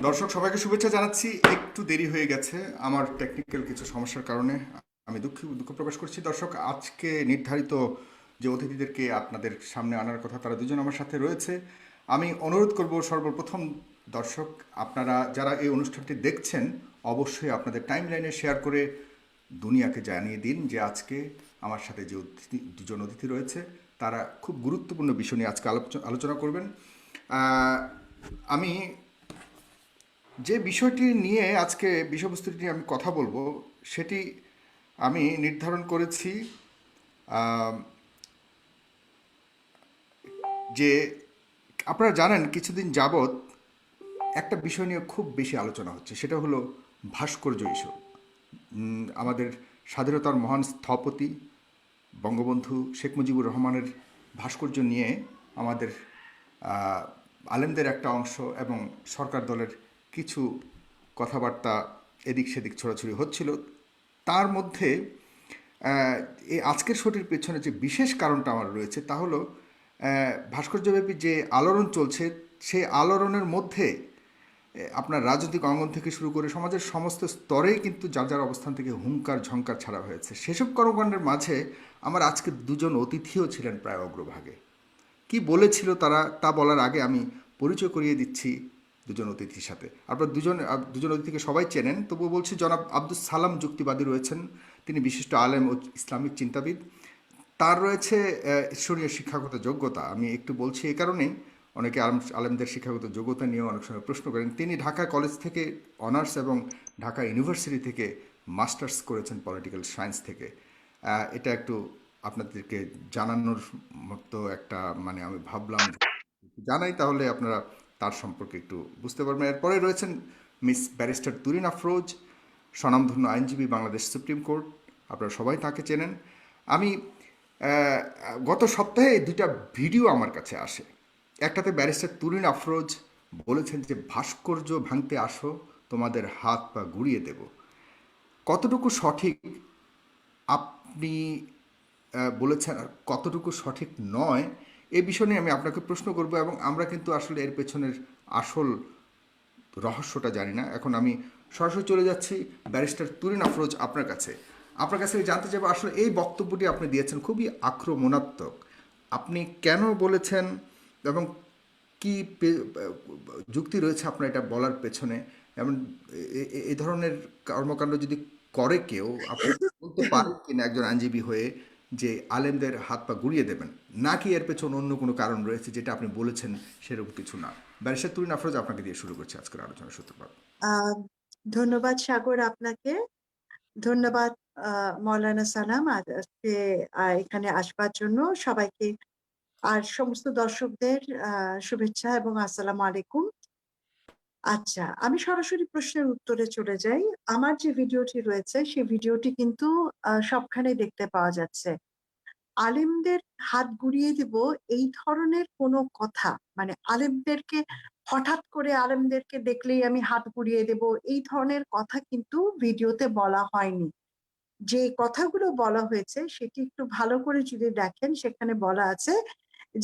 দর্শক সবাইকে শুভেচ্ছা জানাচ্ছি। একটু দেরি হয়ে গেছে আমার টেকনিক্যাল কিছু সমস্যার কারণে। আমি দুঃখ প্রকাশ করছি। দর্শক, আজকে নির্ধারিত যে অতিথিদেরকে আপনাদের সামনে আনার কথা তারা দুজন আমার সাথে রয়েছে। আমি অনুরোধ করব সর্বপ্রথম, দর্শক আপনারা যারা এই অনুষ্ঠানটি দেখছেন অবশ্যই আপনাদের টাইম লাইনে শেয়ার করে দুনিয়াকে জানিয়ে দিন যে আজকে আমার সাথে যে দুজন অতিথি রয়েছে তারা খুব গুরুত্বপূর্ণ বিষয় নিয়ে আজকে আলোচনা করবেন। আহ, আমি যে বিষয়টি নিয়ে আজকে বিষয়বস্তুটি নিয়ে আমি কথা বলবো সেটি আমি নির্ধারণ করেছি আহ, যে আপনারা জানেন কিছুদিন যাবৎ একটা বিষয় নিয়ে খুব বেশি আলোচনা হচ্ছে, সেটা হলো ভাস্কর্য ইস্যু। আমাদের স্বাধীনতার মহান স্থপতি বঙ্গবন্ধু শেখ মুজিবুর রহমানের ভাস্কর্য নিয়ে আমাদের আহ, আলেমদের একটা অংশ এবং সরকার দলের কিছু কথাবার্তা এদিক সেদিক ছড়াছড়ি হচ্ছিল। তার মধ্যে আহ, এই আজকের শোটির পেছনে যে বিশেষ কারণটা আমার রয়েছে তা হলো ভাস্কর্যব্যাপী যে আলোড়ন চলছে সেই আলোড়নের মধ্যে আপনার রাজনৈতিক অঙ্গন থেকে শুরু করে সমাজের সমস্ত স্তরেই কিন্তু যার যার অবস্থান থেকে হুঙ্কার ঝঙ্কার ছাড়া হয়েছে। সেসব কর্মকাণ্ডের মাঝে আমার আজকে দুজন অতিথিও ছিলেন প্রায় অগ্রভাগে। কি বলেছিল তারা তা বলার আগে আমি পরিচয় করিয়ে দিচ্ছি দুজন অতিথির সাথে। আপনার দুজন অতিথিকে সবাই চেনেন, তবুও বলছি জনাব আব্দুস সালাম যুক্তিবাদী রয়েছেন। তিনি বিশিষ্ট আলেম ও ইসলামিক চিন্তাবিদ। তার রয়েছে ঈশ্বরীয় শিক্ষাগত যোগ্যতা। আমি একটু বলছি এই কারণেই, অনেকে আলেমদের শিক্ষাগত যোগ্যতা নিয়েও অনেক সময় প্রশ্ন করেন। তিনি ঢাকা কলেজ থেকে অনার্স এবং ঢাকা ইউনিভার্সিটি থেকে মাস্টার্স করেছেন পলিটিক্যাল সায়েন্স থেকে। এটা একটু আপনাদেরকে জানানোর মতো একটা, মানে আমি ভাবলাম জানাই, তাহলে আপনারা তার সম্পর্কে একটু বুঝতে পারবেন। এরপরে রয়েছেন মিস ব্যারিস্টার তুরিন আফরোজ, স্বনামধন্য আইনজীবী, বাংলাদেশ সুপ্রিম কোর্ট। আপনারা সবাই তাকে চেনেন। আমি আহ, গত সপ্তাহে দুইটা ভিডিও আমার কাছে আসে। একটাতে ব্যারিস্টার তুরিন আফরোজ বলেছেন যে ভাস্কর্য ভাঙতে আসো, তোমাদের হাত পা গুড়িয়ে দেব। কতটুকু সঠিক আপনি বলেছেন আর কতটুকু সঠিক নয় এ বিষয় নিয়ে আমি আপনাকে প্রশ্ন করব, এবং আমরা কিন্তু আসলে এর পেছনের আসল রহস্যটা জানি না। এখন আমি সরাসরি চলে যাচ্ছি ব্যারিস্টার তুরিন আফরোজ আপনার কাছে। আপনার কাছে আমি জানতে চাইবো, আসলে এই বক্তব্যটি আপনি দিয়েছেন খুবই আক্রমণাত্মক। আপনি কেন বলেছেন এবং কি যুক্তি রয়েছে আপনার এটা বলার পেছনে? এমন এই ধরনের কর্মকাণ্ড যদি করে কেউ, আপনি বলতে পারেন কিনা একজন আইনজীবী হয়ে যে আলেমদের হাত পা গুড়িয়ে দেবেন, নাকি এর পেছনে অন্য কোনো কারণ রয়েছে যেটা আপনি বলেছেন সেরকম কিছু না? ব্যারিস্টার তুরিন আফরোজ, আপনাকে দিয়ে শুরু করছি আজকের আলোচনার সূত্রপাত। আহ ধন্যবাদ সাগর আপনাকে। ধন্যবাদ মৌলানা সালাম আজকে এখানে আসবার জন্য সবাইকে, আর সমস্ত দর্শকদের শুভেচ্ছা এবং আসসালামু আলাইকুম। আচ্ছা, আমি সরাসরি প্রশ্নের উত্তরে চলে যাই। আমার যে ভিডিওটি রয়েছে সেই ভিডিওটি কিন্তু সবখানে দেখতে পাওয়া যাচ্ছে। আলেমদের হাত গুড়িয়ে দিব এই ধরনের কোনো কথা, মানে আলেমদেরকে হঠাৎ করে আলেমদেরকে দেখলেই আমি হাত গুড়িয়ে দেব, এই ধরনের কথা কিন্তু ভিডিওতে বলা হয়নি। যে কথাগুলো বলা হয়েছে সেটি একটু ভালো করে যদি দেখেন, সেখানে বলা আছে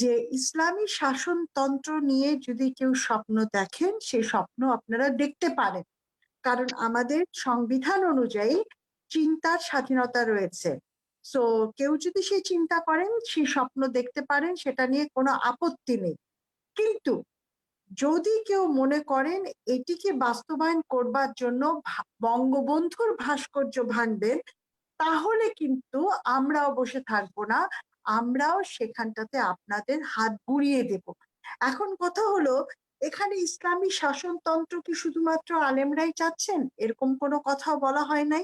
যে ইসলামী শাসনতন্ত্র নিয়ে যদি কেউ স্বপ্ন দেখেন সেই স্বপ্ন আপনারা দেখতে পারেন, কারণ আমাদের সংবিধান অনুযায়ী চিন্তার স্বাধীনতা রয়েছে। সো কেউ যদি সেই চিন্তা করেন, সেই স্বপ্ন দেখতে পারেন, সেটা নিয়ে কোনো আপত্তি নেই। কিন্তু যদি কেউ মনে করেন এটিকে বাস্তবায়ন করবার জন্য বঙ্গবন্ধুর ভাস্কর্য ভাঙবেন, তাহলে কিন্তু আমরাও বসে থাকবো না, আমরাও সেখানটাতে আপনাদের হাত গুড়িয়ে দেব। এখন কথা হলো, এখানে ইসলামী শাসনতন্ত্র কি শুধুমাত্র আলেমরাই চাচ্ছেন? এরকম কোনো কথাও বলা হয় নাই।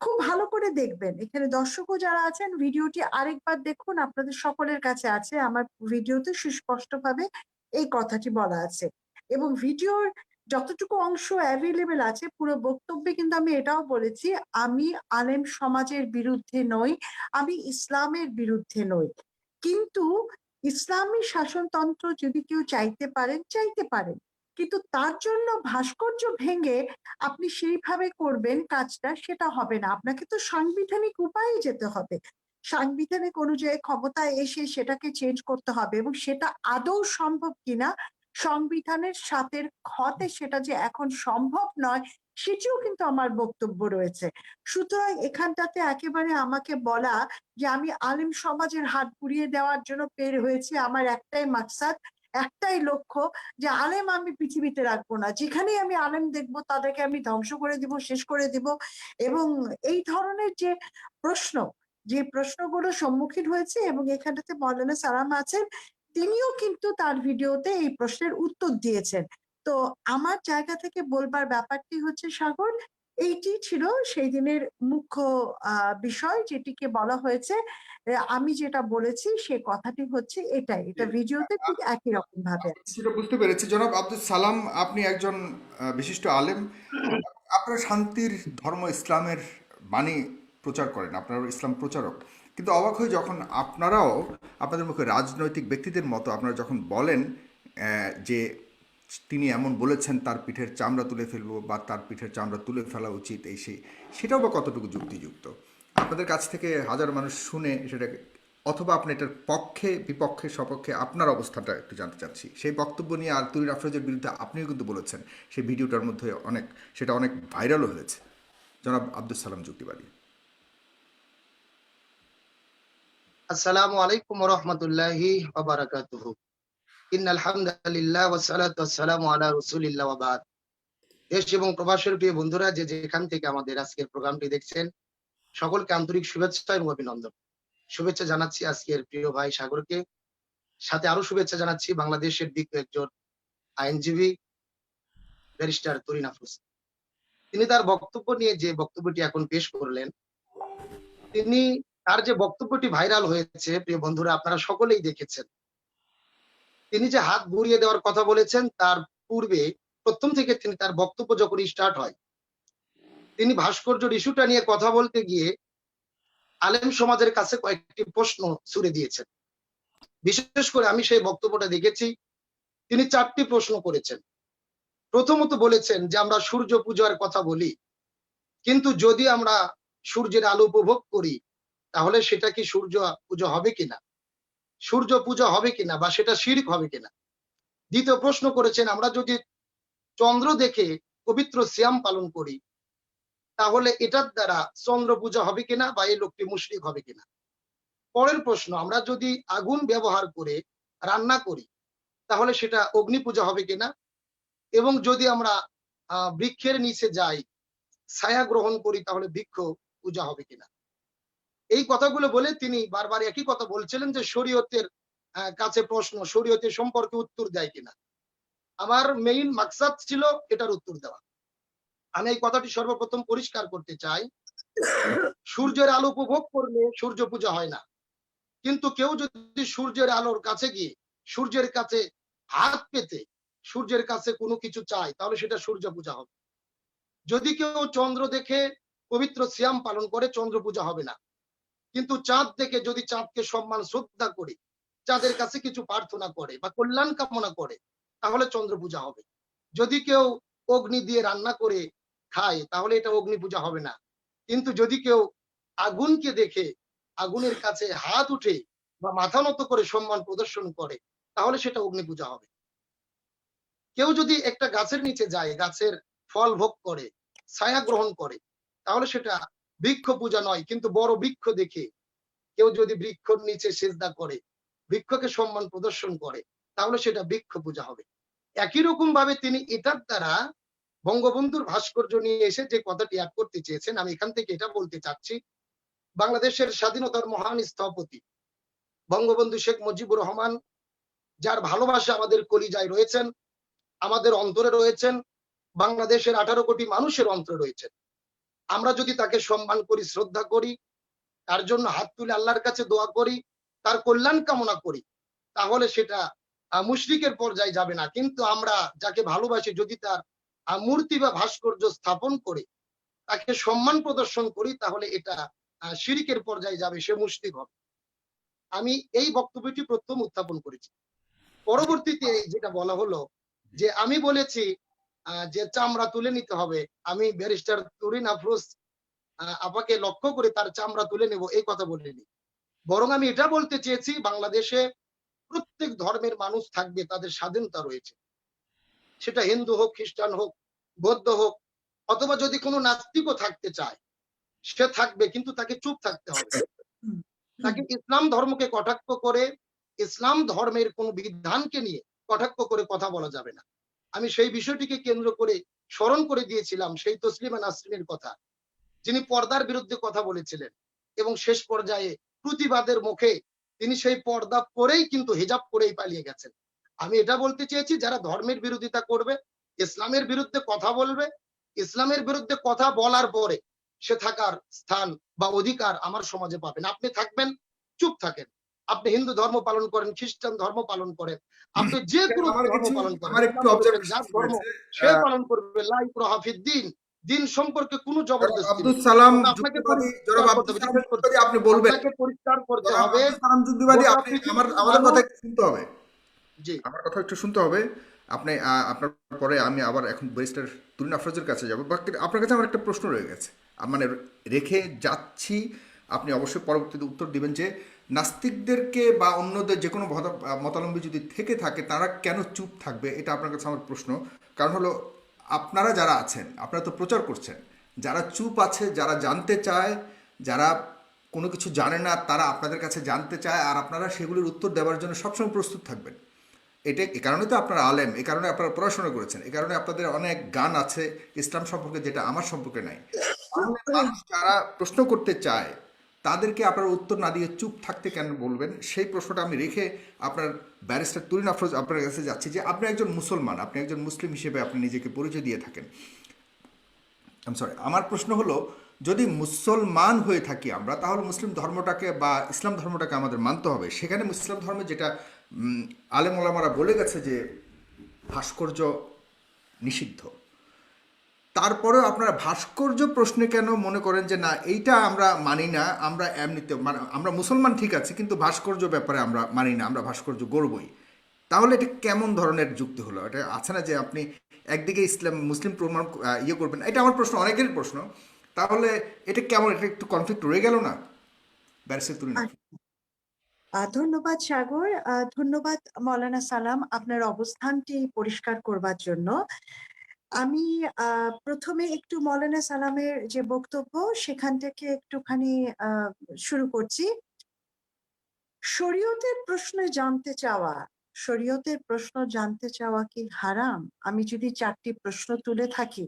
খুব ভালো করে দেখবেন, এখানে দর্শকও যারা আছেন ভিডিওটি আরেকবার দেখুন, আপনাদের সকলের কাছে আছে, আমার ভিডিওতে সুস্পষ্টভাবে এই কথাটি বলা আছে। এবং ভিডিওর যতটুকু অংশ অ্যাভেলেবেল আছে, পুরো বক্তব্যে কিন্তু আমি এটাও বলেছি, আমি আলেম সমাজের বিরুদ্ধে নই, আমি ইসলামের বিরুদ্ধে নই। কিন্তু ইসলামী শাসনতন্ত্র যদি কেউ চাইতে পারেন, চাইতে পারেন, কিন্তু তার জন্য ভাস্কর্য ভেঙে আপনি সেইভাবে করবেন কাজটা, সেটা হবে না। আপনাকে তো সাংবিধানিক উপায়ে যেতে হবে, সাংবিধানিক অনুযায়ী ক্ষমতায় এসে সেটাকে চেঞ্জ করতে হবে, এবং সেটা আদৌ সম্ভব কিনা সংবিধানের ৭-এর খতে সেটা যে এখন সম্ভব নয়, সেটিও কিন্তু আমার বক্তব্য রয়েছে। সুতরাং এখানটাতে একেবারে আমাকে বলা যে আমি আলেম সমাজের হাত পুড়িয়ে দেওয়ার জন্য বের হয়েছি, আমার একটাই মাকসাদ, একটাই লক্ষ্য যে আলেম আমি পৃথিবীতে রাখবো না। যেখানেই আমি আলেম দেখবো তাদেরকে আমি ধ্বংস করে দিব, শেষ করে দিব। এবং এই ধরনের যে প্রশ্ন, যে প্রশ্নগুলো সম্মুখীন হয়েছে, এবং এখানটাতে মৌলানা সালাম আছেন, তিনিও কিন্তু তার ভিডিওতে এই প্রশ্নের উত্তর দিয়েছেন। তো আমার জায়গা থেকে বলবার ব্যাপারটি হচ্ছে, সাগর, এইটি ছিল সেই দিনের মুখ্য বিষয় যেটিকে বলা হয়েছে। আমি যেটা বলেছি সে কথাটি হচ্ছে এটাই, এটা ভিডিওতে ঠিক একই রকম ভাবে আমি আছে। কিছুটা বুঝতে পেরেছি। জনাব আব্দুল সালাম, আপনি একজন বিশিষ্ট আলেম। আপনারা শান্তির ধর্ম ইসলামের বাণী প্রচার করেন, আপনারা ইসলাম প্রচারক। কিন্তু অবাক হয়ে যখন আপনারাও আপনাদের মুখে রাজনৈতিক ব্যক্তিদের মতো আপনারা যখন বলেন যে তিনি এমন বলেছেন তার পিঠের চামড়া তুলে ফেলবো বা তার পিঠের চামড়া তুলে ফেলা উচিত, এই সেই, সেটাও বা কতটুকু যুক্তিযুক্ত? আপনাদের কাছ থেকে হাজার মানুষ শুনে সেটাকে, অথবা আপনি এটার পক্ষে বিপক্ষে সপক্ষে আপনার অবস্থাটা একটু জানতে চাচ্ছি। সেই বক্তব্য নিয়ে আর তুরিন আফরোজের বিরুদ্ধে আপনিও কিন্তু বলেছেন, সেই ভিডিওটার মধ্যে অনেক, সেটা অনেক ভাইরালও হয়েছে। জনাব আব্দুল সালাম যুক্তিবাদী। আসসালামু আলাইকুম ওয়া রাহমাতুল্লাহি ওয়া বারাকাতুহু। ইন্নাল হামদালিল্লাহ ওয়াস সালাতু ওয়াস সালামু আলা রাসূলিল্লাহ ওয়া বাদ। দেশ এবং প্রবাসের প্রিয় বন্ধুরা, যে যেখান থেকে আমাদের আজকের প্রোগ্রামটি দেখছেন, সকলকে আন্তরিক শুভেচ্ছা এবং অভিনন্দন। শুভেচ্ছা জানাচ্ছি আজকের প্রিয় ভাই সাগরকে, সাথে আরো শুভেচ্ছা জানাচ্ছি বাংলাদেশের দিগ্গজ একজন আইনজীবী ব্যারিস্টার তরিন আফরোজ। তিনি তার বক্তব্য নিয়ে যে বক্তব্যটি এখন পেশ করলেন, তিনি তার যে বক্তব্যটি ভাইরাল হয়েছে, প্রিয় বন্ধুরা আপনারা সকলেই দেখেছেন। তিনি যে হাত ঘুরিয়ে দেওয়ার কথা বলেছেন, তার পূর্বে প্রথম থেকে তিনি তার বক্তব্য যখন স্টার্ট হয়, তিনি ভাস্কর্যের ইস্যুটা নিয়ে কথা বলতে গিয়ে আলেম সমাজের কাছে কয়েকটি প্রশ্ন ছুড়ে দিয়েছেন। বিশেষ করে আমি সেই বক্তব্যটা দেখেছি, তিনি ৪টি প্রশ্ন করেছেন। প্রথমত বলেছেন যে আমরা সূর্য পূজার কথা বলি, কিন্তু যদি আমরা সূর্যের আলো উপভোগ করি, তাহলে সেটা কি সূর্য পূজা হবে কিনা, সূর্য পূজা হবে কিনা, বা সেটা শিরক হবে কিনা। দ্বিতীয় প্রশ্ন করেছেন, আমরা যদি চন্দ্র দেখে পবিত্র সিয়াম পালন করি, তাহলে এটার দ্বারা চন্দ্র পূজা হবে কিনা, বা এই লোকটি মুশরিক হবে কিনা। পরের প্রশ্ন, আমরা যদি আগুন ব্যবহার করে রান্না করি, তাহলে সেটা অগ্নি পূজা হবে কিনা। এবং যদি আমরা বৃক্ষের নিচে যাই, ছায়া গ্রহণ করি, তাহলে বৃক্ষ পূজা হবে কিনা। এই কথাগুলো বলে তিনি বারবার একই কথা বলছিলেন যে শরীয়তের কাছে প্রশ্ন, শরীয়তের সম্পর্কে উত্তর দেয় কিনা। আমার মেইন মাকসাদ ছিল এটার উত্তর দেওয়া। আমি এই কথাটি সর্বপ্রথম পরিষ্কার করতে চাই, সূর্যের আলো উপভোগ করলে সূর্য পূজা হয় না। কিন্তু কেউ যদি সূর্যের আলোর কাছে গিয়ে সূর্যের কাছে হাত পেতে সূর্যের কাছে কোনো কিছু চায়, তাহলে সেটা সূর্য পূজা হবে। যদি কেউ চন্দ্র দেখে পবিত্র সিয়াম পালন করে, চন্দ্র পূজা হবে না। কিন্তু চাঁদ দেখে যদি চাঁদকে সম্মান শ্রদ্ধা করে চাঁদের কাছে কিছু প্রার্থনা করে বা কল্যাণ কামনা করে, তাহলে চন্দ্র পূজা হবে। যদি কেউ অগ্নি দিয়ে রান্না করে খায়, তাহলে এটা অগ্নি পূজা হবে না। কিন্তু যদি কেউ আগুনকে দেখে আগুনের কাছে হাত উঠে বা মাথা নত করে সম্মান প্রদর্শন করে, তাহলে সেটা অগ্নি পূজা হবে। কেউ যদি একটা গাছের নিচে যায়, গাছের ফল ভোগ করে, ছায়া গ্রহণ করে, তাহলে সেটা বৃক্ষ পূজা নয়। কিন্তু বড় বৃক্ষ দেখে কেউ যদি বৃক্ষর নিচে সেজদা করে, বৃক্ষকে সম্মান প্রদর্শন করে, তাহলে সেটা বৃক্ষ পূজা হবে। একই রকম ভাবে তিনি এটার দ্বারা বঙ্গবন্ধুর ভাস্কর্য নিয়ে এসে যে কথাটি অ্যাড করতে চেয়েছেন, আমি এখান থেকে এটা বলতে চাচ্ছি, বাংলাদেশের স্বাধীনতার মহান স্থপতি বঙ্গবন্ধু শেখ মুজিবুর রহমান, যার ভালোবাসা আমাদের কলিজায় রয়েছেন, আমাদের অন্তরে রয়েছেন, বাংলাদেশের 18 কোটি মানুষের অন্তরে রয়েছেন। আমরা যদি তাকে সম্মান করি, শ্রদ্ধা করি, তার জন্য হাত তুলে আল্লাহর কাছে দোয়া করি, তার কল্যাণ কামনা করি, তাহলে সেটা মুশরিকের পর্যায়ে যাবে না। কিন্তু আমরা যাকে ভালোবাসি, যদি তার মূর্তি বা ভাস্কর্য স্থাপন করে তাকে সম্মান প্রদর্শন করি, তাহলে এটা শিরিকের পর্যায়ে যাবে, সে মুশরিক হবে। আমি এই বক্তব্যটি প্রথম উত্থাপন করেছি। পরবর্তীতে যেটা বলা হলো যে আমি বলেছি যে চামড়া তুলে নিতে হবে, আমি ব্যারিস্টার তরিন আফরোজ আপাকে লক্ষ্য করে তার চামড়া তুলে নেব, এই কথা বলিনি। বরং আমি এটা বলতে চেয়েছি, বাংলাদেশে প্রত্যেক ধর্মের মানুষ থাকবে, তাদের স্বাধীনতা রয়েছে। সেটা হিন্দু হোক, খ্রিস্টান হোক, বৌদ্ধ হোক, অথবা যদি কোনো নাস্তিকও থাকতে চায় সে থাকবে, কিন্তু তাকে চুপ থাকতে হবে। হুম, হুম, তাকে ইসলাম ধর্মকে কটাক্ষ করে, ইসলাম ধর্মের কোন বিধানকে নিয়ে কটাক্ষ করে কথা বলা যাবে না। আমি সেই বিষয়টিকে কেন্দ্র করে স্মরণ করে দিয়েছিলাম সেই তসলিমা নাসরিনের কথা, যিনি পর্দার বিরুদ্ধে কথা বলেছিলেন এবং শেষ পর্যায়ে প্রতিবাদের মুখে তিনি সেই পর্দা পরেই কিন্তু হিজাব পরেই পালিয়ে গেছেন। আমি এটা বলতে চেয়েছি, যারা ধর্মের বিরোধিতা করবে, ইসলামের বিরুদ্ধে কথা বলবে, ইসলামের বিরুদ্ধে কথা বলার পরে সে থাকার স্থান বা অধিকার আমার সমাজে পাবেন। আপনি থাকবেন, চুপ থাকেন। আপনি হিন্দু ধর্ম পালন করেন, খ্রিস্টান ধর্ম পালন করেন, আপনি যে কোনো ধর্ম পালন করেন, আমার একটু ইসলাম বলেছেন অবজারভেশন যার ধর্ম রয়েছে। সে আহ, পালন করবে, লা ইকরাহা ফিদ্দিন, দিন সম্পর্কে কোনো জনাব জবরদস্তি আব্দুল নেই। সালাম তবে আপনাকে যুক্তিবাদী, জনাব পরিষ্কার করতে আব্দুল হবে, সালাম জিজ্ঞেস করছি, যুক্তিবাদী, আপনি বলবেন। আপনাকে পরিষ্কার করতে জনাব হবে, আব্দুল সালাম যুক্তিবাদী, গোটা আপনি পৃথিবীর আমাদের কথা মানুষ। একটু শুনতে হবে। জি, আমার কথা একটু শুনতে হবে। আপনি আপনার পরে আমি আবার এখন ব্যারিস্টার তুরিন আফরোজের কাছে যাব, বাট আপনার কাছে আমার একটা প্রশ্ন রয়ে গেছে। মানে রেখে যাচ্ছি, আপনি অবশ্যই পরবর্তীতে উত্তর দিবেন যে নাস্তিকদেরকে বা অন্যদের যে কোনো মতাবলম্বী যদি থেকে থাকে তারা কেন চুপ থাকবে, এটা আপনার কাছে আমার প্রশ্ন। কারণ হলো, আপনারা যারা আছেন আপনারা তো প্রচার করছেন, যারা চুপ আছে, যারা জানতে চায়, যারা কোনো কিছু জানে না, তারা আপনাদের কাছে জানতে চায়, আর আপনারা সেগুলির উত্তর দেওয়ার জন্য সবসময় প্রস্তুত থাকবেন। এটা এ কারণে তো আপনারা আলেম, এ কারণে আপনারা পড়াশোনা করেছেন, এ কারণে আপনাদের অনেক গান আছে ইসলাম সম্পর্কে যেটা আমার সম্পর্কে নাই। তাহলে মানুষ যারা প্রশ্ন করতে চায় তাদেরকে আপনারা উত্তর না দিয়ে চুপ থাকতে কেন বলবেন, সেই প্রশ্নটা আমি রেখে আপনার ব্যারিস্টার তুরিন আফরোজ আপনার কাছে যাচ্ছি যে আপনি একজন মুসলমান, আপনি একজন মুসলিম হিসেবে আপনি নিজেকে পরিচয় দিয়ে থাকেন। সরি, আমার প্রশ্ন হলো, যদি মুসলমান হয়ে থাকি আমরা, তাহলে মুসলিম ধর্মটাকে বা ইসলাম ধর্মটাকে আমাদের মানতে হবে। সেখানে ইসলাম ধর্মে যেটা আলেম ওলামারা বলে গেছে যে ভাস্কর্য নিষিদ্ধ, তারপরেও আপনারা ভাস্কর্য প্রশ্নে কেন মনে করেন যে না, এইটা আমরা মানি না, আমরা এমনিতে মানে আমরা মুসলমান ঠিক আছে, কিন্তু ভাস্কর্য ব্যাপারে আমরা মানি না, আমরা ভাস্কর্য গড়বই। তাহলে এটা কেমন ধরনের যুক্তি হলো? এটা আছে না যে আপনি একদিকে ইসলাম মুসলিম প্রমাণ ইয়ে করবেন, এটা আমার প্রশ্ন, অনেকেরই প্রশ্ন। তাহলে এটা কেমন, এটা একটু কনফ্লিক্ট রয়ে গেল না ব্যারিস্টার তুরিন? ধন্যবাদ সাগর, ধন্যবাদ মৌলানা সালাম আপনার অবস্থানটি পরিষ্কার করবার জন্য। আমি প্রথমে একটু মৌলানা সালামের যে বক্তব্য সেখান থেকে একটুখানি শুরু করছি। শরীয়তের প্রশ্নে জানতে চাওয়া, শরীয়তের প্রশ্ন জানতে চাওয়া কি হারাম? আমি যদি 4টি প্রশ্ন তুলে থাকি,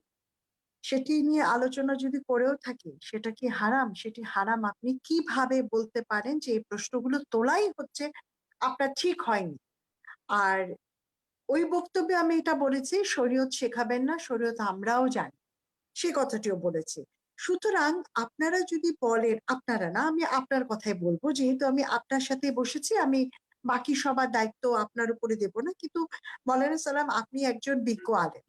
সেটি নিয়ে আলোচনা যদি করেও থাকি, সেটা কি হারাম? সেটি হারাম আপনি কিভাবে বলতে পারেন যে এই প্রশ্নগুলো তোলাই হচ্ছে আপনার ঠিক হয়নি? আর ওই বক্তব্যে আমি এটা বলেছি, শরীয়ত শেখাবেন না, শরীয়ত আমরাও জানি, সে কথাটিও বলেছি। সুতরাং আপনারা যদি বলেন, আপনারা না, আমি আপনার কথাই বলবো, যেহেতু আমি আপনার সাথে বসেছি, আমি বাকি সবার দায়িত্ব আপনার উপরে দেব না, কিন্তু মৌলানা সালাম আপনি একজন বিজ্ঞ আলেম,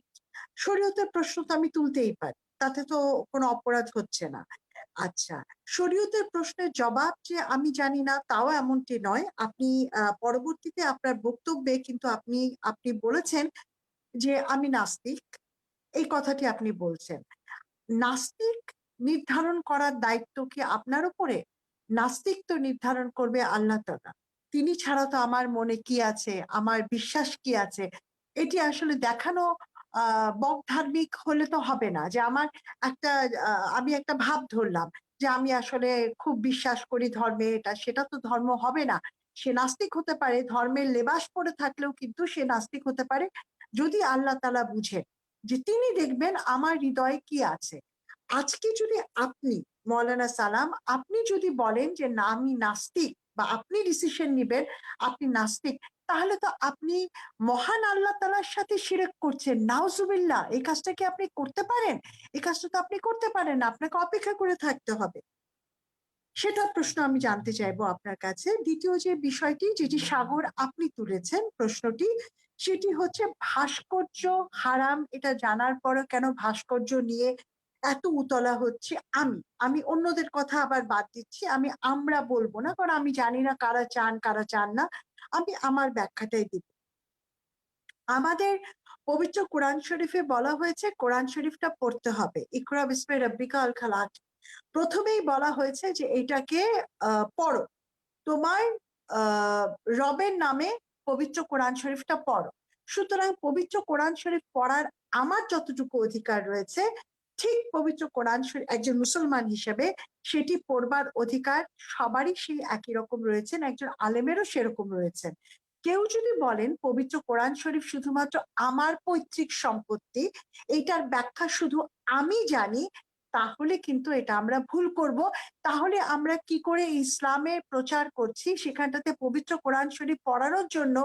শরীয়তের প্রশ্ন তো আমি তুলতেই পারি, তাতে তো কোনো অপরাধ হচ্ছে না। আচ্ছা, শরীয়তের প্রশ্নের জবাব যে আমি জানি না তাও এমনটি নয়। আপনি পরবর্তীতে আপনার বক্তব্যে কিন্তু আপনি আপনি বলেছেন যে আমি নাস্তিক, এই কথাটি আপনি বলছেন। নাস্তিক নির্ধারণ করার দায়িত্ব কি আপনার উপরে? নাস্তিক তো নির্ধারণ করবে আল্লাহ তাআলা। তিনি ছাড়া তো আমার মনে কি আছে, আমার বিশ্বাস কি আছে, এটি আসলে দেখানো বকধার্মিক হলে তো হবে না। যে আমার একটা আমি একটা ভাব ধরলাম যে আমি আসলে খুব বিশ্বাস করি ধর্মে, এটা সেটা তো ধর্ম হবে না। সে নাস্তিক হতে পারে, ধর্মের লেবাস পরে থাকলেও কিন্তু সে নাস্তিক হতে পারে, যদি আল্লাহ তাআলা বুঝেন যে তিনি দেখবেন আমার হৃদয়ে কি আছে। আজকে যদি আপনি মৌলানা সালাম, আপনি যদি বলেন যে না আমি নাস্তিক, বা আপনি ডিসিশন নিবেন আপনি নাস্তিক, তাহলে তো আপনি মহান আল্লাহ তাআলার সাথে শিরক করছেন। নাউজুবিল্লাহ, এই কাজটা কি আপনি করতে পারেন? এই কাজটা তো আপনি করতে পারেন না, আপনাকে অপেক্ষা করে থাকতে হবে। সেটা প্রশ্ন আমি জানতে চাইবো আপনার কাছে। দ্বিতীয় যে বিষয়টি, যেটি সাগর আপনি তুলেছেন প্রশ্নটি, সেটি হচ্ছে ভাস্কর্য হারাম, এটা জানার পরও কেন ভাস্কর্য নিয়ে এত উতলা হচ্ছে। আমি আমি অন্যদের কথা আবার বাদ দিচ্ছি, আমি আমরা বলবো না, কারণ আমি জানি না কারা চান কারা চান না। আমি আমার ব্যাখ্যাটাই দিব। আমাদের পবিত্র কোরআন শরীফে বলা হয়েছে কোরআন শরীফটা পড়তে হবে, ইকরা বিসমি রাব্বিকা আল খালাক। প্রথমেই বলা হয়েছে যে এটাকে পড়ো, তোমার রবের নামে পবিত্র কোরআন শরীফটা পড়ো। সুতরাং পবিত্র কোরআন শরীফ পড়ার আমার যতটুকু অধিকার রয়েছে, ঠিক পবিত্র কোরআন শরীফ একজন মুসলমান হিসেবে সেটি পড়বার অধিকার সবারই সেই একই রকম রয়েছেন, একজন আলেমেরও সেরকম রয়েছেন। কেউ যদি বলেন পবিত্র কোরআন শরীফ শুধুমাত্র আমার পৈতৃক সম্পত্তি, এইটার ব্যাখ্যা শুধু আমি জানি, তাহলে কিন্তু এটা আমরা ভুল করব। তাহলে আমরা কি করে ইসলামের প্রচার করছি, সেখানটাতে পবিত্র কোরআন শরীফ পড়ানোর জন্য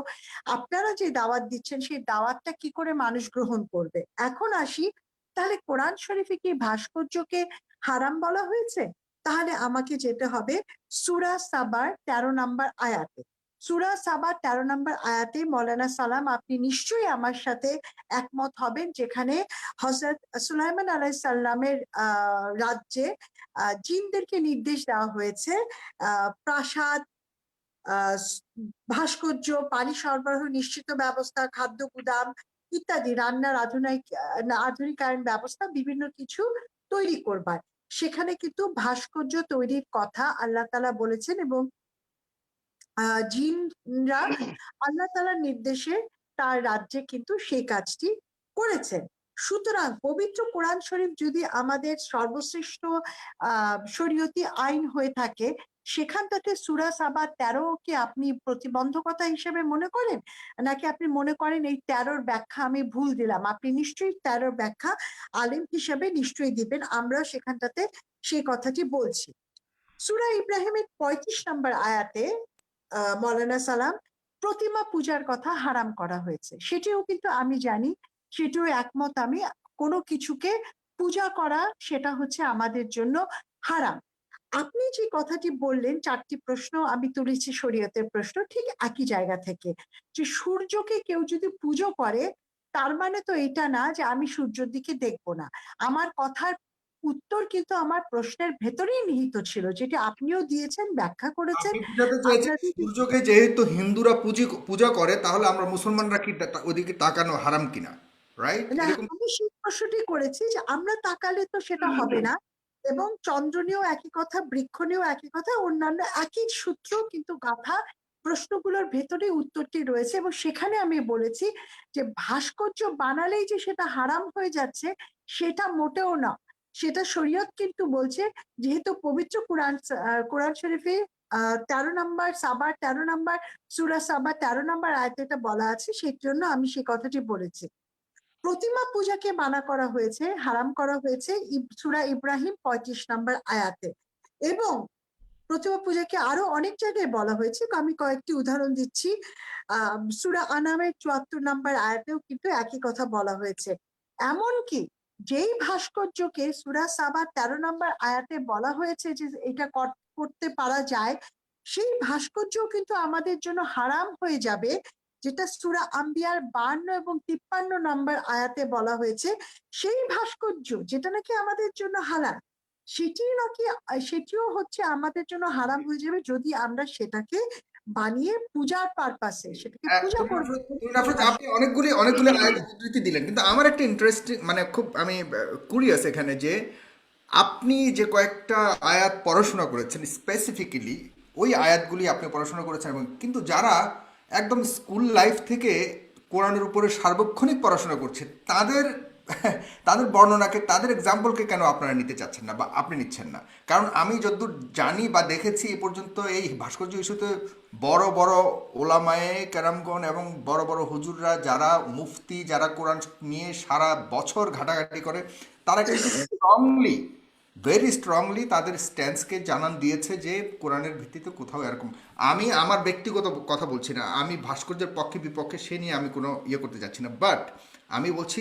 আপনারা যে দাওয়াত দিচ্ছেন সেই দাওয়াতটা কি করে মানুষ গ্রহণ করবে? এখন আসি, তাহলে কোরআন শরীফে কি ভাস্কর্যকে হারাম বলা হয়েছে? তাহলে আমাকে যেতে হবে সূরা সাবার 13 নম্বর আয়াতে। সূরা সাবার 13 নম্বর আয়াতে মৌলানা সালাম আপনি নিশ্চয়ই আমার সাথে একমত হবেন, যেখানে হযরত সুলাইমান আলাইহিস সালামের রাজ্যে জিনদেরকে নির্দেশ দেওয়া হয়েছে প্রাসাদ, ভাস্কর্য, পানি সরবরাহ নিশ্চিত ব্যবস্থা, খাদ্য গুদাম ইত্যাদি রান্নার আধুনিকায়ন ব্যবস্থা বিভিন্ন কিছু তৈরি করবার। সেখানে কিন্তু ভাস্কর্য তৈরির কথা আল্লাহ তাআলা বলেছেন, এবং জিনরা আল্লাহ তাআলার নির্দেশে তার রাজ্যে কিন্তু সেই কাজটি করেছেন। সুতরাং পবিত্র কোরআন শরীফ যদি আমাদের সর্বশ্রেষ্ঠ শরীয়তি আইন হয়ে থাকে, সেখানটাতে সূরা সাবা 13 কে আপনি প্রতিবন্ধকতা হিসেবে মনে করেন, নাকি আপনি মনে করেন এই 13 ব্যাখ্যা আমি ভুল দিলাম? আপনি নিশ্চয়ই 13 ব্যাখ্যা আলেম হিসেবে নিশ্চয়ই দিবেন, আমরা সেখানটাতে সেই কথাটি বলছি। সূরা ইব্রাহিমের 35 নম্বর আয়াতে মৌলানা সালাম প্রতিমা পূজার কথা হারাম করা হয়েছে, সেটিও কিন্তু আমি জানি, সেটিও একমত আমি। কোনো কিছুকে পূজা করা সেটা হচ্ছে আমাদের জন্য হারাম। আপনি যে কথাটি বললেন, 4টি প্রশ্ন আমি তুলেছি শরীয়তের প্রশ্ন, ঠিক একই জায়গা থেকে, যে সূর্যকে কেউ যদি পুজো করে তার মানে তো এটা না যে আমি সূর্যের দিকে দেখবো না। আমার কথার উত্তর কিন্তু আমার প্রশ্নের ভেতরেই নিহিত ছিল, যেটা আপনিও দিয়েছেন, ব্যাখ্যা করেছেন। আপনি বুঝাতে চেয়েছেন আপনাদের সূর্যকে যেহেতু হিন্দুরা পূজা করে, তাহলে আমরা মুসলমানরা কি ওদিকে তাকানো হারাম কিনা, রাইট? না, এরকম। আমি সেই প্রশ্নটি করেছি যে আমরা তাকালে তো সেটা হবে না, এবং চন্দ্র নিয়েও একই কথা, বৃক্ষ নিয়েও একই কথা, অন্যান্য একই সূত্র কিন্তু গাথা প্রশ্নগুলোর ভেতরে উত্তরটি রয়েছে। এবং সেখানে আমি বলেছি যে ভাস্কর্য বানালেই যে সেটা হারাম হয়ে যাচ্ছে সেটা মোটেও না। সেটা শরীয়ত কিন্তু বলছে, যেহেতু পবিত্র কোরআন শরীফে 13 নম্বর সাবার 13 নম্বর সূরা সাবার 13 নম্বর আয়াতে এটা বলা আছে, সেই জন্য আমি সেই কথাটি বলেছি। প্রতিমা পূজাকে মানা করা হয়েছে, হারাম করা হয়েছে সূরা ইব্রাহিম 35 নম্বর আয়াতে, এবং প্রতিমা পূজাকে আরো অনেক জায়গায় বলা হয়েছে। আমি কয়েকটি উদাহরণ দিচ্ছি। সূরা আনামের 74 নম্বর আয়াতেও কিন্তু একই কথা বলা হয়েছে। এমনকি যেই ভাস্কর্যকে সূরা সাবা 13 নম্বর আয়াতে বলা হয়েছে যে এটা করতে পারা যায়, সেই ভাস্কর্য কিন্তু আমাদের জন্য হারাম হয়ে যাবে, যেটা সূরা আম্বিয়ার 52 এবং 53 নম্বর আয়াতে বলা হয়েছে। সেই ভাস্কর্য যেটা নাকি আমাদের জন্য হালাল, সেটিও হচ্ছে আমাদের জন্য হারাম হয়ে যাবে যদি আমরা সেটাকে বানিয়ে পূজার পারপাসে সেটাকে পূজা করবো। আপনি অনেকগুলি অনেকগুলি আয়াতের উদ্ধৃতি দিলেন, কিন্তু আমার একটা ইন্টারেস্টিং, মানে খুব আমি কুরিয়াস এখানে, যে আপনি যে কয়েকটা আয়াত পড়াশোনা করেছেন স্পেসিফিক্যালি, ওই আয়াতগুলি আপনি পড়াশোনা করেছেন, এবং কিন্তু যারা একদম স্কুল লাইফ থেকে কোরআনের উপরে সার্বক্ষণিক পড়াশোনা করছে, তাদের তাদের বর্ণনাকে, তাদের এক্সাম্পলকে কেন আপনারা নিতে চাচ্ছেন না, বা আপনি নিচ্ছেন না? কারণ আমি যতদূর জানি বা দেখেছি এ পর্যন্ত, এই ভাস্কর্য ইস্যুতে বড় বড় ওলামায়ে কেরামগণ এবং বড় বড় হুজুররা, যারা মুফতি, যারা কোরআন নিয়ে সারা বছর ঘাটাঘাটি করে, তারা কিন্তু স্ট্রংলি, ভেরি স্ট্রংলি তাদের স্ট্যান্সকে জানান দিয়েছে যে কোরআনের ভিত্তিতে কোথাও এরকম। আমি আমার ব্যক্তিগত কথা বলছি না, আমি ভাস্কর্যের পক্ষে বিপক্ষে সে নিয়ে আমি কোনো ইয়ে করতে যাচ্ছি না, বাট আমি বলছি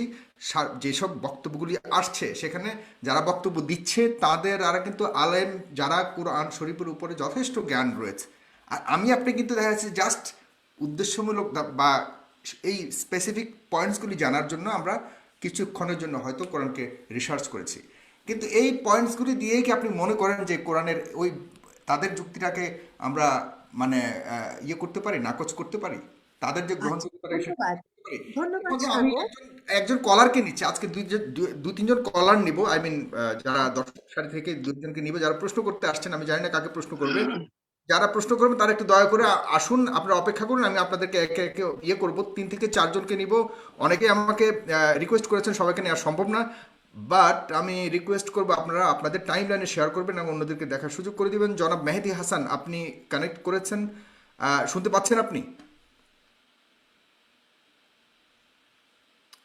যেসব বক্তব্যগুলি আসছে, সেখানে যারা বক্তব্য দিচ্ছে তাদের আর কিন্তু আলেম, যারা কোরআন শরীফের উপরে যথেষ্ট জ্ঞান রয়েছে। আর আমি আপনি কিন্তু দেখা যাচ্ছে জাস্ট উদ্দেশ্যমূলক বা এই স্পেসিফিক পয়েন্টসগুলি জানার জন্য আমরা কিছুক্ষণের জন্য হয়তো কোরআনকে রিসার্চ করেছি, কিন্তু এই পয়েন্টসগুলি দিয়েই কি আপনি মনে করেন যে কোরআনের ওই তাদের যুক্তিটাকে আমরা মানে ইয়ে করতে পারি, নাকচ করতে পারি, তাদের যে আচ্ছা, গ্রহণযোগ্যতা সেটা ধন্যবাদ। করতে পারি? ধন্যবাদ এর মধ্যে আমি সাগর। একজন কলারকে নিচ্ছি আজকে, দুই তিনজন কলার নিব, আই মিন যারা দর্শক সারি থেকে দুজনকে নিবে, যারা প্রশ্ন করতে আসছেন, আমি জানি না কাকে প্রশ্ন করবে। যারা প্রশ্ন করবেন তারা একটু দয়া করে আসুন, আপনারা অপেক্ষা করুন, আমি আপনাদেরকে একে একে ইয়ে করবো, 3 থেকে 4 জনকে নিব। অনেকে আমাকে রিকোয়েস্ট করেছেন, সবাইকে নেওয়া সম্ভব না, বাট আমি রিকোয়েস্ট করবো আপনারা আপনাদের টাইম লাইনে শেয়ার করবেন এবং অন্যদেরকে দেখার সুযোগ করে দিবেন। জনাব মেহেদী হাসান, আপনি কানেক্ট করেছেন, শুনতে পাচ্ছেন আপনি?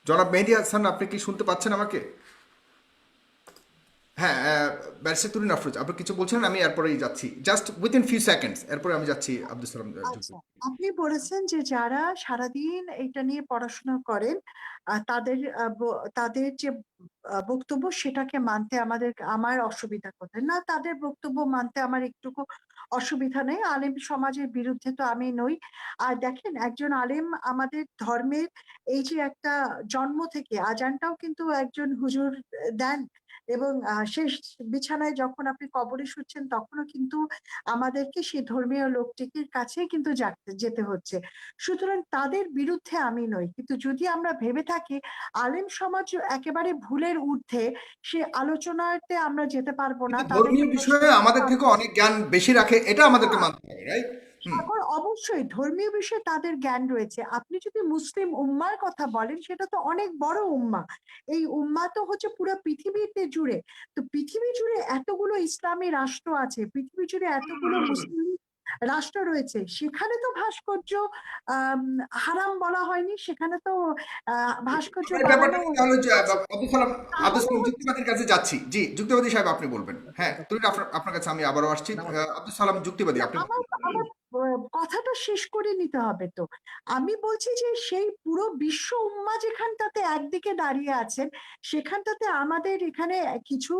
জনাব মেহেদী হাসান, আপনি কি শুনতে পাচ্ছেন আমাকে? হ্যাঁ, ব্যারিস্টার তুরিন আফরোজ, আপনি কিছু বলছেন, আমি এরপরেই যাচ্ছি, জাস্ট উইথিন ফিউ সেকেন্ডস, এরপরে আমি যাচ্ছি আব্দুল সালাম যুক্তি। আচ্ছা, আপনি বলেছেন যে যারা সারাদিন এটা নিয়ে পড়াশোনা করেন তাদের যে বক্তব্য সেটাকে মানতে আমার অসুবিধা কোথায়? না, তাদের বক্তব্য মানতে আমার একটুকু অসুবিধা নেই। আলেম সমাজের বিরুদ্ধে তো আমি নই। আর দেখেন, একজন আলেম আমাদের ধর্মের এই যে একটা জন্ম থেকে আজানটাও কিন্তু একজন হুজুর দেন, এবং শেষ বিছানায় যখন আপনি কবরে শুচ্ছেন তখনও কিন্তু আমাদেরকে সেই ধর্মীয় লোকটির কাছেই কিন্তু যেতে হচ্ছে। সুতরাং তাদের বিরুদ্ধে আমি নই, কিন্তু যদি আমরা ভেবে থাকি আলেম সমাজ একেবারে ভুলের ঊর্ধ্বে, সে আলোচনাতে আমরা যেতে পারবো না। কিন্তু তাদেরকে ধর্মীয় বিষয়ে আমাদের থেকে অনেক জ্ঞান বেশি রাখে, এটা আমাদেরকে মানতে হবে, রাইট? হুম। সাগর, অবশ্যই ধর্মীয় বিষয়ে তাদের জ্ঞান রয়েছে। আপনি যদি মুসলিম উম্মার কথা বলেন, সেটা তো অনেক বড় উম্মা। এই উম্মা তো হচ্ছে পুরো পৃথিবীতে জুড়ে। তো পৃথিবী জুড়ে এতগুলো ইসলামী রাষ্ট্র আছে, পৃথিবী জুড়ে এতগুলো মুসলিম রাষ্ট্র রয়েছে, সেখানে তো ভাস্কর্য আম, হারাম বলা হয়নি, সেখানে তো ভাস্কর্য আমরা এই ব্যাপারটা বানানো নিয়ে তাহলে আছে। আব্দুল তাহলে সালাম হচ্ছে যুক্তিবাদীর কাছে যাচ্ছি। জি, যুক্তিবাদী সাহেব আপনি বলবেন। হ্যাঁ, তুই আপনার কাছে আমি আবারও আসছি। আব্দুল সালাম যুক্তিবাদী, না, আপনি আমার বলবেন। আমার কথাটা শেষ করে নিতে হবে তো। আমি বলছি যে সেই পুরো বিশ্ব উম্মা যেখানটাতে একদিকে দাঁড়িয়ে আছেন, সেখানটাতে আমাদের এখানে কিছু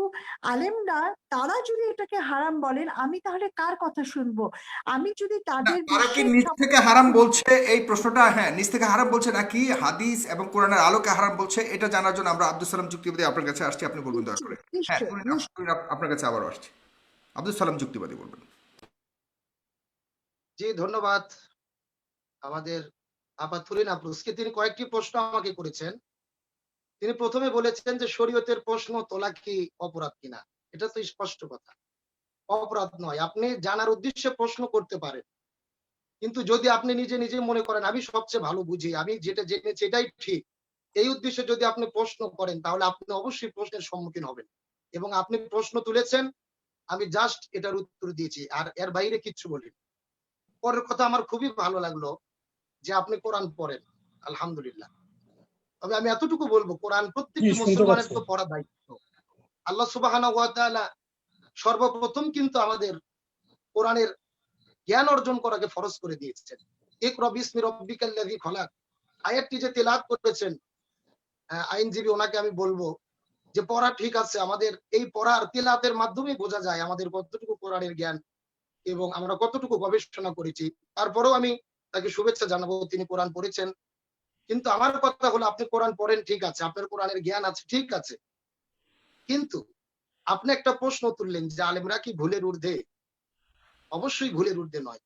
আলেমরা, তারা যদি এটাকে হারাম বলেন, আমি তাহলে কার কথা শুনবো? আমি যদি না, তাদের তারা কি বিশ্বের নিজ থেকে হারাম বলছে, এই প্রশ্নটা, হ্যাঁ, নিজ থেকে হারাম বলছে নাকি হাদিস এবং কোরআনের আলোকে হারাম বলছে, এটা জানার জন্য আমরা আব্দুল সালাম যুক্তিবাদী আপনার কাছে আসছি, আপনি বলবেন দয়া করে। নিশ্চয়ই হ্যাঁ, নিশ্চয়ই নিশ্চয়ই। আপনার কাছে আবারও আসছি, আব্দুল সালাম যুক্তিবাদী বলবেন। জি, ধন্যবাদ আমাদের আপা তুরিন আফরোজকে। তিনি কয়েকটি প্রশ্ন আমাকে করেছেন। তিনি প্রথমে বলেছেন যে শরীয়তের প্রশ্ন তোলা কি অপরাধ কিনা। এটা তো স্পষ্ট কথা, অপরাধ নয়। আপনি জানার উদ্দেশ্যে প্রশ্ন করতে পারেন, কিন্তু যদি আপনি নিজে নিজে মনে করেন আমি সবচেয়ে ভালো বুঝি, আমি যেটা জেনেছি এটাই ঠিক, এই উদ্দেশ্যে যদি আপনি প্রশ্ন করেন, তাহলে আপনি অবশ্যই প্রশ্নের সম্মুখীন হবেন। এবং আপনি প্রশ্ন তুলেছেন, আমি জাস্ট এটার উত্তর দিয়েছি, আর এর বাইরে কিচ্ছু বলিনি। পরের কথা আমার খুবই ভালো লাগলো যে আপনি কোরআন পড়েন, আলহামদুলিল্লাহ। তবে আমি এতটুকু বলবো, কোরআন জি, প্রত্যেকটি শুনতে মুসলমানের পাচ্ছি। তো পড়া দায়িত্ব। আল্লাহ সুবহানাহু ওয়া তাআলা সর্বপ্রথম কিন্তু আমাদের কোরআনের জ্ঞান অর্জন করাকে ফরজ করে দিয়েছেন। ইকরা বিসমি রাব্বিকাল্লাযী খলাক, আয়াতটি যে তেলাওয়াত করেছেন, আইনজীবী ওনাকে আমি বলবো যে পড়া ঠিক আছে, আমাদের এই পড়ার তেলাওয়াতের মাধ্যমে বোঝা যায় আমাদের কতটুকু কোরআনের জ্ঞান এবং আমরা কতটুকু গবেষণা করেছি। তারপরেও আমি তাকে শুভেচ্ছা জানাবো, তিনি কোরআন পড়েছেন। কিন্তু আমার কথা হলো, আপনি কোরআন পড়েন ঠিক আছে, আপনার কোরআনের জ্ঞান আছে ঠিক আছে, কিন্তু আপনি একটা প্রশ্ন তুললেন যে আলেমরা কি ভুলের ঊর্ধ্বে? অবশ্যই ভুলের ঊর্ধ্বে নয়।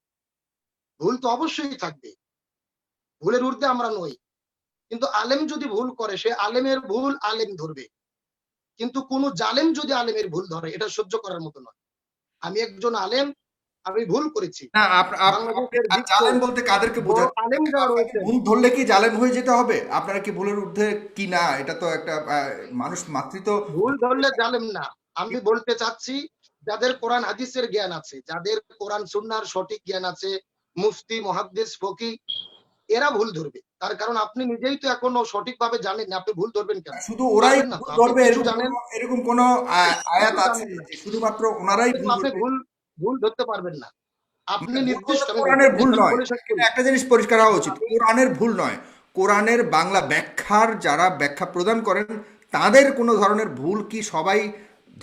ভুল তো অবশ্যই থাকবে, ভুলের ঊর্ধ্বে আমরা নই। কিন্তু আলেম যদি ভুল করে, সে আলেমের ভুল আলেম ধরবে। কিন্তু কোন জালেম যদি আলেমের ভুল ধরে, এটা সহ্য করার মতো নয়। আমি একজন আলেম, আমি ভুল করেছি। না, আপনি বাংলাদেশের বিজ্ঞ জালেম বলতে কাদেরকে বড় বোঝাচ্ছেন? আলেম যারা আপনাকে রয়েছেন, ভুল ধরলে কি জালেম হয়ে যেতে হবে? আপনারা কি ভুলের ঊর্ধ্বে কি না, এটা তো একটা মানুষ মাতৃত্ব। ভুল ধরলে জালেম না। আমি বলতে চাচ্ছি, যাদের কোরআন হাদিসের জ্ঞান আছে, যাদের কোরআন সুন্নাহর সঠিক জ্ঞান আছে, মুফতি, মুহাদ্দিস, ফকি, এরা ভুল ধরবে। তার কারণ আপনি নিজেই তো এখনো সঠিকভাবে জানেন না, আপনি ভুল ধরবেন কেন? শুধু ওরাই পারবেন না ভুল তো। আপনি ধরবে কিছু এরকম জানেন, কোনো আয়াত কিছু আছে জানেন না। যে শুধুমাত্র ওনারাই অতএব ভুল আপনি ধরবে? ভুল ভুল ধরতে পারবেন না। আপনি মানে ভুল বলতে নির্দিষ্ট, আমি কোরআনের ভুল আমি নয়, বলে শেষ এটা করি। একটা জিনিস পরিষ্কার হওয়া উচিত, আমি কোরআনের ভুল নয়, কোরআনের বাংলা ব্যাখ্যার যারা ব্যাখ্যা প্রদান করেন তাদের কোনো ধরনের ভুল কি সবাই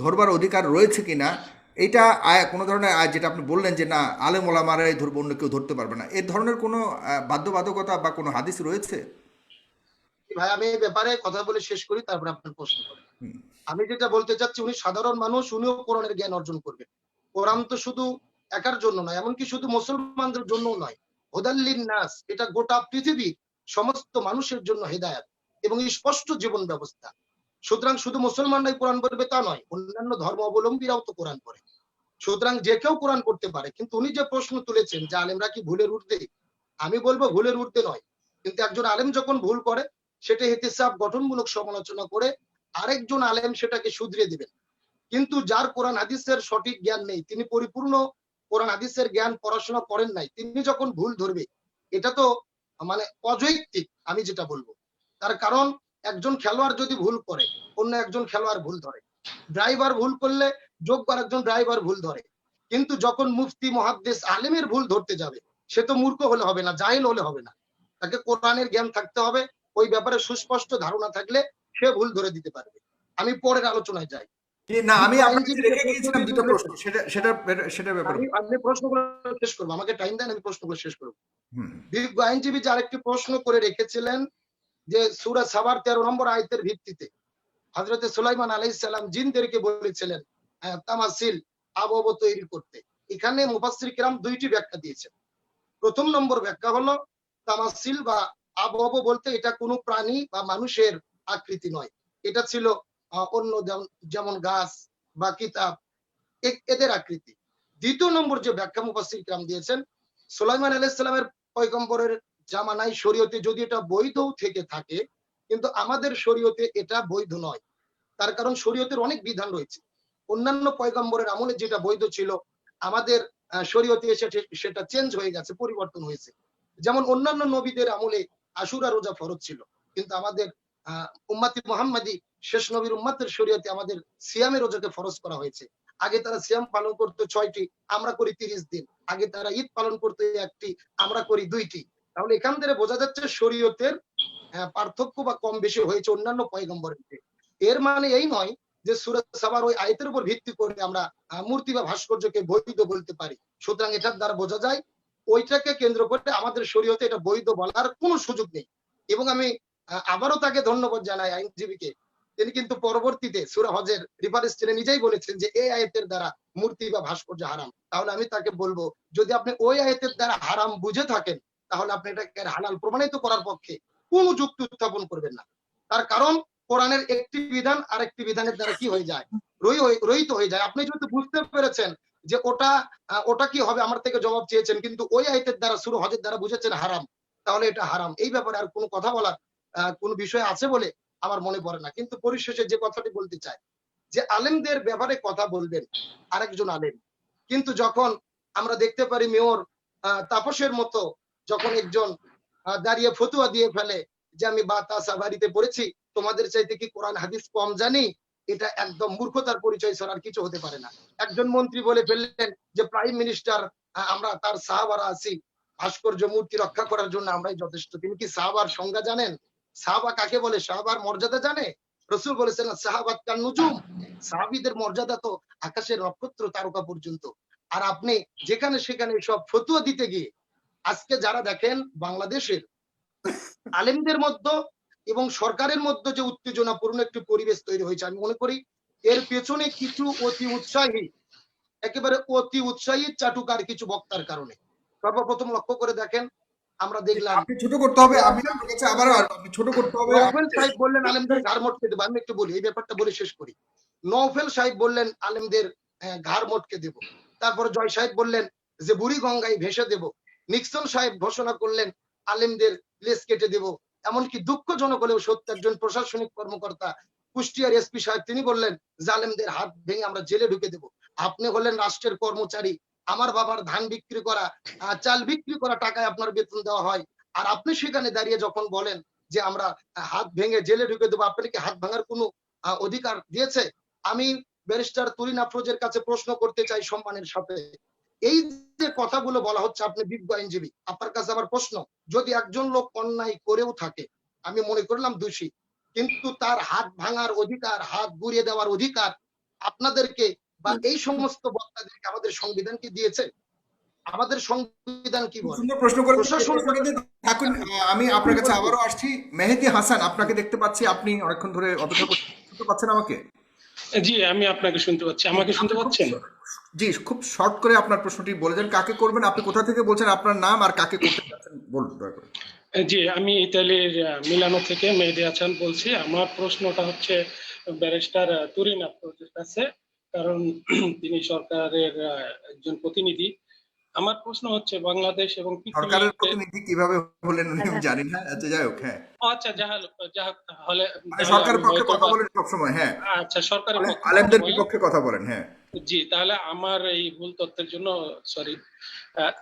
ধরবার অধিকার রয়েছে কিনা, এটা কোনো ধরনের যেটা আপনি বললেন যে না আলেম ওলামারাই ধরবো, অন্য কেউ ধরতে পারবে না, এর ধরনের কোনো বাধ্যবাধকতা বা কোনো হাদিস রয়েছে? ভাই, আমি এই ব্যাপারে কথা বলে শেষ করি, তারপরে আপনার প্রশ্ন করেন। আমি যেটা বলতে চাচ্ছি, উনি সাধারণ মানুষ, উনিও কোরআনের জ্ঞান অর্জন করবেন। কোরআন তো শুধু একার জন্য নয়, এমনকি শুধু মুসলমানদের জন্যও নয়। হুদাল্লিন নাস, এটা গোটা পৃথিবী সমস্ত মানুষের জন্য হেদায়েত এবং স্পষ্ট জীবন ব্যবস্থা। সুতরাং শুধু মুসলমানরাই কোরআন পড়বে তা নয়, অন্যান্য ধর্ম অবলম্বীরাও তো কোরআন পড়ে। সুতরাং যে কেউ কোরআন পড়তে পারে। কিন্তু উনি যে প্রশ্ন তুলেছেন যে আলেমরা কি ভুলের ঊর্ধ্বে, আমি বলবো ভুলের ঊর্ধ্বে নয়। কিন্তু একজন আলেম যখন ভুল করে সেটা ইহতিসাব গঠনমূলক সমালোচনা করে আরেকজন আলেম সেটাকে শুধরিয়ে দিবেন। কিন্তু যার কোরআন হাদিসের সঠিক জ্ঞান নেই, তিনি পরিপূর্ণ কোরআন হাদিসের জ্ঞান পড়াশোনা করেন নাই, তিনি যখন ভুল ধরবে, এটা তো মানে অযৌক্তিক। আমি যেটা বলবো, তার কারণ একজন খেলোয়াড় যদি ভুল করে, অন্য একজন খেলোয়াড় ভুল ধরে। ড্রাইভার ভুল করলে যোগ্য আরেকজন ড্রাইভার ভুল ধরে। কিন্তু যখন মুফতি মুহাদ্দিস আলেমের ভুল ধরতে যাবে, সে তো মূর্খ হলে হবে না, জাহিল হলে হবে না। তাকে কোরআনের জ্ঞান থাকতে হবে, ওই ব্যাপারে সুস্পষ্ট ধারণা থাকলে সে ভুল ধরে দিতে পারবে। আমি পরের আলোচনায় যাই। না, আমি বিজ্ঞ আপনার কাছে আইনজীবী যে রেখে গিয়েছিলাম প্রশ্নটি দুটো প্রশ্ন, তুলেছেন, সেটার ব্যাপারে। আপনি প্রশ্নগুলো শেষ করবো, আমাকে টাইম দেন, আমি প্রশ্নগুলো শেষ করবো। হুম। বিজ্ঞ আইনজীবী যে আরেকটি প্রশ্ন করে রেখেছিলেন যে সূরা সাবার 13 নম্বর আয়াতের ভিত্তিতে হযরতে সুলাইমান আলাইহিস সালাম জিনদেরকে বলেছিলেন তামাসিল আবহ তৈরি করতে। এখানে মুফাসসির কিরাম দুইটি ব্যাখ্যা দিয়েছেন। প্রথম নম্বর ব্যাখ্যা হলো তামাসিল বা আবহ বলতে এটা কোনো প্রাণী বা মানুষের আকৃতি নয়, এটা ছিল অন্য যেমন গাছ বা কিতাব এদের আকৃতি। দ্বিতীয় নম্বর যে ব্যাখ্যা মুফাসসির কিরাম দিয়েছেন, সুলাইমান আলাইহিস সালামের পয়গম্বরের জামানায় শরীয়তে যদি এটা বৈধও থেকে থাকে, কিন্তু আমাদের শরীয়তে এটা বৈধ নয়। তার কারণ শরীয়তের অনেক বিধান রয়েছে। অন্যান্য পয়গম্বরের আমলে যেটা বৈধ ছিল, আমাদের শরীয়তে এসে সেটা চেঞ্জ হয়ে গেছে, পরিবর্তন হয়েছে। যেমন অন্যান্য নবীদের আমলে আশুরা রোজা ফরজ ছিল, কিন্তু আমাদের উম্মতি মুহাম্মাদি শেষ নবীর উম্মতের শরীয়তে আমাদের সিয়ামে রোজাকে ফরজ করা হয়েছে। আগে তারা সিয়াম পালন করতো 6টি, আমরা করি 30 দিন। আগে তারা ঈদ পালন করতো 1টি, আমরা করি 2টি। তাহলে এখান থেকে বোঝা যাচ্ছে শরীয়তের পার্থক্য বা কম বেশি হয়েছে অন্যান্য পয়গম্বরের থেকে। এর মানে এই নয় যে সূরা সাবার ওই আয়াতের উপর ভিত্তি করে আমরা মূর্তি বা ভাস্কর্যকে বৈধ বলতে পারি। সুতরাং এটার দ্বারা বোঝা যায় ওইটাকে কেন্দ্র করে আমাদের শরীয়তে এটা বৈধ বলার কোনো সুযোগ নেই। এবং আমি আবারও তাকে ধন্যবাদ জানাই আইনজীবীকে। তিনি কিন্তু পরবর্তীতে সূরা হজের রেফারেন্স টেনে নিজেই বলেছেন যে এই আয়াতের দ্বারা মূর্তি বা ভাস্কর্য হারাম। তাহলে আমি তাকে বলবো, যদি আপনি ওই আয়াতের দ্বারা হারাম বুঝে থাকেন, তাহলে আপনি এটাকে হালাল প্রমাণিত করার পক্ষে কোনো যুক্তি উত্থাপন করবেন না। তার কারণ কোরআনের একটি বিধান আরেকটি বিধানের দ্বারা কি হয়ে যায়, রহিত হয়ে যায়। আপনি যদি বুঝতে পেরেছেন যে ওটা কি হবে, আমার থেকে জবাব চেয়েছেন, কিন্তু ওই আয়াতের দ্বারা সূরা হজের দ্বারা বুঝেছেন হারাম, তাহলে এটা হারাম। এই ব্যাপারে আর কোনো কথা বলার কোনো বিষয় আছে বলে আমার মনে পড়ে না। কিন্তু পরিশেষে যে কথাটি বলতে চাই, যে আলেমদের ব্যাপারে কথা বলবেন আরেকজন আলেম, কিন্তু যখন আমরা দেখতে পারি মেয়র তাপসের মতো যখন একজন দাঁড়িয়ে ফতুয়া দিয়ে ফেলে যে আমি বাতাসা বাড়িতে পড়েছি, তোমাদের চাইতে কি কোরআন হাদিস কম জানি, এটা একদম মূর্খতার পরিচয় ছাড়া আর কিছু হতে পারে না। একজন মন্ত্রী বলে ফেললেন যে প্রাইম মিনিস্টার, আমরা তার সাহাবারা আছি, ভাস্কর্য মূর্তি রক্ষা করার জন্য আমরাই যথেষ্ট। তিনি কি সাহাবার সংজ্ঞা জানেন? সাহাবা কাকে বলে? সাহাবার মর্যাদা জানে? রসুল বলেছেন সাহাবাত কান নুজুম, সাহাবীদের মর্যাদা তো আকাশের নক্ষত্র তারকা পর্যন্ত। আর আপনি যেখানে সেখানে সব ফতুয়া দিতে গিয়ে আজকে যারা দেখেন বাংলাদেশের আলেমদের মধ্যে এবং সরকারের মধ্যে যে উত্তেজনাপূর্ণ একটি পরিবেশ তৈরি হয়েছে, আমি মনে করি এর পেছনে কিছু একেবারে অতি উৎসাহী চাটুকার কিছু বক্তার কারণে। সর্বপ্রথম লক্ষ্য করে দেখেন, আমরা দেখলাম আপনি ছোট করতে হবে, আমি আপনার কাছে আবারও আসবো, আপনি ছোট করতে হবে। নওফেল সাহেব বললেন আলেমদের ঘাড় মটকে দেবো। আমি একটু বলি, এই ব্যাপারটা বলে শেষ করি। নওফেল সাহেব বললেন আলেমদের ঘাড় মটকে দেব। তারপরে জয় সাহেব বললেন যে বুড়ি গঙ্গায় ভেসে দেব। নিক্সন সাহেব ঘোষণা করলেন আলেমদের লেজ কেটে দেব। এমনকি দুঃখজনক হলেও সত্য, একজন প্রশাসনিক কর্মকর্তা কুষ্টিয়ার এসপি সাহেব তিনি বললেন জালেমদের হাত ভেঙে আমরা জেলে ঢুকে দেব। আপনি হলেন রাষ্ট্রের কর্মচারী, আমার বাবার ধান বিক্রি করা চাল বিক্রি করা টাকায় আপনার বেতন দেওয়া হয়, আর আপনি সেখানে দাঁড়িয়ে যখন বলেন যে আমরা হাত ভেঙে জেলে ঢুকে দেবো, আপনাকে হাত ভাঙার কোনো অধিকার দিয়েছে? আমি ব্যারিস্টার তুরিন আফরোজের কাছে প্রশ্ন করতে চাই সম্মানের সাথে, এই যে কথাগুলো বলা হচ্ছে, আপনি বিজ্ঞ আইনজীবী, আপনার কাছে আমার প্রশ্ন, যদি একজন লোক অন্যায় করেও থাকে, আমি মনে করলাম দোষী, কিন্তু তার হাত ভাঙার অধিকার, হাত গুড়িয়ে দেওয়ার অধিকার আপনাদেরকে বা এই সমস্ত বক্তাদেরকে আমাদের সংবিধান কি দিয়েছে? আমাদের সংবিধান কি খুব বলে? সুন্দর প্রশ্ন করেছেন। প্রশাসন থাকুন, আমি আপনার কাছে আবারও আসছি। মেহেদী হাসান, আপনাকে দেখতে পাচ্ছি, আপনি অনেকক্ষণ ধরে অপেক্ষা করছেন, শুনতে পাচ্ছেন আমাকে? জি, আমি আপনাকে শুনতে পাচ্ছি। আমাকে শুনতে পাচ্ছেন? জি, খুব শর্ট করে আপনার প্রশ্নটি বলে যান, কাকে করবেন, আপনি কোথা থেকে বলছেন, আপনার নাম আর কাকে করতে যাচ্ছেন বলুন দয়া করে। জি, আমি ইতালির মিলানো থেকে মেহেদী হাসান বলছি। আমার প্রশ্নটা হচ্ছে ব্যারিস্টার তুরিন আফরোজের কাছে। কারণ তিনি সরকারের একজন প্রতিনিধি। আমার প্রশ্ন হচ্ছে বাংলাদেশ এবং সরকারের পৃথিবীতে। প্রতিনিধি কিভাবে হলেন উনি আমি জানি না, আচ্ছা যাই হোক, হ্যাঁ। আচ্ছা, যা হোক, তাহলে মানে তাহলে আমি সরকারের পক্ষে হয়তো কথা বা বলেন সবসময়, হ্যাঁ। আচ্ছা, সরকারের পক্ষে কথা আলেমদের বলেন। বিপক্ষে কথা বলেন, হ্যাঁ। জি, তাহলে আমার এই ভুল তথ্যের জন্য সরি।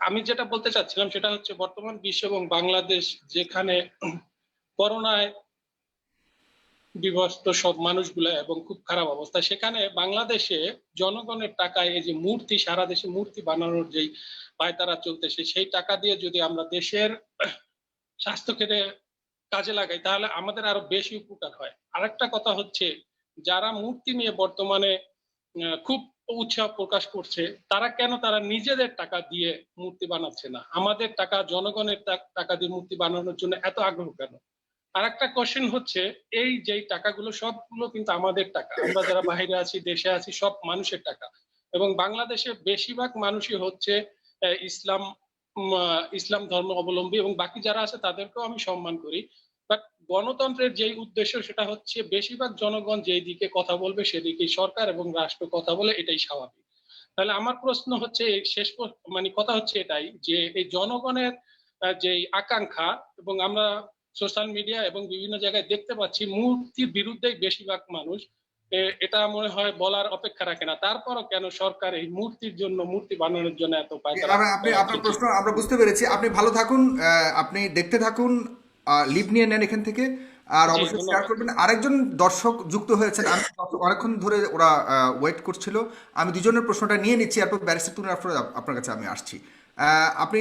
আমি যেটা বলতে চাচ্ছিলাম সেটা হচ্ছে বর্তমান বিশ্ব এবং বাংলাদেশ যেখানে করোনায় বিভক্ত সব মানুষগুলা এবং খুব খারাপ অবস্থা, সেখানে বাংলাদেশে জনগণের টাকায় এই যে মূর্তি, সারা দেশে মূর্তি বানানোর যেই পায়তারা চলতেছে, সেই টাকা দিয়ে যদি আমরা দেশের স্বাস্থ্য ক্ষেত্রে কাজে লাগাই তাহলে আমাদের আরো বেশি উপকার হয়। আরেকটা কথা হচ্ছে, যারা মূর্তি নিয়ে বর্তমানে খুব উৎসাহ প্রকাশ করছে, তারা নিজেদের টাকা দিয়ে মূর্তি বানাচ্ছে না, আমাদের টাকা, জনগণের টাকা দিয়ে মূর্তি বানানোর জন্য এত আগ্রহ কেন? আর একটা কোশ্চেন হচ্ছে, এই যেই টাকাগুলো সবগুলো কিন্তু আমাদের টাকা, আমরা যারা বাইরে আছি, দেশে আছি, সব মানুষের টাকা। এবং বাংলাদেশে বেশিরভাগ মানুষই হচ্ছে ইসলাম ইসলাম ধর্ম অবলম্বী, এবং বাকি যারা আছে তাদেরকেও আমি সম্মান করি। বাট গণতন্ত্রের যেই উদ্দেশ্য সেটা হচ্ছে বেশিরভাগ জনগণ যেই দিকে কথা বলবে সেদিকেই সরকার এবং রাষ্ট্র কথা বলে, এটাই স্বাভাবিক। তাহলে আমার প্রশ্ন হচ্ছে, মানে কথা হচ্ছে এটাই যে এই জনগণের যে আকাঙ্ক্ষা, এবং আমরা সোশ্যাল মিডিয়া এবং বিভিন্ন জায়গায় দেখতে পাচ্ছি মূর্তির বিরুদ্ধেই বেশিরভাগ মানুষ, এটা মনে হয় বলার অপেক্ষা রাখে না। তারপরও কেন সরকার এই মূর্তির জন্য, মূর্তি বানানোর জন্য এত পায়তারা আপনি আপনার চালাচ্ছে? জি, প্রশ্ন আমরা বুঝতে পেরেছি, আপনি ভালো থাকুন, আপনি দেখতে থাকুন, লিভ নিয়ে নেন এখান থেকে, আর জি, অবশ্যই শেয়ার ধন্যবাদ। করবেন। আরেকজন দর্শক যুক্ত হয়েছেন, আমি অনেকক্ষণ ধরে ওরা ওয়েট করছিল, আমি দুজনের প্রশ্নটা নিয়ে নিচ্ছি, এরপর ব্যারিস্টার তুলে আপনার কাছে আমি আসছি। আপনি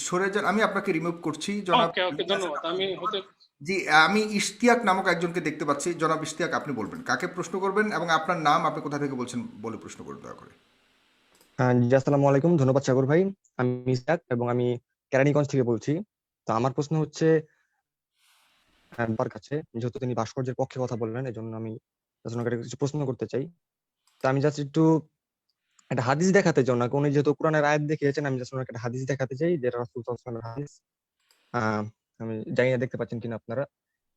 সরে যান, আমি আপনাকে রিমুভ করছি, জনাব। ওকে, ওকে, ধন্যবাদ। আমি হতে জি, আমি ইশতিয়াক নামক একজনকে দেখতে পাচ্ছি, জনাব ইশতিয়াক, আপনি বলবেন কাকে প্রশ্ন করবেন এবং আপনার নাম, আপনি কোথা থেকে বলছেন বলে প্রশ্ন করুন দয়া করে। জি, আসসালামু আলাইকুম। ধন্যবাদ সাগর ভাই। আমি ইসহাক এবং আমি কেরানীগঞ্জ থেকে বলছি। তো আমার প্রশ্ন হচ্ছে আমার কাছে, যেহেতু তিনি ভাস্কর্যের পক্ষে কথা বললেন, এজন্য আমি ওনাকে কিছু প্রশ্ন করতে চাই। তো আমি জাস্ট একটু একটা হাদিস দেখাতে চাই ওনাকে। উনি যেহেতু কোরআনের আয়াত দেখিয়েছেন, আমি জাস্ট ওনাকে একটা হাদিস দেখাতে চাই, যেটা রাসূল সাল্লাল্লাহু আলাইহি ওয়াসাল্লামের হাদিস। আমি জানি না দেখতে পাচ্ছেন কিনা আপনারা,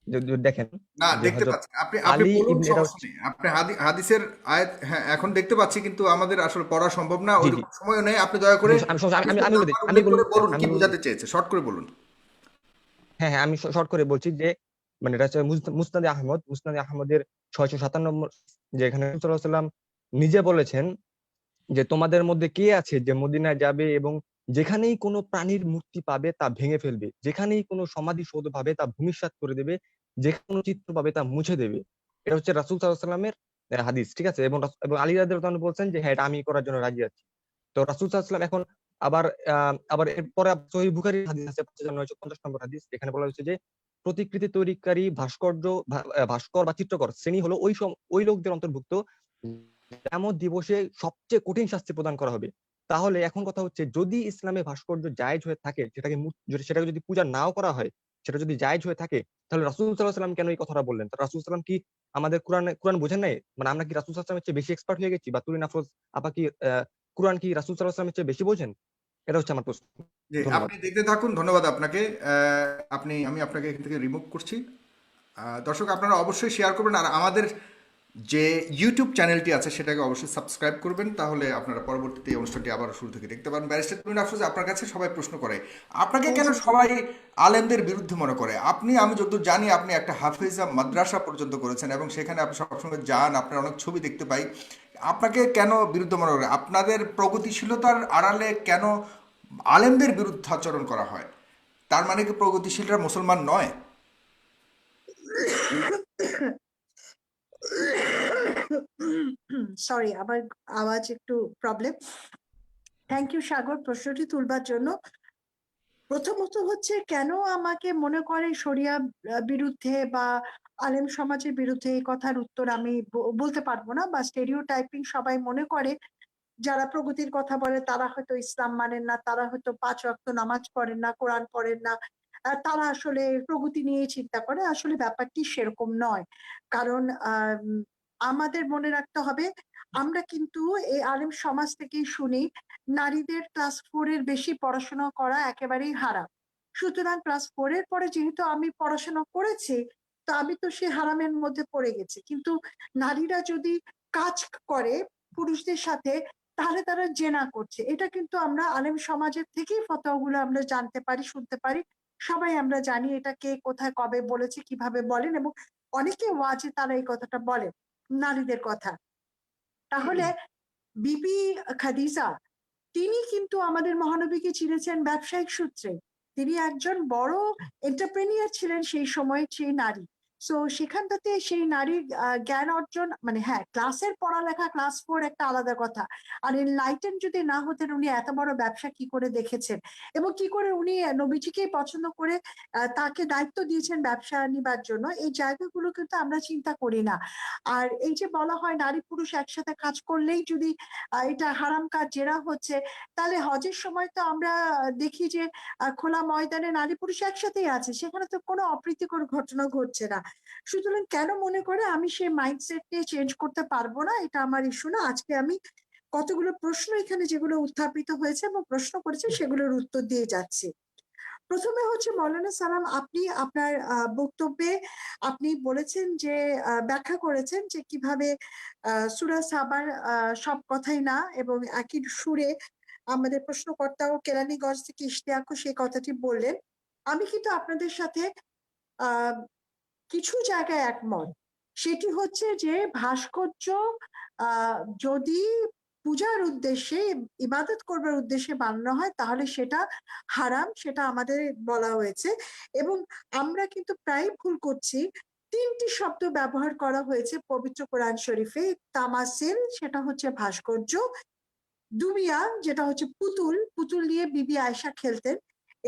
যদি দেখেন না, যে দেখতে হযরত পাচ্ছি, আপনি আপনি আলী বলুন, ইবনে, এটা সমস্যা হচ্ছে, নেই। আপনি হাদিসের আয়াত, হ্যাঁ এখন দেখতে পাচ্ছি, কিন্তু আমাদের আসলে পড়া সম্ভব না, জি জি, ওইরকম সময় নেই। আপনি দয়া করে আমি আমি আমি হাদিসের আমি বলে দিই, নাম্বার উল্লেখ করে বলুন কি আমি বলে বোঝাতে দিই। চেয়েছে, শর্ট করে বলুন। হ্যাঁ হ্যাঁ, আমি শর্ট করে বলছি যে, মানে এটা হচ্ছে মুসনাদে আহমদের 657 নম্বর, যে এখানে রাসূল সাল্লাল্লাহু আলাইহি ওয়াসাল্লাম নিজে বলেছেন যে তোমাদের মধ্যে কে আছে যে মদিনায় যাবে এবং যেখানেই কোনো প্রাণীর মূর্তি পাবে তা ভেঙে ফেলবে, যেখানেই কোনো সমাধিসৌধ পাবে তা ভূমিসাৎ করে দেবে, যেখানে কোনো চিত্র পাবে তা মুছে দেবে। এটা হচ্ছে রাসূল সাল্লাল্লাহু আলাইহি ওয়াসাল্লামের হাদিস, ঠিক আছে? এবং এবং আলী রাদিয়াল্লাহু আনহু বলছেন যে হ্যাঁ, এটা আমি করার জন্য রাজি আছি। তো রাসূল সাল্লাল্লাহু আলাইহি ওয়াসাল্লাম এখন আবার আবার এরপরে সহিহ বুখারীর হাদিস আছে 5950 নম্বর হাদিস, এখানে বলা হয়েছে যে প্রতিকৃতি তৈরিকারী, ভাস্কর বা চিত্রকর শ্রেণী হলো ওই লোকদের অন্তর্ভুক্ত কিয়ামত দিবসে সবচেয়ে কঠিন শাস্তি প্রদান করা হবে। তাহলে এখন কথা হচ্ছে, যদি ইসলামে ভাস্কর্য জায়েজ হয়ে থাকে, সেটাকে যদি পূজা নাও করা হয়, সেটা যদি জায়েজ হয়ে থাকে, তাহলে রাসূল সাল্লাল্লাহু আলাইহি ওয়াসাল্লাম কেন এই কথাটা বললেন? তো রাসূল সাল্লাল্লাহু আলাইহি ওয়াসাল্লাম কি আমাদের কোরআন বোঝেন নাই? মানে আমরা কি রাসূল সাল্লাল্লাহু আলাইহি ওয়াসাল্লামের চেয়ে বেশি এক্সপার্ট হয়ে গেছি? বা তুরিন আফরোজ আপা কি কোরআন কি রাসূল সাল্লাল্লাহু আলাইহি ওয়াসাল্লামের চেয়ে বেশি বোঝেন? এটা হচ্ছে আমার প্রশ্ন। জি, ধন্যবাদ। আপনি দেখতে থাকুন, ধন্যবাদ আপনাকে। আমি আপনাকে এখান থেকে রিমুভ করছি। দর্শক, আপনারা অবশ্যই শেয়ার করবেন, আর আমাদের যে ইউটিউব চ্যানেলটি আছে সেটাকে অবশ্যই সাবস্ক্রাইব করবেন, তাহলে আপনারা পরবর্তীতে এই অনুষ্ঠানটি আবার শুরু থেকে দেখতে পারেন। ব্যারিস্টার তুমিন আফরোজ, আপনার কাছে সবাই প্রশ্ন করে, আপনাকে কেন সবাই আলেমদের বিরুদ্ধে মনে করে? আমি যতদূর জানি আপনি একটা হাফেজা মাদ্রাসা পর্যন্ত করেছেন এবং সেখানে আপনি সবসময় যান, আপনার অনেক ছবি দেখতে পাই। আপনাকে কেন বিরুদ্ধে মনে করে? আপনাদের প্রগতিশীলতার আড়ালে কেন আলেমদের বিরুদ্ধাচরণ করা হয়? তার মানে কি প্রগতিশীলরা মুসলমান নয়? সরি, আমার আওয়াজ একটু প্রবলেম। থ্যাংক ইউ সাগর প্রশ্নটি তুলবার জন্য। প্রথমত হচ্ছে, কেন আমাকে মনে করে শরিয়া বিরুদ্ধে বা আলেম সমাজের বিরুদ্ধে, এই কথার উত্তর আমি বলতে পারবো না। বা স্টেরিওটাইপিং সবাই মনে করে যারা প্রগতির কথা বলে তারা হয়তো ইসলাম মানেন না, তারা হয়তো 5 ওয়াক্ত নামাজ পড়েন না, কোরআন পড়েন না, তারা আসলে প্রগতি নিয়ে চিন্তা করে। আসলে ব্যাপারটি সেরকম নয়। কারণ আমাদের মনে রাখতে হবে, আমরা কিন্তু এই আলেম সমাজ থেকেই শুনি নারীদের ক্লাস 4 এর বেশি পড়াশোনা করা একেবারেই হারাম। সুতরাং ক্লাস 4 এর পরে যেহেতু আমি পড়াশোনা করেছি, তো আমি তো সেই হারামের মধ্যে পড়ে গেছি। কিন্তু নারীরা যদি কাজ করে, পুরুষদের সাথে, তাহলে তারা জেনা করছে। এটা কিন্তু আমরা আলেম সমাজের থেকেই ফতোয়াগুলো আমরা জানতে পারি, শুনতে পারি। সবাই আমরা জানি এটা কে কোথায় কবে বলেছে, কিভাবে বলেন, এবং অনেকে ওয়াজে তারা এই কথাটা বলেন, নারীদের কথা। তাহলে বিবি খাদিজা তিনি কিন্তু আমাদের মহানবীকে চিনেছেন ব্যবসায়িক সূত্রে। তিনি একজন বড় এন্টারপ্রেনিয়ার ছিলেন সেই সময়, সেই নারী। সো সেখানটাতে সেই নারীর জ্ঞান অর্জন, মানে হ্যাঁ, ক্লাসের পড়ালেখা, ক্লাস 4 একটা আলাদা কথা, আর এনলাইটেন যদি না হতেন উনি এত বড় ব্যবসা কি করে দেখেছেন, এবং কি করে উনি নবীজিকে পছন্দ করে তাকে দায়িত্ব দিয়েছেন ব্যবসা নিবার জন্য, এই জায়গাগুলো কিন্তু আমরা চিন্তা করি না। আর এই যে বলা হয় নারী পুরুষ একসাথে কাজ করলেই যদি এটা হারাম কাজ, জেরা হচ্ছে, তাহলে হজের সময় তো আমরা দেখি যে খোলা ময়দানে নারী পুরুষ একসাথেই আছে, সেখানে তো কোনো অপ্রীতিকর ঘটনা ঘটছে না। সুতরাং কেন মনে করে আমি সেই মাইন্ডসেট নিয়ে চেঞ্জ করতে পারবো না, এটা আমার ইস্যু না। আজকে আমি কতগুলো প্রশ্ন এখানে যেগুলো উত্থাপিত হয়েছে এবং প্রশ্ন করেছে সেগুলোর উত্তর দিয়ে যাচ্ছি। প্রথমে হচ্ছে মৌলানা সালাম, আপনি আপনার বক্তব্যে আপনি বলেছেন যে ব্যাখ্যা করেছেন যে কিভাবে সূরা সাবার সব কথাই না, এবং একই সুরে আমাদের প্রশ্নকর্তাও কেরানীগঞ্জ থেকে ইশতিয়াকও সেই কথাটি বললেন। আমি কিন্তু আপনাদের সাথে আহ কিছু জায়গায় একমত। সেটি হচ্ছে যে ভাস্কর্য যদি পূজার উদ্দেশ্যে, ইবাদত করবার উদ্দেশ্যে বানানো হয় তাহলে সেটা হারাম, সেটা আমাদের বলা হয়েছে। এবং আমরা কিন্তু প্রায় ভুল করছি। 3টি শব্দ ব্যবহার করা হয়েছে পবিত্র কোরআন শরীফে। তামাসিল সেটা হচ্ছে ভাস্কর্য, দুমিয়া যেটা হচ্ছে পুতুল, পুতুল দিয়ে বিবি আয়েশা খেলতেন,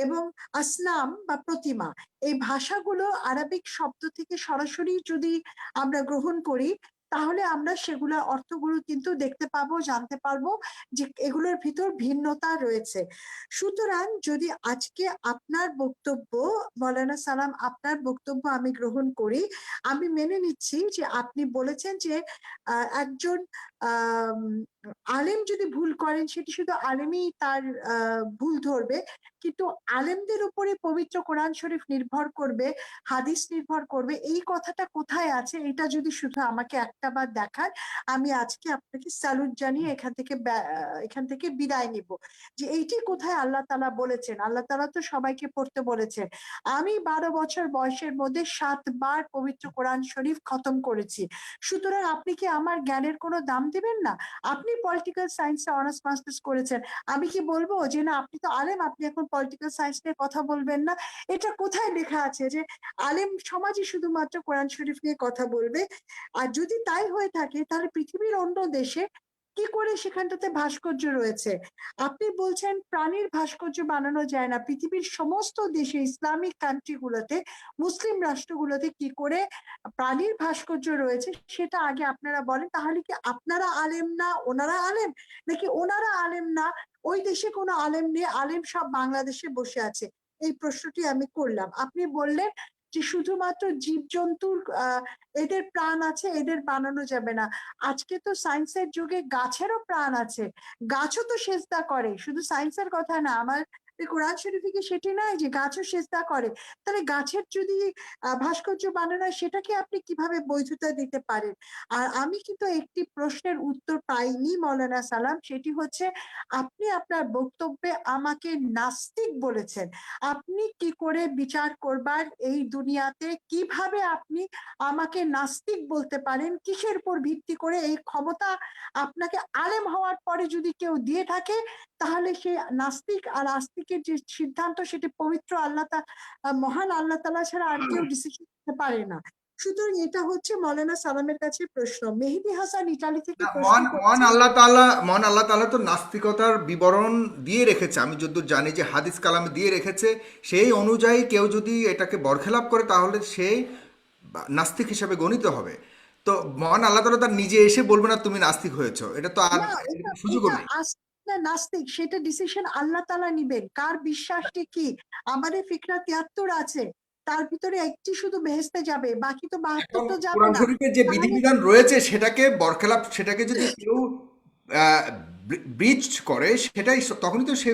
এবং আসনাম বা প্রতিমা। এই ভাষাগুলো আরবিক শব্দ থেকে সরাসরি যদি আমরা গ্রহণ করি তাহলে আমরা সেগুলোর অর্থগুলো কিন্তু দেখতে পাবো, জানতে পারবো যে এগুলোর ভিতর ভিন্নতা রয়েছে। সুতরাং যদি আজকে আপনার বক্তব্য, মৌলানা সালাম, আপনার বক্তব্য আমি গ্রহণ করি, আমি মেনে নিচ্ছি যে আপনি বলেছেন যে একজন আহ আলেম যদি ভুল করেন সেটি শুধু আলেমই তার ভুল ধরবে, কিন্তু আলেমদের উপরে পবিত্র কোরআন শরীফ নির্ভর করবে, হাদিস নির্ভর করবে, এই কথাটা কোথায় আছে এটা যদি শুধু আমাকে একটা বার দেখান, আমি আজকে আপনাকে স্যালুট জানিয়ে এখান থেকে বিদায় নিব। যে এইটি কোথায় আল্লাহ তাআলা বলেছেন? আল্লাহ তাআলা তো সবাইকে পড়তে বলেছেন। আমি 12 বছর বয়সের মধ্যে 7 বার পবিত্র কোরআন শরীফ খতম করেছি। সুতরাং আপনি কি আমার জ্ঞানের কোনো দাম দিবেন না? আপনি পলিটিক্যাল সায়েন্সে অনার্স মাস্টার্স করেছেন, আমি কি বলবো যে না আপনি তো আলেম, আপনি এখন পলিটিক্যাল সায়েন্স নিয়ে কথা বলবেন না? এটা কোথায় লেখা আছে যে আলেম সমাজই শুধুমাত্র কোরআন শরীফ নিয়ে কথা বলবে? আর যদি তাই হয়ে থাকে তাহলে পৃথিবীর অন্য দেশে কি করে সেখানটাতে ভাস্কর্য রয়েছে? আপনি বলছেন প্রাণীর ভাস্কর্য বানানো যায় না, পৃথিবীর সমস্ত দেশে, ইসলামিক কান্ট্রিগুলোতে, মুসলিম রাষ্ট্রগুলোতে কি করে প্রাণীর ভাস্কর্য রয়েছে সেটা আগে আপনারা বলেন। তাহলে কি আপনারা আলেম না, ওনারা আলেম, নাকি ওনারা আলেম না, ওই দেশে কোনো আলেম নেই, আলেম সব বাংলাদেশে বসে আছে? এই প্রশ্নটি আমি করলাম। আপনি বললেন যে শুধুমাত্র জীবজন্তুর এদের প্রাণ আছে, এদের বানানো যাবে না। আজকে তো সায়েন্সের যুগে গাছেরও প্রাণ আছে, গাছও তো সেজদা করে। শুধু সায়েন্সের কথা না, আমার কোরআন শরীফে কি সেটি নাই যে গাছও সেজদা করে? তাহলে গাছের যদি ভাস্কর্য বানানো হয় সেটাকে আপনি কিভাবে বৈধতা দিতে পারেন? আর আমি কিন্তু একটি প্রশ্নের উত্তর পাইনি মৌলানা সালাম, সেটি হচ্ছে আপনি আপনার বক্তব্যে আমাকে নাস্তিক বলেছেন। আপনি কি করে বিচার করবার এই দুনিয়াতে, কিভাবে আপনি আমাকে নাস্তিক বলতে পারেন? কিসের উপর ভিত্তি করে এই ক্ষমতা আপনাকে আলেম হওয়ার পরে যদি কেউ দিয়ে থাকে, তাহলে সে নাস্তিক আর আস্তিকের যে সিদ্ধান্ত সেটি পবিত্র মহান আল্লাহ তাআলা ছাড়া আর কেউ ডিসিশন নিতে পারে না। সুতরাং এটা হচ্ছে মৌলানা সালামের কাছে প্রশ্ন। মেহেদী হাসান ইতালি থেকে না, প্রশ্ন মহান মহান করেছে। আল্লাহ তাআলা মহান আল্লাহ তাআলা তো নাস্তিকতার বিবরণ দিয়ে রেখেছে, আমি যতদূর জানি যে হাদিস কালামে দিয়ে রেখেছে। সেই অনুযায়ী কেউ যদি এটাকে বরখেলাপ করে তাহলে সে নাস্তিক হিসেবে গণিত হবে। তো মহান আল্লাহ তাআলা তার নিজে এসে বলবে না তুমি নাস্তিক হয়েছো, এটা তো আর না, এটা এরকম সুযোগও এটা নেই। আস্তিক না নাস্তিক সেটা ডিসিশন আল্লাহ তাআলা নিবেন। কার বিশ্বাসটি কি? আমাদের ফিকরা 73 আছে, তার ভিতরে একটি শুধু বেহেশতে যাবে, বাকি তো 72 এখন তো যাবে কোরআন না। শরীফের যে তাহলে বিধিবিধান রয়েছে সেটাকে বরখেলাপ, সেটাকে যদি কেউ ব্রিচ করে, সেটাই তখনই তো সে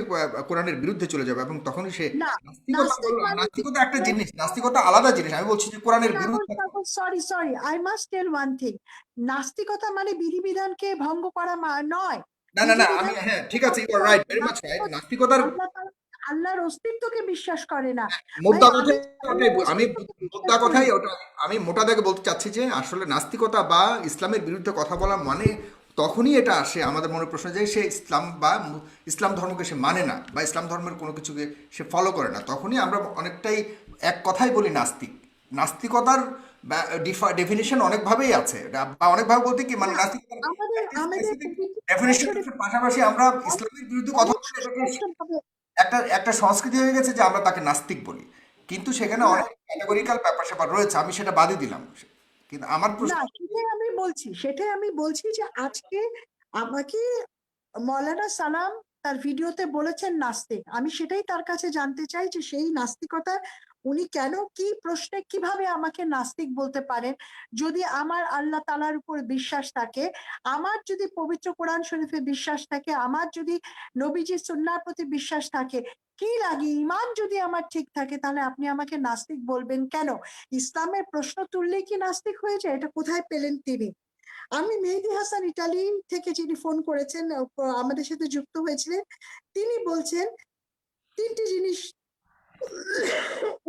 কোরআনের বিরুদ্ধে চলে যাবে, এবং তখনই সে না, নাস্তিকতা নাস্তিক মানে নাস্তিকতা একটা জিনিস, নাস্তিকতা আলাদা জিনিস। আমি বলছি যে কোরআনের বিরুদ্ধে। Sorry sorry, I must tell one thing. নাস্তিকতা মানে বিধিবিধানকে ভঙ্গ করা নয়। না না না, আমি, বিধিবিধান হ্যাঁ ঠিক আছে, you are right, very much right. নাস্তিকতার আল্লাহর অস্তিত্বকে বিশ্বাস করে না। ভাই, মোদ্দা আমি কথাই ওটাই, আল্লাহর আমি অস্তিত্বকে মোদ্দা বিশ্বাস করি। কথাই ওটা, আমি মোটা দাগে বলতে চাচ্ছি যে আসলে নাস্তিকতা বা ইসলামের বিরুদ্ধে কথা বলা মানে তখনই এটা আসে আমাদের মনে প্রশ্ন যে সে ইসলাম বা ইসলাম ধর্মকে সে মানে না, বা ইসলাম ধর্মের কোনো কিছুকে সে ফলো করে না, তখনই আমরা অনেকটাই এক কথাই বলি নাস্তিক। নাস্তিকতার ডেফিনেশন অনেকভাবেই আছে, বা অনেকভাবে বলতে কি মানে না, নাস্তিকতার আমাদের আমাদের ডেফিনেশন পাশাপাশি আমরা ইসলামের বিরুদ্ধে কথা অনেক বলে এটাকে সুস্পষ্টভাবে একটা একটা সংস্কৃতি হয়ে গেছে যে আমরা তাকে নাস্তিক বলি, কিন্তু সেখানে না, অনেক ক্যাটাগরিক্যাল ব্যাপার স্যাপার রয়েছে, আমি সেটা বাদই দিলাম। কিন্তু আমার প্রশ্ন, না, সেটাই আমি বলছি যে আজকে আমাকে মৌলানা সালাম তার ভিডিওতে বলেছেন নাস্তিক। আমি সেটাই তার কাছে জানতে চাই যে সেই নাস্তিকতা উনি কেন, কি প্রশ্নে কিভাবে আমাকে নাস্তিক বলতে পারেন? যদি আমার আল্লাহ তাআলার উপর বিশ্বাস থাকে, আমার যদি পবিত্র কোরআন শরীফে বিশ্বাস থাকে, আমার যদি নবীজির সুন্নাহর প্রতি বিশ্বাস থাকে, কি লাগে, ঈমান যদি আমার ঠিক থাকে, তাহলে আপনি আমাকে নাস্তিক বলবেন কেন? ইসলামের প্রশ্ন তুললেই কি নাস্তিক হয়ে যায়? এটা কোথায় পেলেন তিনি? আমি মেহেদী হাসান ইটালি থেকে যিনি ফোন করেছেন, আমাদের সাথে যুক্ত হয়েছিলেন, তিনি বলছেন 3টি জিনিস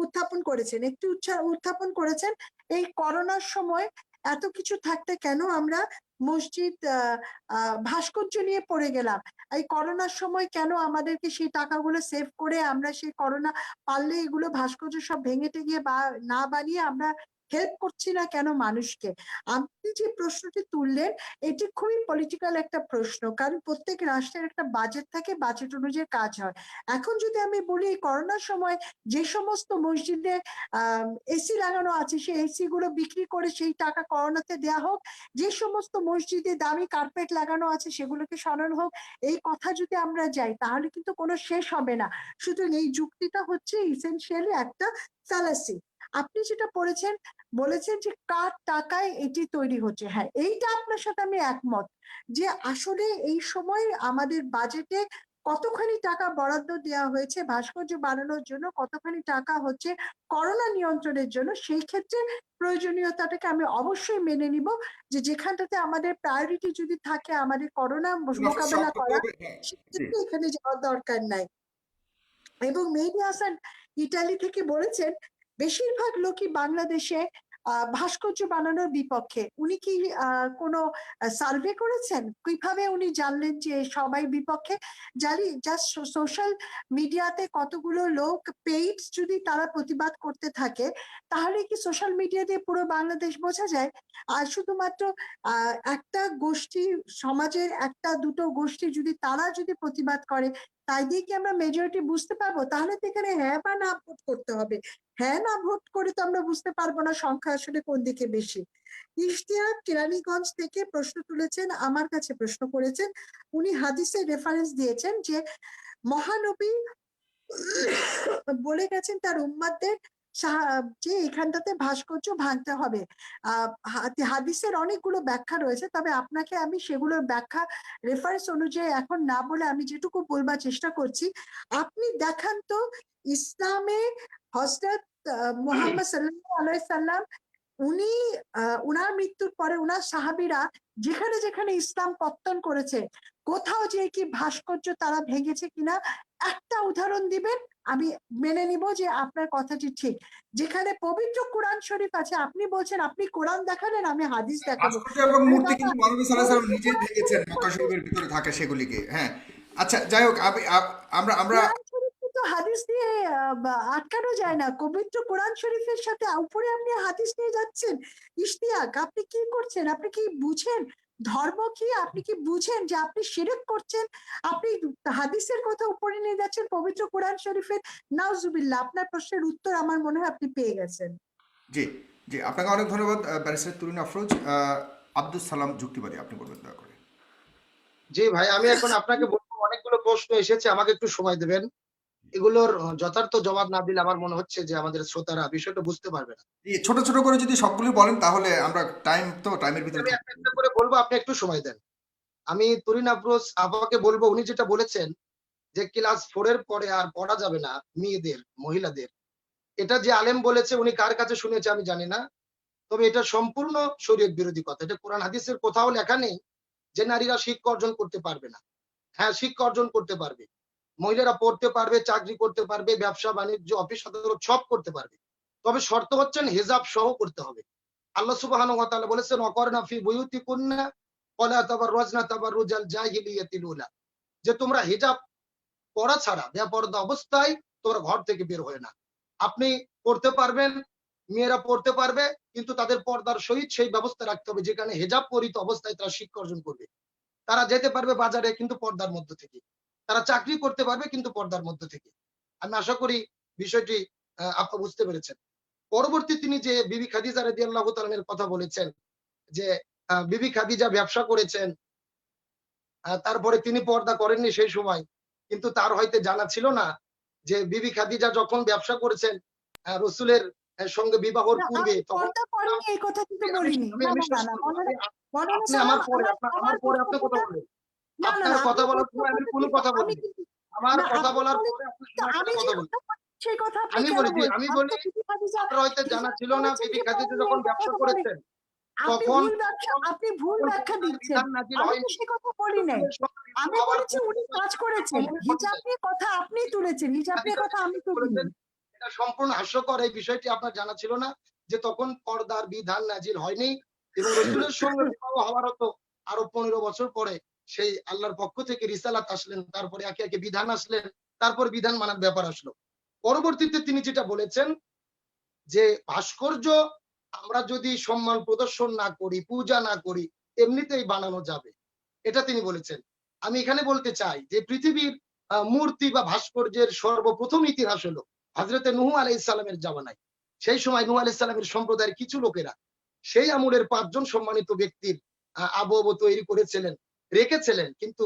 উত্থাপন করেছেন। একটি উত্থাপন করেছেন, এই করোনার সময় এত কিছু থাকতে কেন আমরা মসজিদ ভাস্কর্য নিয়ে পড়ে গেলাম? এই করোনার সময় কেন আমাদেরকে সেই টাকাগুলো সেভ করে আমরা সেই করোনা পারলে এগুলো ভাস্কর্য সব ভেঙে টেঙে বা না বানিয়ে আমরা হেল্প করছি না কেন মানুষকে? আপনি যে প্রশ্নটি তুললেন এটি খুবই পলিটিক্যাল একটা প্রশ্ন, কারণ প্রত্যেক রাষ্ট্রের একটা বাজেট থাকে, বাজেট অনুযায়ী কাজ হয়। এখন যদি আমি বলি এই করোনার সময় যে সমস্ত মসজিদে এসি লাগানো আছে সেই এসি গুলো বিক্রি করে সেই টাকা করোনাতে দেয়া হোক, যে সমস্ত মসজিদে দামি কার্পেট লাগানো আছে সেগুলোকে সরানো হোক, এই কথা যদি আমরা যাই তাহলে কিন্তু কোনো শেষ হবে না। সুতরাং এই যুক্তিটা হচ্ছে ইসেনশিয়ালি একটা ফ্যালাসি। আপনি যেটা পড়েছেন, বলেছেন যে কার টাকায় এটি তৈরি হচ্ছে, হ্যাঁ এইটা আপনার সাথে আমি একমত যে আসলে এই সময় আমাদের বাজেটে কতখানি টাকা বরাদ্দ দেওয়া হয়েছে ভাস্কর্য বানানোর জন্য, কতখানি টাকা হচ্ছে করোনা নিয়ন্ত্রণের জন্য, সেই ক্ষেত্রে প্রয়োজনীয়তাটাকে আমি অবশ্যই মেনে নিব যে যেখানটাতে আমাদের প্রায়োরিটি যদি থাকে আমাদের করোনা মোকাবেলা করা, সেক্ষেত্রে এখানে যাওয়ার দরকার নাই। এবং মেহেদী হাসান ইটালি থেকে বলেছেন বেশিরভাগ লোকই বাংলাদেশে ভাস্কর্য বানানোর বিপক্ষে। উনি কি কোনো সার্ভে করেছেন? কিভাবে উনি জানলেন যে সবাই বিপক্ষে? জানি জাস্ট সোশ্যাল মিডিয়াতে কতগুলো লোক পেইড যদি তারা প্রতিবাদ করতে থাকে, তাহলে কি সোশ্যাল মিডিয়া দিয়ে পুরো বাংলাদেশ বোঝা যায়? আর শুধুমাত্র একটা গোষ্ঠী, সমাজের একটা দুটো গোষ্ঠী যদি তারা যদি প্রতিবাদ করে, তাই দিয়ে কি আমরা মেজরিটি বুঝতে পারবো? তাহলে তো এখানে হ্যাঁ বা না ভোট করতে হবে। হ্যাঁ না ভোট করে তো আমরা বুঝতে পারবো না সংখ্যা আসলে কোন দিকে বেশি। ইশতিয়াক কেরানীগঞ্জ থেকে প্রশ্ন তুলেছেন, আমার কাছে প্রশ্ন করেছেন। উনি হাদিসের রেফারেন্স দিয়েছেন যে মহানবী বলে গেছেন তার উম্মাদের যে এখানটাতে ভাস্কর্য ভাঙতে হবে। হাদিসের অনেকগুলো ব্যাখ্যা রয়েছে, তবে আপনাকে আমি সেগুলোর ব্যাখ্যা রেফারেন্স অনুযায়ী এখন না বলে আমি যেটুকু বলবার চেষ্টা করছি, আপনি দেখান তো ইসলামে হযরত মুহাম্মদ সাল্লাল্লাহু আলাইহি সাল্লাম উনি উনার মৃত্যুর পরে উনার সাহাবীরা যেখানে যেখানে ইসলাম পত্তন করেছে কোথাও যে কি ভাস্কর্য তারা ভেঙেছে কিনা একটা উদাহরণ দিবেন, আমি মেনে নিব যে আপনার কথাটি ঠিক। যেখানে পবিত্র কোরআন শরীফ আছে আপনি বলছেন আপনি কোরআন দেখালেন, আমি হাদিস দেখাবো। ভাস্কর্য এবং আরে মূর্তি বাবা, কিন্তু মহানবী সাল্লাল্লাহু আলাইহি ওয়াসাল্লাম নিজেই পবিত্র ভেঙেছেন, মক্কা শরীফের ভিতরে থাকে সেগুলিকে। হ্যাঁ, আচ্ছা যাই হোক, আমরা আমরা কোরআন শরীফকে তো হাদিস দিয়ে আটকানো যায় না। পবিত্র কোরআন শরীফের সাথে উপরে আপনি হাদিস নিয়ে যাচ্ছেন। ইশতিয়াক, আপনি কি করছেন? আপনি কি বুঝেন ধর্ম কি? আপনি কি বুঝেন যে আপনি শিরক করছেন? আপনি হাদিসের কথা উপরে নিয়ে যাচ্ছেন পবিত্র কোরআন শরীফের। নাউজুবিল্লাহ। আপনার প্রশ্নের উত্তর আমার মনে হয় আপনি পেয়ে গেছেন। জি, জি, আপনাকে অনেক ধন্যবাদ ব্যারিস্টার তুরিন আফরোজ। আব্দুল সালাম যুক্তিবাদী, আপনি বলবেন দয়া করে। জি ভাই, আমি এখন আপনাকে বলবো অনেকগুলো প্রশ্ন এসেছে, আমাকে একটু সময় দেবেন। এগুলোর যথার্থ জবাব না দিলে আমার মনে হচ্ছে যে আমাদের শ্রোতারা বিষয়টা বুঝতে পারবে না। জি, ছোট ছোট করে যদি সবগুলি বলেন তাহলে আমরা টাইমের ভিতরে আমি থাকবো। একটা একটা করে বলবো, আপনি একটু সময় দেন। আমি তুরিন আফরোজ আপাকে বলবো, উনি যেটা বলেছেন যে ক্লাস 4 এর পরে আর পড়া যাবে না মেয়েদের, মহিলাদের, এটা যে আলেম বলেছে উনি কার কাছে শুনেছে আমি জানি না, তবে এটা সম্পূর্ণ শরীয়ত বিরোধী কথা। এটা কোরআন হাদিসের কোথাও লেখা নেই যে নারীরা শিক্ষা অর্জন করতে পারবে না। হ্যাঁ, শিক্ষা অর্জন করতে পারবে, মহিলারা পড়তে পারবে, চাকরি করতে পারবে, ব্যবসা বাণিজ্য, অফিস আদালত সব করতে পারবে, তবে শর্ত হচ্ছেন হিজাব সহ করতে হবে। আল্লাহ সুবহানাহু ওয়া তাআলা বলেছেন ওয়াকরনা ফি বুয়ুতিকুন্না ওয়ালা তাবাররাজনা তাবাররুজাল জাহিলিয়াতিল উলা, যে তোমরা হিজাব পড়া ছাড়া বেপরদা অবস্থায় তোমরা ঘর থেকে বের হয় না। আপনি পড়তে পারবেন, মেয়েরা পড়তে পারবে, কিন্তু তাদের পর্দার সহিত সেই ব্যবস্থা রাখতে হবে যেখানে হিজাব পরিহিত অবস্থায় তারা শিক্ষা অর্জন করবে। তারা যেতে পারবে বাজারে কিন্তু পর্দার মধ্য থেকে, তারা চাকরি করতে পারবে কিন্তু পর্দার মধ্য থেকে। আমি আশা করি বিষয়টি আপনি বুঝতে পেরেছেন। পরবর্তী তিনি যে বিবি খাদিজা রাদিয়াল্লাহু তাআলা এর কথা বলেছেন যে বিবি খাদিজা ব্যবসা করেছেন, তারপরে তিনি পর্দা করেননি সেই সময়, কিন্তু তার হয়তো জানা ছিল না যে বিবি খাদিজা যখন ব্যবসা করেছেন রসুলের সঙ্গে বিবাহর না, পূর্বে, আমি তখন পর্দা করিনি এই কথা কিন্তু বলিনি। আমি না আমি না না শেষ না, করবো। মৌলানা আপনি সালাম, আমার পরে আমার আমার পরে আপনি কথা বক্তব্যটা, বলেন। না না আপনার না, কথা আপনি বলার পরে আমি বক্তব্যটা কোনো কিন্তু কথা আমি বলিনি। কিন্তু, আমার না কথা আপনি বলার বলেন, পরে আপনি তো সময় আমি করে যে কথা বলুন। কথা বলি, সেই কথা আপনি আমি কেন বলেছি, বলছেন? আমি আপনি বলি তো বিবি খাদিজা আপনার হয়তো জানা হিজাব ছিল না করেছেন বিবি কি খাদিজা করেননি যখন এই কথা ব্যবসা তো বলেন। করেছেন আপনি তখন ভুল ব্যবসা, আপনি ভুল তখন ব্যাখ্যা পর্দার দিচ্ছেন। বিধান নাজিল আমি তো হয়নি। সে কথা বলি নাই। রসুলের সঙ্গে বিবাহ আমি হওয়ার বলেছি উনি পূর্বে কাজ করেছেন। আগমনী হিজাব ঘটেছে। নিয়ে কথা আপনি তুলেছেন, হিজাব নিয়ে খাদিজা কথা আমি তুলিনি। বলেছেন, এটা সম্পূর্ণ হাস্যকর। এই বিষয়টি আপনার জানা ছিল না যে তখন পর্দার বিধান নাজিল হয়নি এবং রসুলের সঙ্গে বিবাহ হওয়ার হতো আরো 15 বছর পরে সেই আল্লাহর পক্ষ থেকে রিসালাত আসলেন, তারপরে একে একে বিধান আসলেন, তারপর বিধান মানার ব্যাপার আসলো। পরবর্তীতে তিনি যেটা বলেছেন যে ভাস্কর্য আমরা যদি সম্মান প্রদর্শন না করি, পূজা না করি, এমনিতেই বানানো যাবে, এটা তিনি বলেছেন। আমি এখানে বলতে চাই যে পৃথিবীর মূর্তি বা ভাস্কর্যের সর্বপ্রথম ইতিহাস হলো হযরতে নূহ আলাইহিস সালামের জামানায়। সেই সময় নূহ আলাইহিস সালামের সম্প্রদায়ের কিছু লোকেরা সেই আমলের 5 জন সম্মানিত ব্যক্তির আবহ তৈরি করেছিলেন, রেখেছিলেন, কিন্তু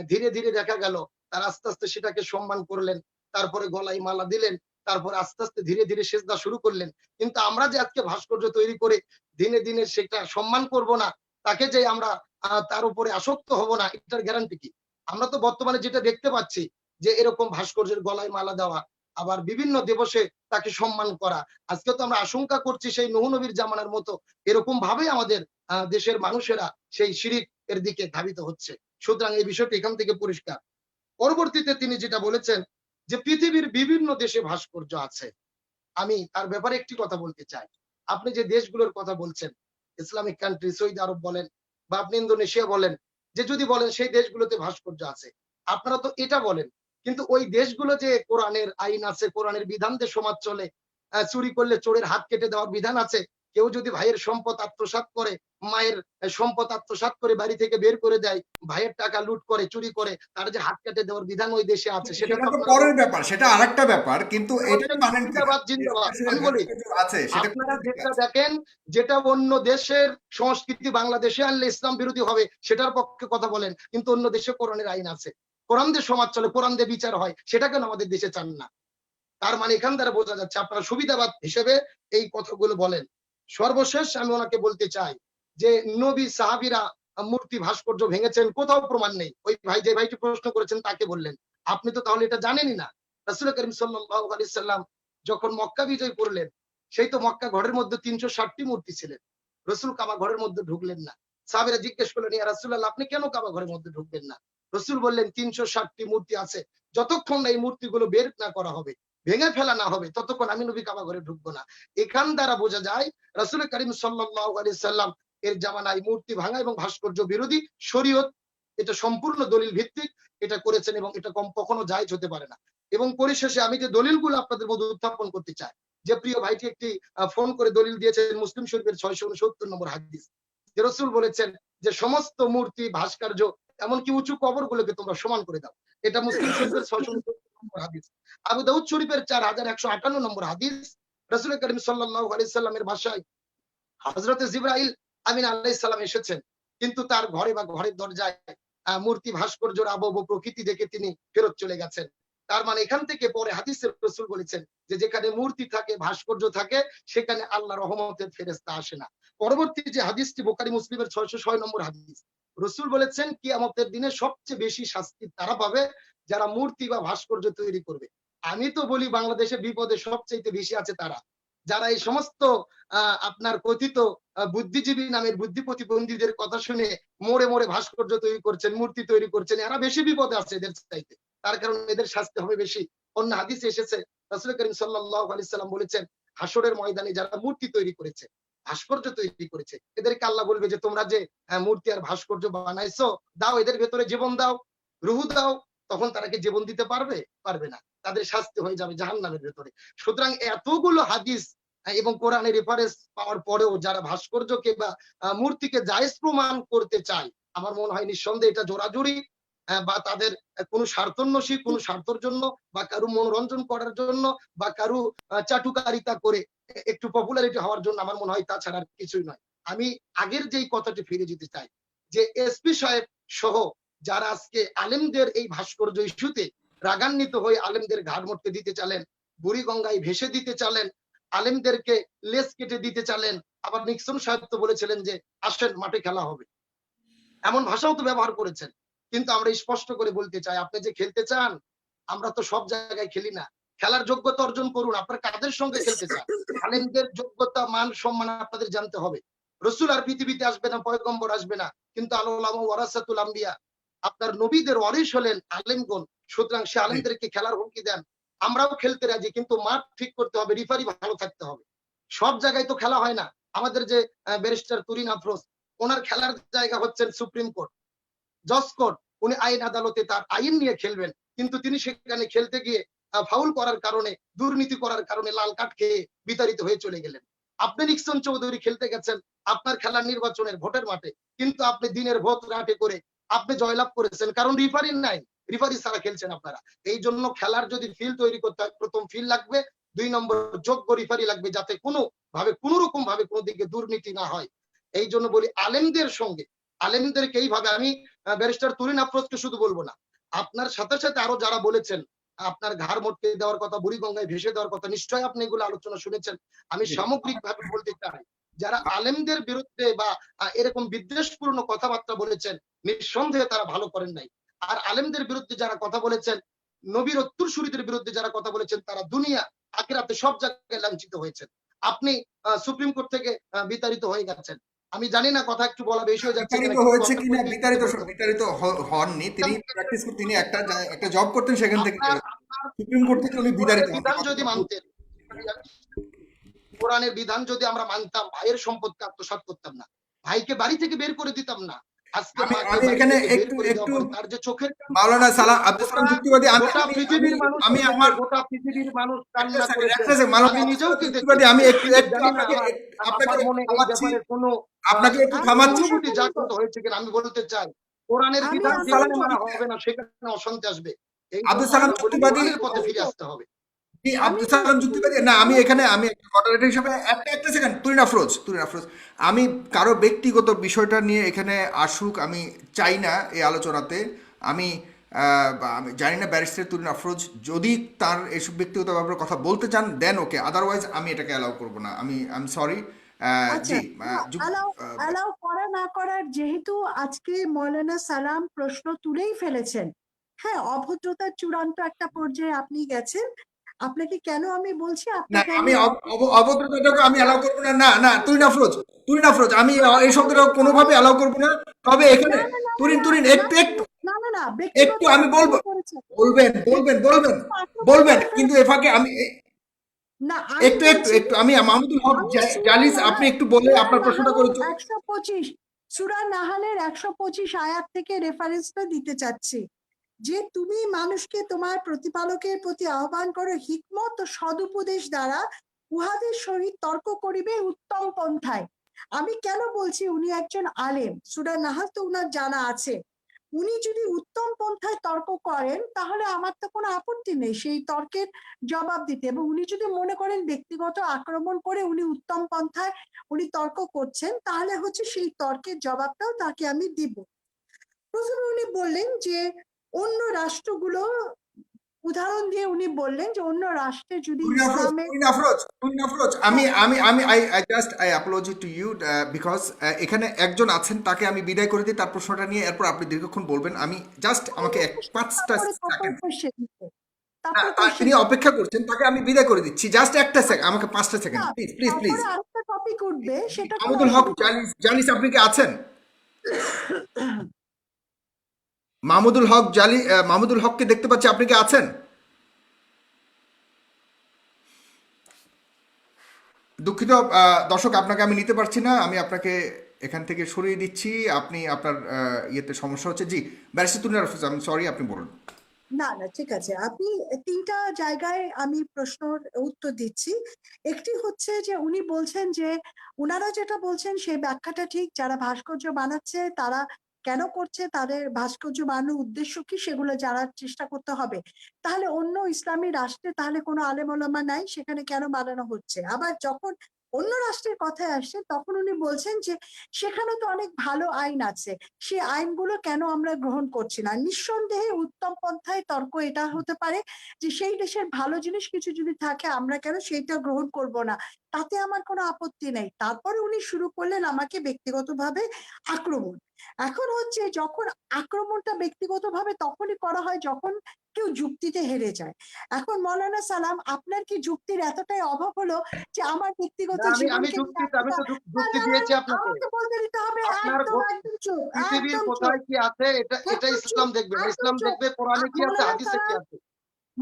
ধীরে ধীরে দেখা গেল তারা আস্তে আস্তে সেটাকে সম্মান করলেন, তারপরে গলায় মালা দিলেন, তারপর আস্তে আস্তে ধীরে ধীরে সেজদা শুরু করলেন। কিন্তু আমরা যে আজকে ভাস্কর্য তৈরি করে দিনে দিনে সেটা সম্মান করব না, তাকে যে আমরা তার উপরে আসক্ত হব না, এটার গ্যারান্টি কি? আমরা তো বর্তমানে যেটা দেখতে পাচ্ছি যে এরকম ভাস্কর্যের গলায় মালা দেওয়া, আবার বিভিন্ন দিবসে তাকে সম্মান করা। আজকে তো আমরা আশঙ্কা করছি সেই নূহ নবীর জামানার মতো এরকম ভাবে আমাদের দেশের মানুষেরা সেই শিরিক এর দিকে ধাবিত হচ্ছে। সুতরাং এই বিষয়টি এখান থেকে পরিষ্কার। পরবর্তীতে তিনি যেটা বলেছেন যে পৃথিবীর বিভিন্ন দেশে ভাস্কর্য আছে। আমি তার ব্যাপারে একটি কথা বলতে চাই। আপনি যে দেশগুলোর কথা বলছেন, ইসলামিক কান্ট্রি, সৌদি আরব বলেন বা আপনি ইন্দোনেশিয়া বলেন, যে যদি বলেন সেই দেশগুলোতে ভাস্কর্য আছে, আপনারা তো এটা বলেন। কিন্তু ওই দেশগুলো যে কোরআনের আইন আছে, কোরআনের বিধান দিয়ে সমাজ চলে, চুরি করলে চোরের হাত কেটে দেওয়ার বিধান আছে। কেউ যদি ভাইয়ের সম্পদ আত্মসাৎ করে, মায়ের সম্পদ আত্মসাৎ করে বাড়ি থেকে বের করে দেয়, ভাইয়ের টাকা লুট করে, চুরি করে, তার যে হাত কেটে দেওয়ার বিধান ওই দেশে আছে, সেটা সেটা তো তো আপনারা পরের বলছেন। ব্যাপার, সেটা আরেকটা ব্যাপার, কিন্তু এটাই মানেন কিনা জিন্দাবাদ জিন্দাবাদ। দেশে আমি বলি ভাস্কর্য আছে সেটা আপনারা কোথায় থেকে যেটা আছে? দেখেন যেটা অন্য দেশের সংস্কৃতি বাংলাদেশে আনলে ইসলাম বিরোধী হবে সেটার পক্ষে কথা বলেন, কিন্তু অন্য দেশে কোরআনের আইন আছে, কোরআন দিয়ে সমাজ চলে, কোরআন দিয়ে বিচার হয়, সেটা কেন আমাদের দেশে চান না? তার মানে এখান দ্বারা বোঝা যাচ্ছে আপনারা সুবিধাবাদ হিসেবে এই কথাগুলো বলেন। সর্বশেষ আমি ওনাকে বলতে চাই যে নবী সাহাবীরা মূর্তি ভাস্কর্য ভেঙেছেন, কোথাও প্রমাণ নেই। ওই ভাই যে ভাইটি প্রশ্ন করেছেন তাকে বললেন, আপনি তো তাহলে এটা জানেনই না। রাসূল করিম সাল্লাল্লাহু আলাইহি সাল্লাম যখন মক্কা বিজয় করলেন, সেই তো মক্কা ঘরের মধ্যে 360টি মূর্তি ছিলেন। রসুল কাবা ঘরের মধ্যে ঢুকলেন না। সাহাবীরা জিজ্ঞেস করলেন, ইয়া রাসূলুল্লাহ আপনি কেন কাবা ঘরের মধ্যে ঢুকবেন না? রসুল বললেন 360টি মূর্তি আছে, যতক্ষণ না এই মূর্তিগুলো বের না করা হবে, ভেঙে ফেলা না হবে, ততক্ষণ আমি নবী কাবা ঘরে ঢুকবো না। এখান দ্বারা বোঝা যায় রাসূল করিম সাল্লাল্লাহু আলাইহি সাল্লাম এর জামানায় মূর্তি ভাঙা এবং ভাস্কর্য বিরোধী শরীয়ত এটা সম্পূর্ণ দলিল ভিত্তিক এটা করেছেন এবং এটা কখনো জায়েজ হতে পারে না। এবং পরিশেষে আমি যে দলিলগুলো আপনাদের মধ্যে উত্থাপন করতে চাই, যে প্রিয় ভাইটি একটি ফোন করে দলিল দিয়েছেন মুসলিম শরীফের 669 নম্বর হাদিস, যে রাসূল বলেছেন যে সমস্ত মূর্তি ভাস্কর্য এমনকি উঁচু কবরগুলোকে তোমরা সমান করে দাও। এটা মুসলিম শরীফের 669 নম্বর হাদিস। আবু দাউদ শরীফের 4158 নম্বর হাদিস, রাসূল করিম সাল্লাল্লাহু আলাইহি সাল্লামের ভাষায় হযরতে জিবরাইল আমিন আলাইহিস সালাম এসেছেন, কিন্তু তার ঘরে বা ঘরের দরজায় মূর্তি ভাস্কর্যের আবহ প্রকৃতি দেখে তিনি ফেরত চলে গেছেন। তার মানে এখান থেকে পরে হাদিসে রাসূল বলেছেন যে যেখানে মূর্তি থাকে, ভাস্কর্য থাকে, সেখানে আল্লাহর রহমতের ফেরেশতা আসে না। পরবর্তী যে হাদিসটি বুখারী মুসলিমের 606 নম্বর হাদিস, রসুল বলেছেন কিয়ামতের দিনে সবচেয়ে বেশি শাস্তি তারা পাবে যারা মূর্তি বা ভাস্কর্য তৈরি করবে। আমি তো বলি বাংলাদেশে বিপদে সবচেয়ে বেশি আছে তারা, যারা এই সমস্ত আপনার কথিত বুদ্ধিজীবী নামের বুদ্ধি প্রতিবন্ধীদের কথা শুনে মোড়ে মোড়ে ভাস্কর্য তৈরি করছেন, মূর্তি তৈরি করছেন, এরা বেশি বিপদে আছে এদের চাইতে। তার কারণ এদের শাস্তি হবে বেশি। অন্য হাদিসে এসেছে রাসূল করিম সাল্লাল্লাহু আলাইহি সাল্লাম বলেছেন, হাসরের ময়দানে যারা মূর্তি তৈরি করেছে, ভাস্কর্য তৈরি করেছে, এদেরকে আল্লাহ বলবে যে তোমরা যে মূর্তি আর ভাস্কর্য বানাইছো, দাও এদের ভেতরে জীবন দাও, রুহু দাও। তখন তারা কি জীবন দিতে পারবে? পারবে না। তাদের শাস্তি হয়ে যাবে জাহান্নামের ভেতরে। সুতরাং এতগুলো হাদিস এবং কোরআনের রেফারেন্স পাওয়ার পরেও যারা ভাস্কর্যকে বা মূর্তিকে জায়েজ প্রমাণ করতে চায়, আমার মনে হয় নিঃসন্দেহে এটা জোরাজুরি বা তাদের কোনো স্বার্থন্বেষী, কোনো স্বার্থের জন্য বা কারো মনোরঞ্জন করার জন্য বা কারো চাটুকারিতা করে একটু পপুলারিটি হওয়ার জন্য, আমার মনে হয় তাছাড়া আর কিছুই নয়। আমি আগের যেই কথাটি ফিরে যেতে চাই যে এসপি সাহেব সহ যারা আজকে আলেমদের এই ভাস্কর্য ইস্যুতে রাগান্বিত হয়ে আলেমদের ঘাড় মটকে দিতে চালেন, বুড়িগঙ্গায় ভেসে দিতে চালেন, আলেমদেরকে লেজ কেটে দিতে চালেন, আবার নিক্সন সাহেব তো বলেছিলেন যে আসেন মাঠে খেলা হবে, এমন ভাষাও তো ব্যবহার করেছেন। কিন্তু আমরা স্পষ্ট করে বলতে চাই, আপনি যে খেলতে চান, আমরা তো সব জায়গায় খেলি না। খেলার যোগ্যতা অর্জন করুন, আপনার কাদের সঙ্গে খেলতে চান। আলেমদের যোগ্যতা মান সম্মান আপনাদের জানতে হবে। রসুল আর পৃথিবীতে আসবে না, পয়গম্বর আসবে না, কিন্তু আল উলামা ওয়ারাসাতুল আম্বিয়া, আপনার নবীদের ওয়ারিস হলেন আলেমগণ। সুতরাং সে আলেমদেরকে খেলার হুমকি দেন। আমরাও খেলতে রাজি, কিন্তু মাঠ ঠিক করতে হবে, রিফারি ভালো থাকতে হবে। সব জায়গায় তো খেলা হয় না। আমাদের যে ব্যারিস্টার তুরিন আফরোজ, ওনার খেলার জায়গা হচ্ছেন সুপ্রিম কোর্ট, জজ কোর্ট। উনি আইন আদালতে তার আইন নিয়ে খেলবেন, কিন্তু তিনি সেখানে খেলতে গিয়ে ফাউল করার কারণে, দুর্নীতি করার কারণে লাল কার্ড খেয়ে বিতাড়িত হয়ে চলে গেলেন। আপনি নিক্সন চৌধুরী খেলতে গেছেন আপনার খেলার নির্বাচনের ভোটের মাঠে, কিন্তু আপনি দিনের ভোট রাতে করে আপনি জয়লাভ করেছেন, কারণ রিফারি নাই। রিফারি ছাড়া খেলছেন আপনারা। এই জন্য খেলার যদি ফিল্ড তৈরি করতে হয়, প্রথম ফিল্ড লাগবে, 2 নম্বর যোগ্য রিফারি লাগবে, যাতে কোনো ভাবে কোনো রকম ভাবে কোনো দিকে দুর্নীতি না হয়। এই জন্য বলি আলেমদের সঙ্গে, আলেমদেরকে এইভাবে আমি ব্যারিস্টার তুরিন আফরোজকে শুধু বলবো না, আপনার সাথে সাথে আরো যারা বলেছেন আপনার ঘাড় মটকে দেওয়ার কথা, বুড়িগঙ্গায় ভেসে দেওয়ার কথা, নিশ্চয়ই আপনি এগুলো আলোচনা শুনেছেন। আমি সামগ্রিক ভাবে বলতে চাই, যারা আলেমদের বিরুদ্ধে বা এরকম বিদ্বেষপূর্ণ কথাবার্তা বলেছেন, নিঃসন্দেহে তারা ভালো করেন নাই। আর আলেমদের বিরুদ্ধে যারা কথা বলেছেন, নবীর উত্তরসূরিদের বিরুদ্ধে যারা কথা বলেছেন, তারা দুনিয়া আখিরাতে সব জায়গায় লাঞ্ছিত হয়েছেন। আপনি সুপ্রিম কোর্ট থেকে বিতাড়িত হয়ে গেছেন। আমি জানি না কথা একটু বলা বেশি হয়ে যাচ্ছে বিতাড়িত কিনা, কিন্তু হয়েছে কিনা, বিতাড়িত হননি তিনি। প্র্যাকটিস তিনি একটা জব করতেন, সেখান থেকে আপনার আপনার সুপ্রিম কোর্ট থেকে উনি কোরআনের বিতাড়িত হন। বিধান যদি মানতেন, কোরআনের বিধান যদি আমরা মানতাম, ভাইয়ের সম্পদকে আত্মসাৎ করতাম না, ভাইকে বাড়ি থেকে বের করে দিতাম না। আজকে আমি মাকে আমি বাড়ি এখানে থেকে বের একটু করে দেওয়ার একটু পরে তার যে চোখের মাওলানা সালাম আব্দুল গোটা সালাম যুক্তিবাদী, আমি গোটা আমি আমি পৃথিবীর মানুষ আমি দেখেছে, আমার গোটা পৃথিবীর মানুষ একটা কান্না সেকেন্ড, করেছে, একটা সেকেন্ড, মাওলানা আমি আব্দুল নিজেও সালাম কেঁদেছি। যুক্তিবাদী, আমি একটু কিন্তু একটু জানি না আপনাকে আমার আপনাকে আমার মনে এই থামাচ্ছি, ব্যাপারে কোনো আপনাকে একটু আমি থামাচ্ছি। কথা অনুভূতি বলবো, জাগ্রত হয়েছে কিনা আমি বলতে চাই। কোরআনের আমি বিধান আবার যেখানে মানা হবে না, সেখানে অশান্তি আসবে। এই আব্দুল জন্য সালাম আমরা বলি যুক্তিবাদী, কোরআনের পথে ফিরে আসতে হবে। আমি আব্দুল সালাম যুক্তিবাদী না, আমি এখানে আমি মডারেটর হিসেবে একটা সেকেন্ড, তুরিন আফরোজ, আমি কারো ব্যক্তিগত বিষয়টা নিয়ে এখানে আসুক আমি চাই না এই আলোচনাতে। আমি আমি জানি না ব্যারিস্টার তুরিন আফরোজ যদি তার এসব ব্যক্তিগত ব্যাপারে কথা বলতে চান দেন ওকে, আদারওয়াইজ আমি এটাকে অ্যালাউ করবো না। আমি সরি। আচ্ছা, জি। অ্যালাউ অ্যালাউ করা না করার, যেহেতু আজকে মৌলানা সালাম প্রশ্ন তুলেই ফেলেছেন, হ্যাঁ, অভদ্রতার চূড়ান্ত একটা পর্যায়ে আপনি গেছেন। আপনাকে কেন আমি বলছি, না, আপনাকে আমি আমি অভদ্রতাটাকে আমি অ্যালাউ করবো না। না না, তুরিন আফরোজ, আমি এই শব্দটা কোনোভাবে অ্যালাউ করবো না। তবে এখানে না না না না তুরিন না তুরিন না একটু একটু না না না একটু ব্যক্তিগত আমি বলবো, আক্রমণ করেছেন, বলবেন বলবেন ব্যক্তিগত বলবেন আক্রমণ বলবেন, করেছেন। কিন্তু এ ফাঁকে আমি না, আমি একটু একটু বলছি, একটু আমি মাহমুদুল হক আমি জালিস, আপনি একটু বলে সূরা আপনার প্রশ্নটা করে নাহালের 125, সূরা নাহালের 125 আয়াত থেকে রেফারেন্সটা দিতে চাচ্ছি, যে তুমি মানুষকে তোমার প্রতিপালকের প্রতি আহ্বান করো হিকমত ও সদুপদেশ দ্বারা, উহাদের সহিত তর্ক করিবে উত্তম পন্থায়। আমি কেন বলছি, উনি একজন আলেম, সূরা নাহাল তো উনার জানা আছে। উনি যদি উত্তম পন্থায় তর্ক করেন, তাহলে আমার তো কোনো আপত্তি নেই সেই তর্কের জবাব দিতে। এবং উনি যদি মনে করেন ব্যক্তিগত আক্রমণ করে উনি উত্তম পন্থায় উনি তর্ক করছেন, তাহলে হচ্ছে সেই তর্কের জবাবটাও তাকে আমি দিব। প্রথমে উনি বললেন যে অন্য রাষ্ট্রগুলো উদাহরণ দিয়ে উনি বললেন যে অন্য রাষ্ট্রে যদি ইসলামের তুহিন আফরোজ, আমি আমি আমি I apology to you because এখানে একজন আছেন, তাকে আমি বিদায় করে দিই তার প্রশ্নটা নিয়ে, এরপর আপনি দীর্ঘক্ষণ বলবেন। আমি জাস্ট আমাকে পাঁচটা তারপরে তারপরে সেকেন্ড, কোশ্চেন তারপরে তিনি কোশ্চেন অপেক্ষা করছেন, তাকে আমি বিদায় করে দিচ্ছি। জাস্ট একটা সেকেন্ড, আমাকে 5টা সেকেন্ড, না, প্লিজ প্লিজ প্লিজ। তারপরে আরেকটা টপিক উঠবে, সেটা কোনো মাহমুদুল হক অসুবিধা জালিস, জালিস আপনি কি আছেন? নেই। মাহমুদুল হককে দেখতে পাচ্ছি, আপনি কি আছেন? দুঃখিত দর্শক, আপনাকে আমি নিতে পারছি না, আমি আপনাকে এখান থেকে সরিয়ে দিচ্ছি। আপনি আপনার ইয়েতে সমস্যা হচ্ছে। জি, ব্যারিস্টার তুহিন আফরোজ, আমি সরি, আপনি বলুন। না না, ঠিক আছে। আপনি তিনটা জায়গায় আমি প্রশ্নর উত্তর দিচ্ছি। একটি হচ্ছে যে উনি বলছেন যে উনারা যেটা বলছেন সেই ব্যাখ্যাটা ঠিক, যারা ভাস্কর্য বানাচ্ছে তারা কেন করছে, তাদের ভাস্কর্য বানানোর উদ্দেশ্য কি, সেগুলো জানার চেষ্টা করতে হবে। তাহলে অন্য ইসলামী রাষ্ট্রে তাহলে কোনো আলেম ওলামা নাই, সেখানে কেন বানানো হচ্ছে? আবার যখন অন্য রাষ্ট্রের কথায় আসছে তখন উনি বলছেন যে সেখানে তো অনেক ভালো আইন আছে, সেই আইনগুলো কেন আমরা গ্রহণ করছি না? নিঃসন্দেহে উত্তম পন্থায় তর্ক এটা হতে পারে যে সেই দেশের ভালো জিনিস কিছু যদি থাকে আমরা কেন সেইটা গ্রহণ করব না, তাতে আমার কোনো আপত্তি নেই। তারপরে উনি শুরু করলেন আমাকে ব্যক্তিগতভাবে আক্রমণ। এখন হচ্ছে যখন আক্রমণটা ব্যক্তিগতভাবে তখনই করা হয় যখন কেউ যুক্তিতে হেরে যায়। এখন মৌলানা সালাম, আপনার কি যুক্তির এতটাই অভাব হলো যে আমার ব্যক্তিগত আমি জীবনকে নিয়ে আমি এতটা? তো না যুক্তি না না, দিয়েছি আপনাকে। আমাকে বলতে দিতে হবে। আপনার একদম একদম চুপ, পৃথিবীর একদম চুপ, কোথায় কি আছে এটা একদম চুপ, ইসলাম দেখবে না, একদম ইসলাম চুপ। দেখবে কোরআনে কি আছে, মৌলানা হাদিসে কি সালাম, আছে,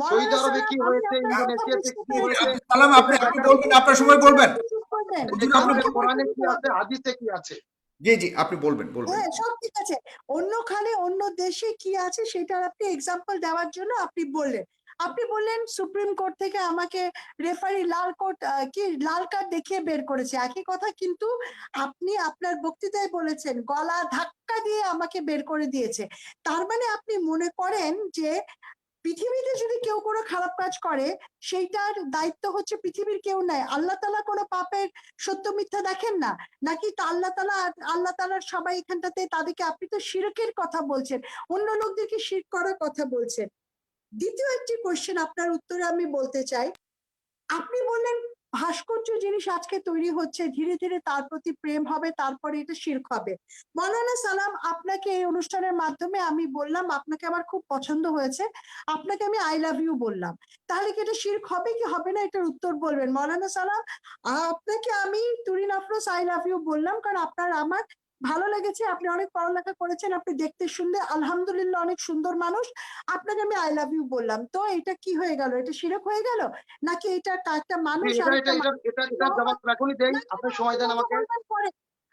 সৌদি মৌলানা আরবে সালাম, কি আমি হয়েছে, আপনার কথা ইন্দোনেশিয়াতে বুঝতে কি জি, পেরেছি। হয়েছে, আব্দুল সালাম, এটা আপনি দেখার বলবেন, জন্য আপনার সময় বলবেন। আপনি চুপ করবেন, হুজুর, দেখতে আপনি হবে আমাকে বলতে কোরআনে কি দিতে আছে, হবে। হাদিসে কি আছে। জি জি, আপনি বলবেন বলবেন। হ্যাঁ, সব ঠিক আছে। অন্যখানে অন্য দেশে কি আছে সেটার আপনি এক্সাম্পল দেওয়ার জন্য আপনি বললেন। আপনি বললেন সুপ্রিম কোর্ট থেকে আমাকে রেফারি লাল কার্ড দেখিয়ে বের করেছে, একই কথা কিন্তু আপনি আপনার বক্তৃতায় বলেছেন গলা ধাক্কা দিয়ে আমাকে বের করে দিয়েছে। তার মানে আপনি মনে করেন যে পৃথিবীতে যদি কেউ কোনো খারাপ কাজ করে সেইটার দায়িত্ব হচ্ছে পৃথিবীর কেউ নেয়? আল্লাহ তাআলা কোনো পাপের সত্য মিথ্যা দেখেন না নাকি? তা আল্লাহ তাআলার সবাই এখানটাতে, তাদেরকে আপনি তো শিরকের কথা বলছেন, অন্য লোকদেরকে শিরক করার কথা বলছেন। দ্বিতীয় একটি কোশ্চেন আপনার উত্তরে আমি বলতে চাই, আপনি বললেন ভাস্কর্য জিনিস আজকে তৈরি হচ্ছে, ধীরে ধীরে তার প্রতি প্রেম হবে, তারপরে এটা শিরক হবে। মৌলানা সালাম, আপনাকে এই অনুষ্ঠানের মাধ্যমে আমি বললাম আপনাকে আমার খুব পছন্দ হয়েছে, আপনাকে আমি আই লাভ ইউ বললাম, তাহলে কি এটা শিরক হবে কি হবে না এটার উত্তর বলবেন। মৌলানা সালাম, আপনাকে আমি Turin Afroz I love you বললাম কারণ আপনার আমার ভালো লেগেছে, আপনি অনেক পড়ালেখা করেছেন, আপনি দেখতে সুন্দর, আলহামদুলিল্লাহ অনেক সুন্দর মানুষ, আপনাকে আমি আই লাভ ইউ বললাম। তো এটা কি হয়ে গেল? এটা শিরক হয়ে গেল নাকি এটা একটা মানুষ এটা এটা আরেকটা এটা এটা এটার জবাব এখনই দেই, আপনি সময় দেন আমাকে।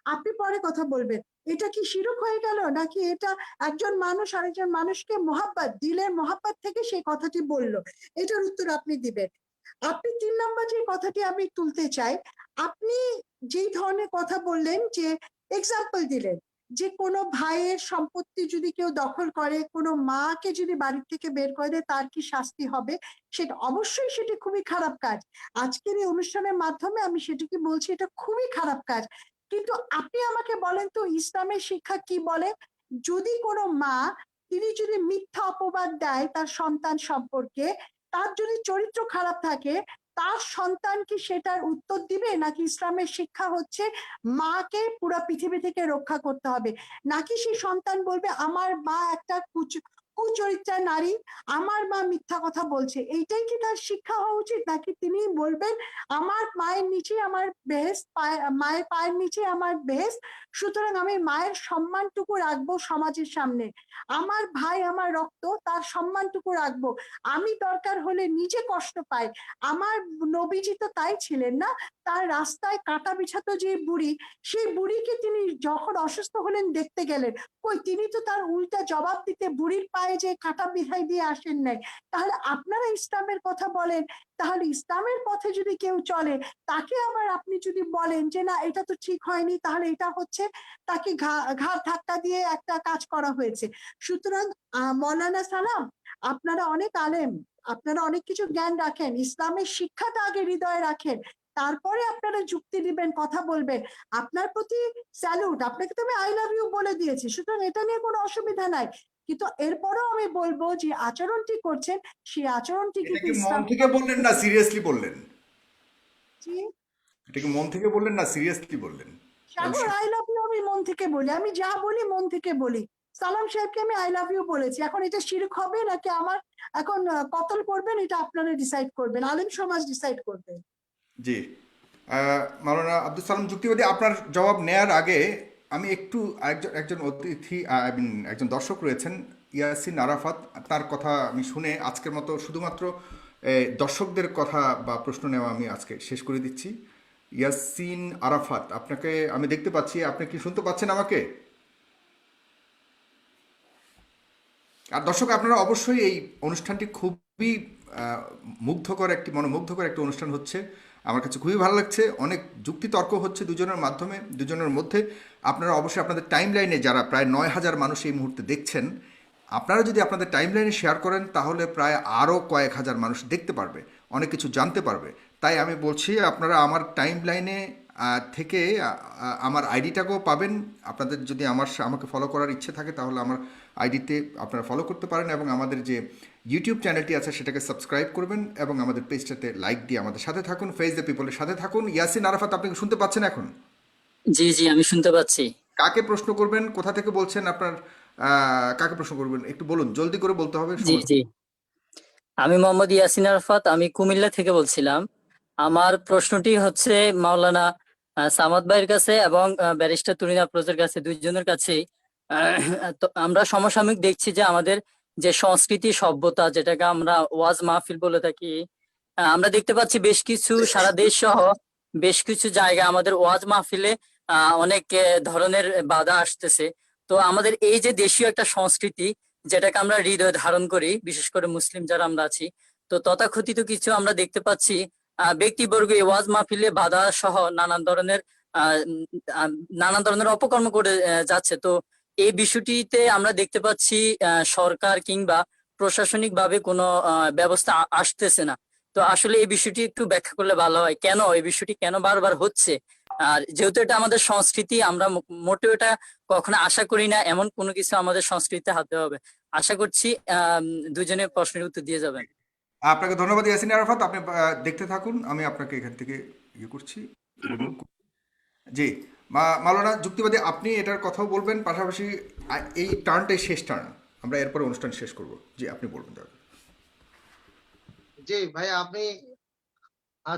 আপনি পরে কথা বলবেন। এটা কি শিরক হয়ে গেল নাকি এটা একজন মানুষ আরেকজন মানুষকে মোহাব্বত, দিলের মোহাব্বত থেকে সেই কথাটি বললো? এটার উত্তর আপনি দিবেন। আপনি 3 নম্বর যে কথাটি আমি তুলতে চাই, আপনি যেই ধরনের কথা বললেন যে এক্সাম্পল দিলেন যে কোনো ভাইয়ের সম্পত্তি যদি কেউ দখল করে, কোনো মাকে যদি বাড়ির থেকে বের করে দেয় তার কি শাস্তি হবে, সেটা অবশ্যই সেটি খুবই খারাপ কাজ। আজকের এই অনুষ্ঠানের মাধ্যমে আমি সেটিকে বলছি এটা খুবই খারাপ কাজ। কিন্তু আপনি আমাকে বলেন তো ইসলামের শিক্ষা কি বলে? যদি কোনো মা, তিনি যদি মিথ্যা অপবাদ দেয় তার সন্তান সম্পর্কে, তার যদি চরিত্র খারাপ থাকে, তার সন্তান কি সেটার উত্তর দিবে? নাকি ইসলামের শিক্ষা হচ্ছে মাকে পুরো পৃথিবী থেকে রক্ষা করতে হবে? নাকি সেই সন্তান বলবে আমার মা একটা কুচরিত্রা নারী, আমার মা মিথ্যা কথা বলছে? এইটাই কি তার শিক্ষা হওয়া উচিত? নাকি তিনি বলবেন আমার মায়ের নিচে আমার বেহেশত, মায়ের পায়ের নিচে আমার বেহেশত, সুতরাং আমি মায়ের সম্মানটুকু রাখবো সমাজের সামনে, আমার ভাই আমার রক্ত, তার সম্মানটুকু রাখবো, আমি দরকার হলে নিজে কষ্ট পাই। আমার নবীজি তো তাই ছিলেন না? তার রাস্তায় কাঁটা বিছাতো যে বুড়ি, সেই বুড়িকে তিনি যখন অসুস্থ হলেন দেখতে গেলেন, কই তিনি তো তার উল্টা জবাব দিতে বুড়ির পায়ে যে কাঁটা বিধাই দিয়ে আসেন নাই। তাহলে আপনারা ইসলামের কথা বলেন, তাহলে ইসলামের পথে যদি কেউ চলে তাকে আবার আপনি যদি বলেন যে না এটা তো ঠিক হয়নি, তাহলে এটা হচ্ছে তাকে ঘাড় ধাক্কা দিয়ে একটা কাজ করা হয়েছে। সুতরাং মৌলানা সালাম, আপনারা অনেক আলেম, আপনারা অনেক কিছু জ্ঞান রাখেন, ইসলামের শিক্ষাটা আগে হৃদয়ে রাখেন, তারপরে আপনারা যুক্তি দিবেন, কথা বলবেন। আপনার প্রতি স্যালুট, আপনাকে তো আমি আই লাভ ইউ বলে দিয়েছি, সুতরাং এটা নিয়ে কোনো অসুবিধা নাই। কিন্তু এরপরেও আমি বলবো যে আচরণটি করছেন সেই আচরণটি এটা কিন্তু কি মন ইসলাম থেকে বললেন না সিরিয়াসলি বললেন? জি, এটা কি মন থেকে বললেন না সিরিয়াসলি বললেন? কারণ সাগর আই লাভ ইউ আমি মন থেকে বলি, আমি যা বলি মন থেকে বলি। সালাম সাহেবকে আমি আই লাভ ইউ বলেছি, এখন এটা শিরক হবে নাকি আমার এখন কতল করবেন এটা আপনারা ডিসাইড করবেন, আলেম সমাজ ডিসাইড করবে। জি, মাওলানা আব্দুল সালাম যুক্তিবাদী, আপনার জবাব নেয়ার আগে আমি একটু একজন একজন অতিথি আই মিন একজন দর্শক রয়েছেন ইয়াসিন আরাফাত, তার কথা আমি শুনে আজকের মতো শুধুমাত্র দর্শকদের কথা বা প্রশ্ন নেওয়া আমি আজকে শেষ করে দিচ্ছি। ইয়াসিন আরাফাত, আপনাকে আমি দেখতে পাচ্ছি, আপনি কি শুনতে পাচ্ছেন আমাকে? আর দর্শক, আপনারা অবশ্যই এই অনুষ্ঠানটি খুবই মুগ্ধকর একটি মনোমুগ্ধকর একটা অনুষ্ঠান হচ্ছে, আমার কাছে খুবই ভালো লাগছে। অনেক যুক্তি তর্ক হচ্ছে দুজনের মাধ্যমে, দুজনের মধ্যে। আপনারা অবশ্যই আপনাদের টাইম লাইনে, যারা প্রায় 9,000 মানুষ এই মুহূর্তে দেখছেন, আপনারা যদি আপনাদের টাইম লাইনে শেয়ার করেন তাহলে প্রায় আরও কয়েক হাজার মানুষ দেখতে পারবে, অনেক কিছু জানতে পারবে। তাই আমি বলছি আপনারা আমার টাইম লাইনে থেকে আমার আইডিটাকেও পাবেন। আপনাদের যদি আমাকে ফলো করার ইচ্ছে থাকে তাহলে আমার আইডিতে আপনারা ফলো করতে পারেন, এবং আমাদের যে ইউটিউব চ্যানেলটি আছে সেটাকে সাবস্ক্রাইব করবেন, এবং আমাদের পেজটাতে লাইক দিয়ে আমাদের সাথে থাকুন, ফেস দ্য পিপলের সাথে থাকুন। ইয়াসিন আরাফাত, আপনি কি শুনতে পাচ্ছেন এখন? জি জি আমি শুনতে পাচ্ছি। কাকে প্রশ্ন করবেন, কোথা থেকে বলছেন আপনার, কাকে প্রশ্ন করবেন একটু বলুন, জলদি করে বলতে হবে, জি সময়। জি আমি মোহাম্মদ ইয়াসিন আরাফাত, আমি কুমিল্লা থেকে বলছিলাম। আমার প্রশ্নটি হচ্ছে মাওলানা সামাদ ভাইয়ের কাছে এবং ব্যারিস্টার তুরিন আফরোজের কাছে, দুইজনের কাছেই। তো আমরা সমসাময়িক দেখছি যে আমাদের যে সংস্কৃতি সভ্যতা, যেটাকে আমরা ওয়াজ মাহফিল বলে থাকি, আমরা দেখতে পাচ্ছি বেশ কিছু সারা দেশ সহ বেশ কিছু জায়গা আমাদের ওয়াজ মাহফিলে অনেক ধরনের বাধা আসতেছে। তো আমাদের এই যে দেশীয় একটা সংস্কৃতি, যেটাকে আমরা হৃদয়ে ধারণ করি, বিশেষ করে মুসলিম যারা আমরা আছি, তো তথাকথিত কিছু আমরা দেখতে পাচ্ছি ব্যক্তিবর্গ এই ওয়াজ মাহফিলে বাধা সহ নানান ধরনের অপকর্ম করে যাচ্ছে। তো এই বিষয়টিতে আমরা দেখতে পাচ্ছি সরকার কিংবা প্রশাসনিক ভাবে কোনো ব্যবস্থা আসতেছে না। তো আসলে এই বিষয়টি একটু ব্যাখ্যা করলে ভালো হয়, কেন এই বিষয়টি কেন বারবার হচ্ছে। আর যেহেতু এটা আমাদের সংস্কৃতি, আমরা মোটেও এটা কখনো আশা করি না এমন কোনো কিছু আমাদের সংস্কৃতিতে হাতে হবে। আশা করছি দুজনে প্রশ্নের উত্তর দিয়ে যাবেন। আপনাকে ধন্যবাদ ইয়াসিন আরাফাত, আপনি দেখতে থাকুন, আমি আপনাকে এখান থেকে ইয়ে করছি। জি, মাওলানা যুক্তিবাদী, আপনি এটার কথাও বলবেন, পাশাপাশি এই টার্নটাই শেষ টার্ন, আমরা এরপরে অনুষ্ঠান শেষ করব। জি, আপনি বলবেন তাহলে। জি ভাই, আপনি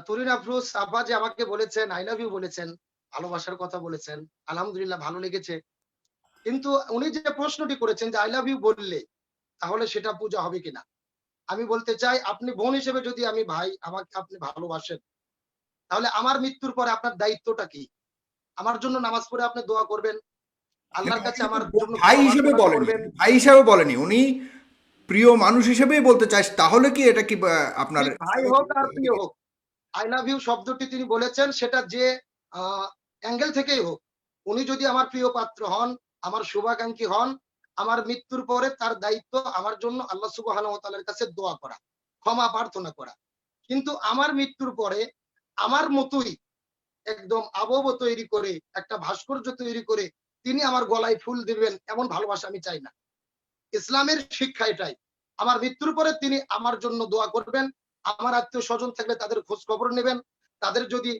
তরিন আফরোজ আপা যে আমাকে বলেছেন আই লাভ ইউ বলেছেন, ভালোবাসার কথা বলেছেন, আলহামদুলিল্লাহ ভালো লেগেছে। কিন্তু উনি যে প্রশ্নটি করেছেন যে আই লাভ ইউ বললে তাহলে সেটা পূজা হবে কিনা, আমি বলতে চাই আপনি বোন হিসেবে যদি আমি ভাই আমাকে আপনি ভালোবাসেন, তাহলে আমার মৃত্যুর পরে আপনার দায়িত্বটা কি? আমার জন্য নামাজ পড়ে আপনি দোয়া করবেন, আল্লাহর কাছে আমার জন্য ভাই ক্ষমা হিসেবে প্রার্থনা বলেনি, করবেন। ভাই হিসেবে বলেনি উনি, প্রিয় মানুষ হিসেবেই বলতে চাই, তাহলে কি এটা কি আপনার ভাই হোক আর প্রিয় হোক, আই লাভ ইউ শব্দটি তিনি বলেছেন সেটা যে অ্যাঙ্গেল থেকেই হোক, উনি যদি আমার প্রিয় পাত্র হন, আমার শুভাকাঙ্ক্ষী হন, আমার মৃত্যুর পরে তার দায়িত্ব আমার জন্য আল্লাহ সুবহানাহু ওয়া তাআলার কাছে দোয়া করা, ক্ষমা প্রার্থনা করা। কিন্তু আমার মৃত্যুর পরে আমার মতোই একদম আবহ তৈরি করে, একটা ভাস্কর্য তৈরি করে তিনি আমার গলায় ফুল দিবেন, এমন ভালোবাসা আমি চাই না। ইসলামের শিক্ষা এটাই, আমার মৃত্যুর পরে তিনি আমার জন্য দোয়া করবেন, আমার আত্মীয় স্বজন থাকলে তাদের খোঁজ খবর নেবেন, তাদের যদি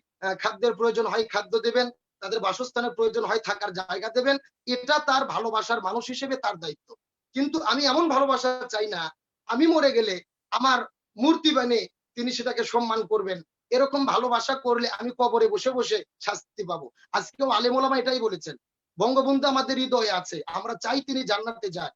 খাদ্যের প্রয়োজন হয় খাদ্য দেবেন, তাদের বাসস্থানের প্রয়োজন হয় থাকার জায়গা দেবেন। এটা তার ভালোবাসার মানুষ হিসেবে তার দায়িত্ব। কিন্তু আমি এমন ভালোবাসা চাই না আমি মরে গেলে আমার মূর্তি বানিয়ে তিনি সেটাকে সম্মান করবেন। এরকম ভালোবাসা করলে আমি কবরে বসে বসে শাস্তি পাবো। আজকেও আলেম ওলামা এটাই বলেছেন, বঙ্গবন্ধু আমাদের হৃদয়ে আছে, আমরা চাই তিনি জান্নাতে যায়,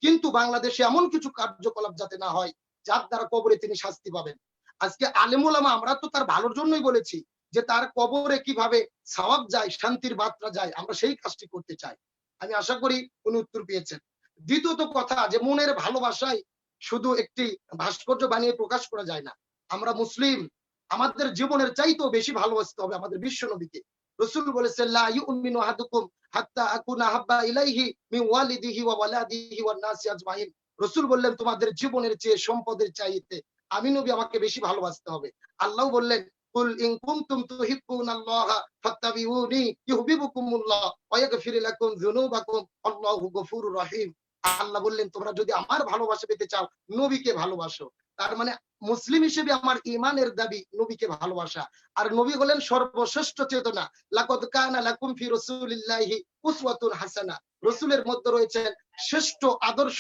কিন্তু বাংলাদেশে এমন কিছু কার্যকলাপ যাতে না হয় যার দ্বারা কবরে তিনি শাস্তি পাবেন। আজকে আলেম ওলামা আমরা তো তার ভালোর জন্যই বলেছি যে তার কবরে কিভাবে সওয়াব যায়, শান্তির বার্তা যায়, আমরা সেই কাজটি করতে চাই। আমি আশা করি উনি উত্তর পেয়েছেন। দ্বিতীয়ত কথা, যে মনের ভালোবাসায় শুধু একটি ভাস্কর্য বানিয়ে প্রকাশ করা যায় না। আমরা মুসলিম, আমাদের জীবনের চাইতেও বেশি ভালোবাসতে হবে আমাদের বিশ্ব নবীকে। রাসূল বলেছেন লা ইউমিনু আহাদুকুম হাত্তা আকুনা হাব্বা ইলাইহি মিন ওয়ালিদিহি ওয়া ওয়ালাদিহি ওয়ান নাসি আজমাইন। রাসূল বললেন তোমাদের জীবনের চেয়ে সম্পদের চাইতে আমি নবী আমাকে বেশি ভালোবাসতে হবে। আল্লাহ বললেন কুল ইন কুনতুম তুহিব্বুনাল্লাহা ফাত্তাবিউনি ইউহিব্বুকুমুল্লাহ ওয়া ইয়াগফির লাকুম যুনুবাকুম আল্লাহু গফুরুর রহিম। আল্লাহ বললেন তোমরা যদি আমার ভালোবাসা পেতে চাও নবীকে ভালোবাসো। তার মানে মুসলিম হিসেবে আমার ইমানের দাবি নবীকে ভালোবাসা। আর নবী হলেন সর্বশ্রেষ্ঠ চেতনা। লাকাদ কানা লাকুম ফি রাসূলিল্লাহি উসওয়াতুন হাসানা। রাসূলের মধ্যে রয়েছেন শ্রেষ্ঠ আদর্শ।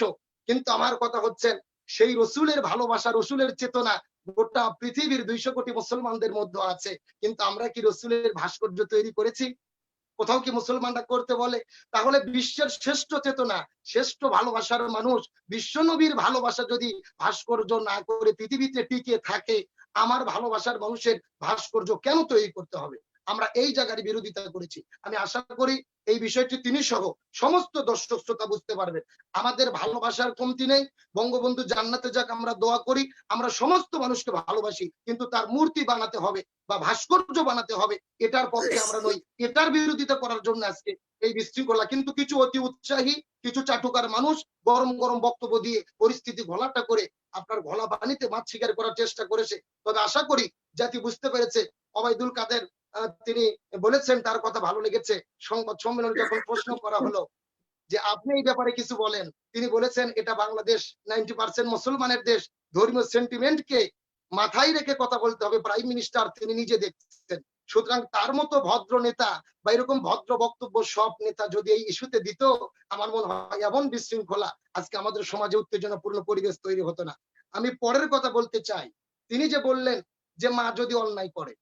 কিন্তু আমার কথা হচ্ছে সেই রসুলের ভালোবাসা, রসুলের চেতনা গোটা পৃথিবীর 200 কোটি মুসলমানদের মধ্যে আছে। কিন্তু আমরা কি রসুলের ভাস্কর্য তৈরি করেছি? কোথাও কি মুসলমানরা করতে বলে? তাহলে বিশ্বের শ্রেষ্ঠ চেতনা, শ্রেষ্ঠ ভালোবাসার মানুষ বিশ্বনবীর ভালোবাসা যদি ভাস্কর্য না করে পৃথিবীতে টিকে থাকে, আমার ভালোবাসার মানুষের ভাস্কর্য কেন তৈরি করতে হবে? আমরা এই জায়গার বিরোধিতা করেছি। আমি আশা করি এই বিষয়টি তিনি সহ সমস্ত দর্শক শ্রোতা বুঝতে পারবেন। আমাদের ভালোবাসার কমতি নেই। বঙ্গবন্ধু জান্নাতে যাক আমরা দোয়া করি। আমরা সমস্ত মানুষকে ভালোবাসি, কিন্তু তার মূর্তি বানাতে হবে বা ভাস্কর্য বানাতে হবে এটার পক্ষে আমরা নই। এটার বিরোধিতা করার জন্য আজকে এই বিশৃঙ্খলা। কিন্তু কিছু অতি উৎসাহী, কিছু চাটুকার মানুষ গরম গরম বক্তব্য দিয়ে পরিস্থিতি ঘোলাটা করে আপনার ঘোলা পানিতে মাছ শিকার করার চেষ্টা করেছে। তবে আশা করি জাতি বুঝতে পেরেছে। ওবায়দুল কাদের তিনি বলেছেন, তার কথা ভালো লেগেছে। সংবাদ সম্মেলনে যখন প্রশ্ন করা হলো যে আপনি এই ব্যাপারে কিছু বলেন, তিনি বলেছেন এটা বাংলাদেশ 90% মুসলমানের দেশ, ধর্মীয় সেন্টিমেন্টকে মাথায় রেখে কথা বলতে হবে। প্রাইম মিনিস্টার তিনি নিজে দেখছেন। সুতরাং তার মতো ভদ্র নেতা বা এরকম ভদ্র বক্তব্য সব নেতা যদি এই ইস্যুতে দিত, আমার মনে হয় এমন বিশৃঙ্খলা আজকে আমাদের সমাজে উত্তেজনাপূর্ণ পরিবেশ তৈরি হতো না। আমি পরের কথা বলতে চাই, তিনি যে বললেন যে মা যদি অন্যায় করে,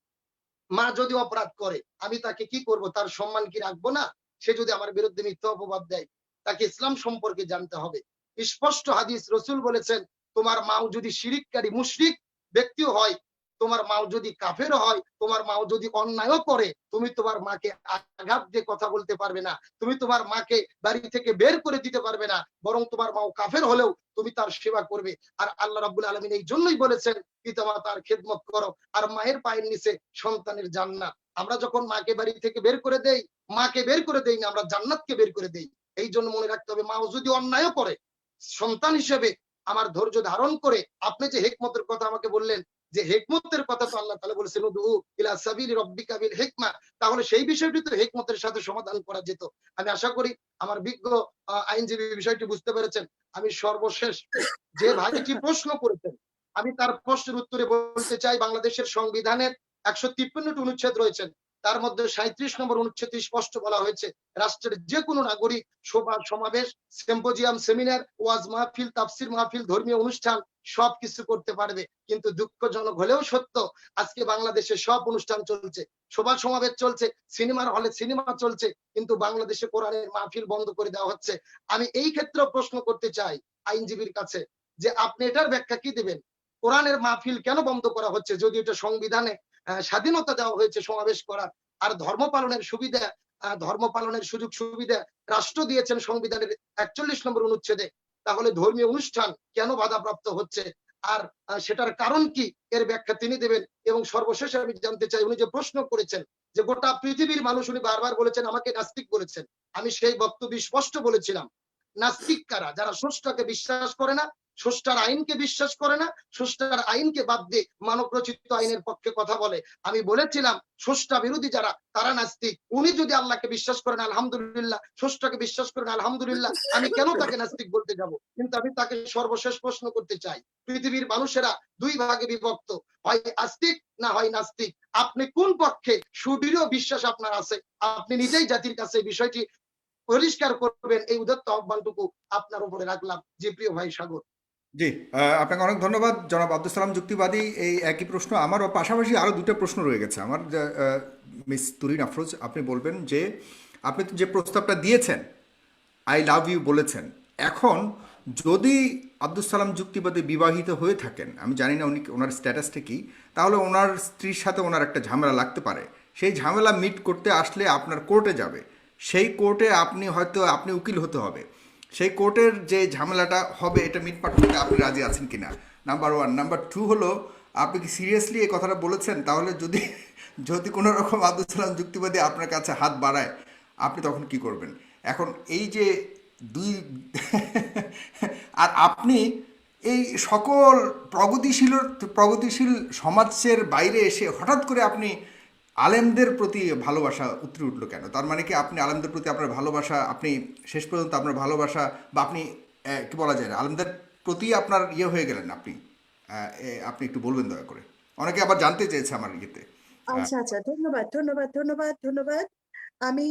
মা যদি অপরাধ করে, আমি তাকে কি করব? তার সম্মান কি রাখবো না? সে যদি আমার বিরুদ্ধে মিথ্যা অপবাদ দেয়, তাকে ইসলাম সম্পর্কে জানতে হবে। স্পষ্ট হাদিস, রসুল বলেছেন তোমার মাও যদি শিরিককারী মুশরিক ব্যক্তিও হয়, তোমার মাও যদি কাফের হয়, তোমার মাও যদি অন্যায়ও করে, তুমি তোমার মাকে আঘাত দিয়ে কথা বলতে পারবে না, তুমি তোমার মাকে বাড়ি থেকে বের করে দিতে পারবে না, বরং তোমার মাও কাফের হলেও তুমি তার সেবা করবে। আর আল্লাহ রাব্বুল আলামিন এই জন্যই বলেছেন পিতামাতার খেদমত করো, আর মায়ের পায়ের নিচে সন্তানের জান্নাত। আমরা যখন মাকে বাড়ি থেকে বের করে দেই, মাকে বের করে দেই না, আমরা জান্নাতকে বের করে দেই। এই জন্য মনে রাখতে হবে, মাও যদি অন্যায় করে, সন্তান হিসেবে আমার ধৈর্য ধারণ করে, আপনি যে হিকমতের কথা আমাকে বললেন, যে হিকমতের কথা তো আল্লাহ তাআলা বলেছেন উদউ ইলা সাবিলি রাব্বিকা বিল হিকমা, তাহলে সেই বিষয়টি তো হিকমতের সাথে সমাধান করা যেত। আমি আশা করি আমার বিজ্ঞ আইনজীবী বিষয়টি বুঝতে পেরেছেন। আমি সর্বশেষ যে ভাইটি প্রশ্ন করেছেন, আমি তার প্রশ্নের উত্তরে বলতে চাই, বাংলাদেশের সংবিধানের 153টি অনুচ্ছেদ রয়েছেন, তার মধ্যে 37 নম্বর অনুচ্ছেদে স্পষ্ট বলা হয়েছে রাষ্ট্রের যে কোনো নাগরিক সভা সমাবেশ, সিম্পোজিয়াম, সেমিনার, ওয়াজ মাহফিল, তাফসির মাহফিল, ধর্মীয় অনুষ্ঠান সবকিছু করতে পারবে। কিন্তু দুঃখজনক হলেও সত্য, আজকে বাংলাদেশে সব অনুষ্ঠান চলছে, সভা সমাবেশ চলছে, সিনেমার হলে সিনেমা চলছে, কিন্তু বাংলাদেশে কোরআনের মাহফিল বন্ধ করে দেওয়া হচ্ছে। আমি এই ক্ষেত্রে প্রশ্ন করতে চাই আইনজীবীর কাছে যে আপনি এটার ব্যাখ্যা কি দেবেন? কোরআনের মাহফিল কেন বন্ধ করা হচ্ছে, যদি এটা সংবিধানে স্বাধীনতা দেওয়া হয়েছে সমাবেশ করার, আর ধর্ম পালনের সুবিধা, ধর্ম পালনের সুযোগ সুবিধা রাষ্ট্র দিয়েছেন সংবিধানের 41 নম্বর অনুচ্ছেদে, তাহলে ধর্মীয় অনুষ্ঠান কেন বাধাপ্রাপ্ত হচ্ছে? আর সেটার কারণ কি, এর ব্যাখ্যা তিনি দেবেন। এবং সর্বশেষে আমি জানতে চাই, উনি যে প্রশ্ন করেছেন যে গোটা পৃথিবীর মানুষ, উনি বারবার বলেছেন আমাকে নাস্তিক বলেছেন, আমি সেই বক্তব্য স্পষ্ট বলেছিলাম, নাস্তিক কারা? যারা স্রষ্টাকে বিশ্বাস করে না, স্রষ্টার আইনকে বিশ্বাস করে না, স্রষ্টার আইনকে বাদ দিয়ে মানব রচিত আইনের পক্ষে কথা বলে। আমি বলেছিলাম স্রষ্টা বিরোধী যারা, তারা নাস্তিক। উনি যদি আল্লাহকে বিশ্বাস করেন আলহামদুলিল্লাহ, স্রষ্টাকে বিশ্বাস করেন আলহামদুলিল্লাহ, আমি কেন তাকে নাস্তিক বলতে যাব? কিন্তু আমি তাকে সর্বশেষ প্রশ্ন করতে চাই, পৃথিবীর মানুষেরা দুই ভাগে বিভক্ত, হয় আস্তিক না হয় নাস্তিক। আপনি কোন পক্ষে? সুদৃঢ় বিশ্বাস আপনার আছে, আপনি নিজেই জাতির কাছে বিষয়টি পরিষ্কার করবেন, এই উদাত্ত আহ্বানটুকু আপনার উপরে রাখলাম। জি প্রিয় ভাই সাগর। জি, আপনাকে অনেক ধন্যবাদ জনাব আব্দুল সালাম যুক্তিবাদী। এই একই প্রশ্ন আমারও, পাশাপাশি আরও দুটো প্রশ্ন রয়ে গেছে আমার। মিস তুরিন আফরোজ, আপনি বলবেন যে আপনি তো যে প্রস্তাবটা দিয়েছেন, আই লাভ ইউ বলেছেন, এখন যদি আব্দুল সালাম যুক্তিবাদী বিবাহিত হয়ে থাকেন, আমি জানি না উনি ওনার স্ট্যাটাসটা কী, তাহলে ওনার স্ত্রীর সাথে ওনার একটা ঝামেলা লাগতে পারে। সেই ঝামেলা মিট করতে আসলে আপনার কোর্টে যাবে, সেই কোর্টে আপনি উকিল হতে হবে। সেই কোর্টের যে ঝামেলাটা হবে, এটা মিটমাট করতে আপনি রাজি আছেন কিনা, নাম্বার ওয়ান। নাম্বার টু হলো, আপনি কি সিরিয়াসলি এই কথাটা বলেছেন? তাহলে যদি কোনো রকম আব্দুল সালাম যুক্তিবাদী আপনার কাছে হাত বাড়ায়, আপনি তখন কি করবেন? এখন এই যে আর আপনি এই সকল প্রগতিশীল সমাজের বাইরে এসে হঠাৎ করে আপনি আলেমদের প্রতি ভালোবাসা উতরে উঠলো কেন? তার মানে কি আপনি আলেমদের প্রতি আপনার ভালোবাসা, আপনি শেষ পর্যন্ত আপনার ভালোবাসা, বা আপনি কি বলা যায় না, আলেমদের প্রতি আপনার ইয়ে হয়ে গেলেন আপনি। আপনি একটু বলবেন দয়া করে, অনেকে আবার জানতে চেয়েছে আমার ইয়েতে। আচ্ছা আচ্ছা, ধন্যবাদ ধন্যবাদ ধন্যবাদ ধন্যবাদ। আমি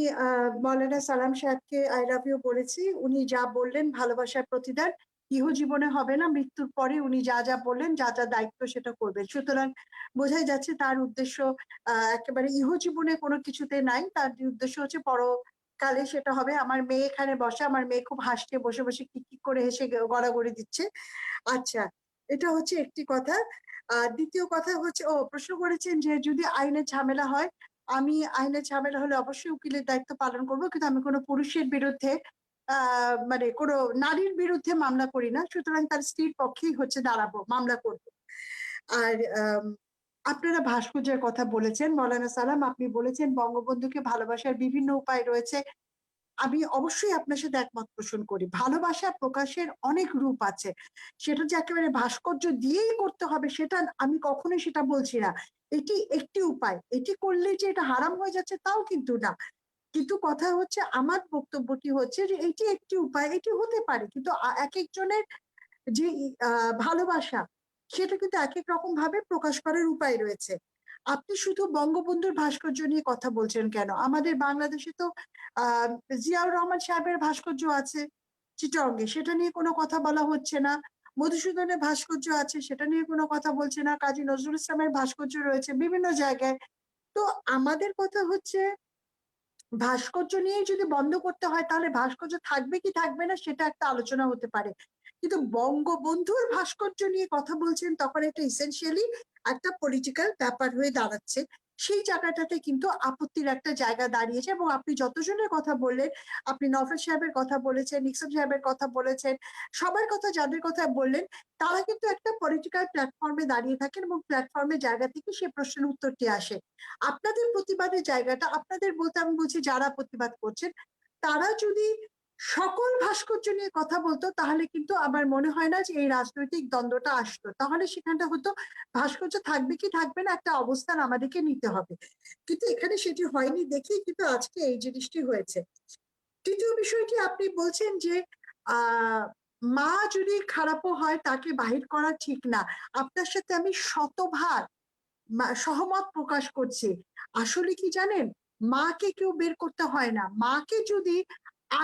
মৌলানা সালাম সাহেবকে আই লাভ ইউ বলেছি, উনি যা বললেন ভালোবাসার প্রতিদান ইহ জীবনে হবে না, মৃত্যুর পরে উনি যা যা বললেন, যা যা দায়িত্ব সেটা করবেন। সুতরাং বোঝাই যাচ্ছে তার উদ্দেশ্য একেবারে ইহ জীবনে কোনো কিছুতে নাই, তার উদ্দেশ্য হচ্ছে পরকালে সেটা হবে। আমার মেয়ে এখানে বসে, আমার মেয়ে খুব হাসছে, বসে বসে কি কি করে হেসে গড়াগড়ি দিচ্ছে। আচ্ছা, এটা হচ্ছে একটি কথা। আর দ্বিতীয় কথা হচ্ছে, প্রশ্ন করেছেন যে যদি আইনের ঝামেলা হয়, আমি আইনের ঝামেলা হলে অবশ্যই উকিলের দায়িত্ব পালন করব, কিন্তু আমি কোনো পুরুষের বিরুদ্ধে মানে কোনো নারীর বিরুদ্ধে মামলা করি না, সুতরাং তার স্ত্রীর পক্ষেই হচ্ছে দাঁড়াবো, মামলা করব। আর আপনারা ভাস্কর্যের কথা বলেছেন মৌলানা সালাম, আপনি বলেছেন বঙ্গবন্ধুকে ভালোবাসার বিভিন্ন উপায় রয়েছে। আমি অবশ্যই আপনার সাথে একমত পোষণ করি, ভালোবাসা প্রকাশের অনেক রূপ আছে, সেটা যে একেবারে ভাস্কর্য দিয়েই করতে হবে সেটা আমি কখনোই সেটা বলছি না। এটি একটি উপায়, এটি করলে যে এটা হারাম হয়ে যাচ্ছে তাও কিন্তু না। কিন্তু কথা হচ্ছে, আমার বক্তব্যটি হচ্ছে যে এটি একটি উপায়, এটি হতে পারে, কিন্তু এক একজনের যে ভালোবাসা সেটা কিন্তু এক এক রকম ভাবে প্রকাশ করার উপায় রয়েছে। আপনি শুধু বঙ্গবন্ধুর ভাস্কর্য নিয়ে কথা বলছেন কেন? আমাদের বাংলাদেশে তো আহ জিয়াউর রহমান সাহেবের ভাস্কর্য আছে চিটঙ্গে, সেটা নিয়ে কোনো কথা বলা হচ্ছে না। মধুসূদনের ভাস্কর্য আছে, সেটা নিয়ে কোনো কথা বলছে না। কাজী নজরুল ইসলামের ভাস্কর্য রয়েছে বিভিন্ন জায়গায়। তো আমাদের কথা হচ্ছে, ভাস্কর্য নিয়ে যদি বন্ধ করতে হয় তাহলে ভাস্কর্য থাকবে কি থাকবে না সেটা একটা আলোচনা হতে পারে, কিন্তু বঙ্গবন্ধুর ভাস্কর্য নিয়ে কথা বলছেন তখন এটা ইসেনশিয়ালি একটা পলিটিক্যাল ব্যাপার হয়ে দাঁড়াচ্ছে। সেই জায়গাটাতে কিন্তু আপত্তির একটা জায়গা দাঁড়িয়েছে। এবং আপনি যতজনের কথা বললেন, আপনি নওফেল সাহেবের কথা বলেছেন, নিক্সন সাহেবের কথা বলেছেন, সবার কথা যাদের কথা বললেন, তারা কিন্তু একটা পলিটিক্যাল প্ল্যাটফর্মে দাঁড়িয়ে থাকেন এবং প্ল্যাটফর্মের জায়গা থেকে সে প্রশ্নের উত্তরটি আসে। আপনাদের প্রতিবাদের জায়গাটা, আপনাদের বলতে আমি বলছি যারা প্রতিবাদ করছেন, তারা যদি সকল ভাস্কর্য নিয়ে কথা বলতো তাহলে কিন্তু আমার মনে হয় না যে এই রাজনৈতিক দ্বন্দ্বটা আসতো, তাহলে সেখানটা হতো ভাস্কর্য থাকবে কি থাকবে না একটা অবস্থান আমাদেরকে নিতে হবে। কিন্তু এখানে সেটি হয়নি দেখেই কিন্তু আজকে এই জিনিসটি হয়েছে। তৃতীয় বিষয়টি, আপনি বলছেন যে আহ মা যদি খারাপও হয় তাকে বাহির করা ঠিক না। আপনার সাথে আমি শতভাগ সহমত প্রকাশ করছি। আসলে কি জানেন, মাকে কেউ বের করতে হয় না, মাকে যদি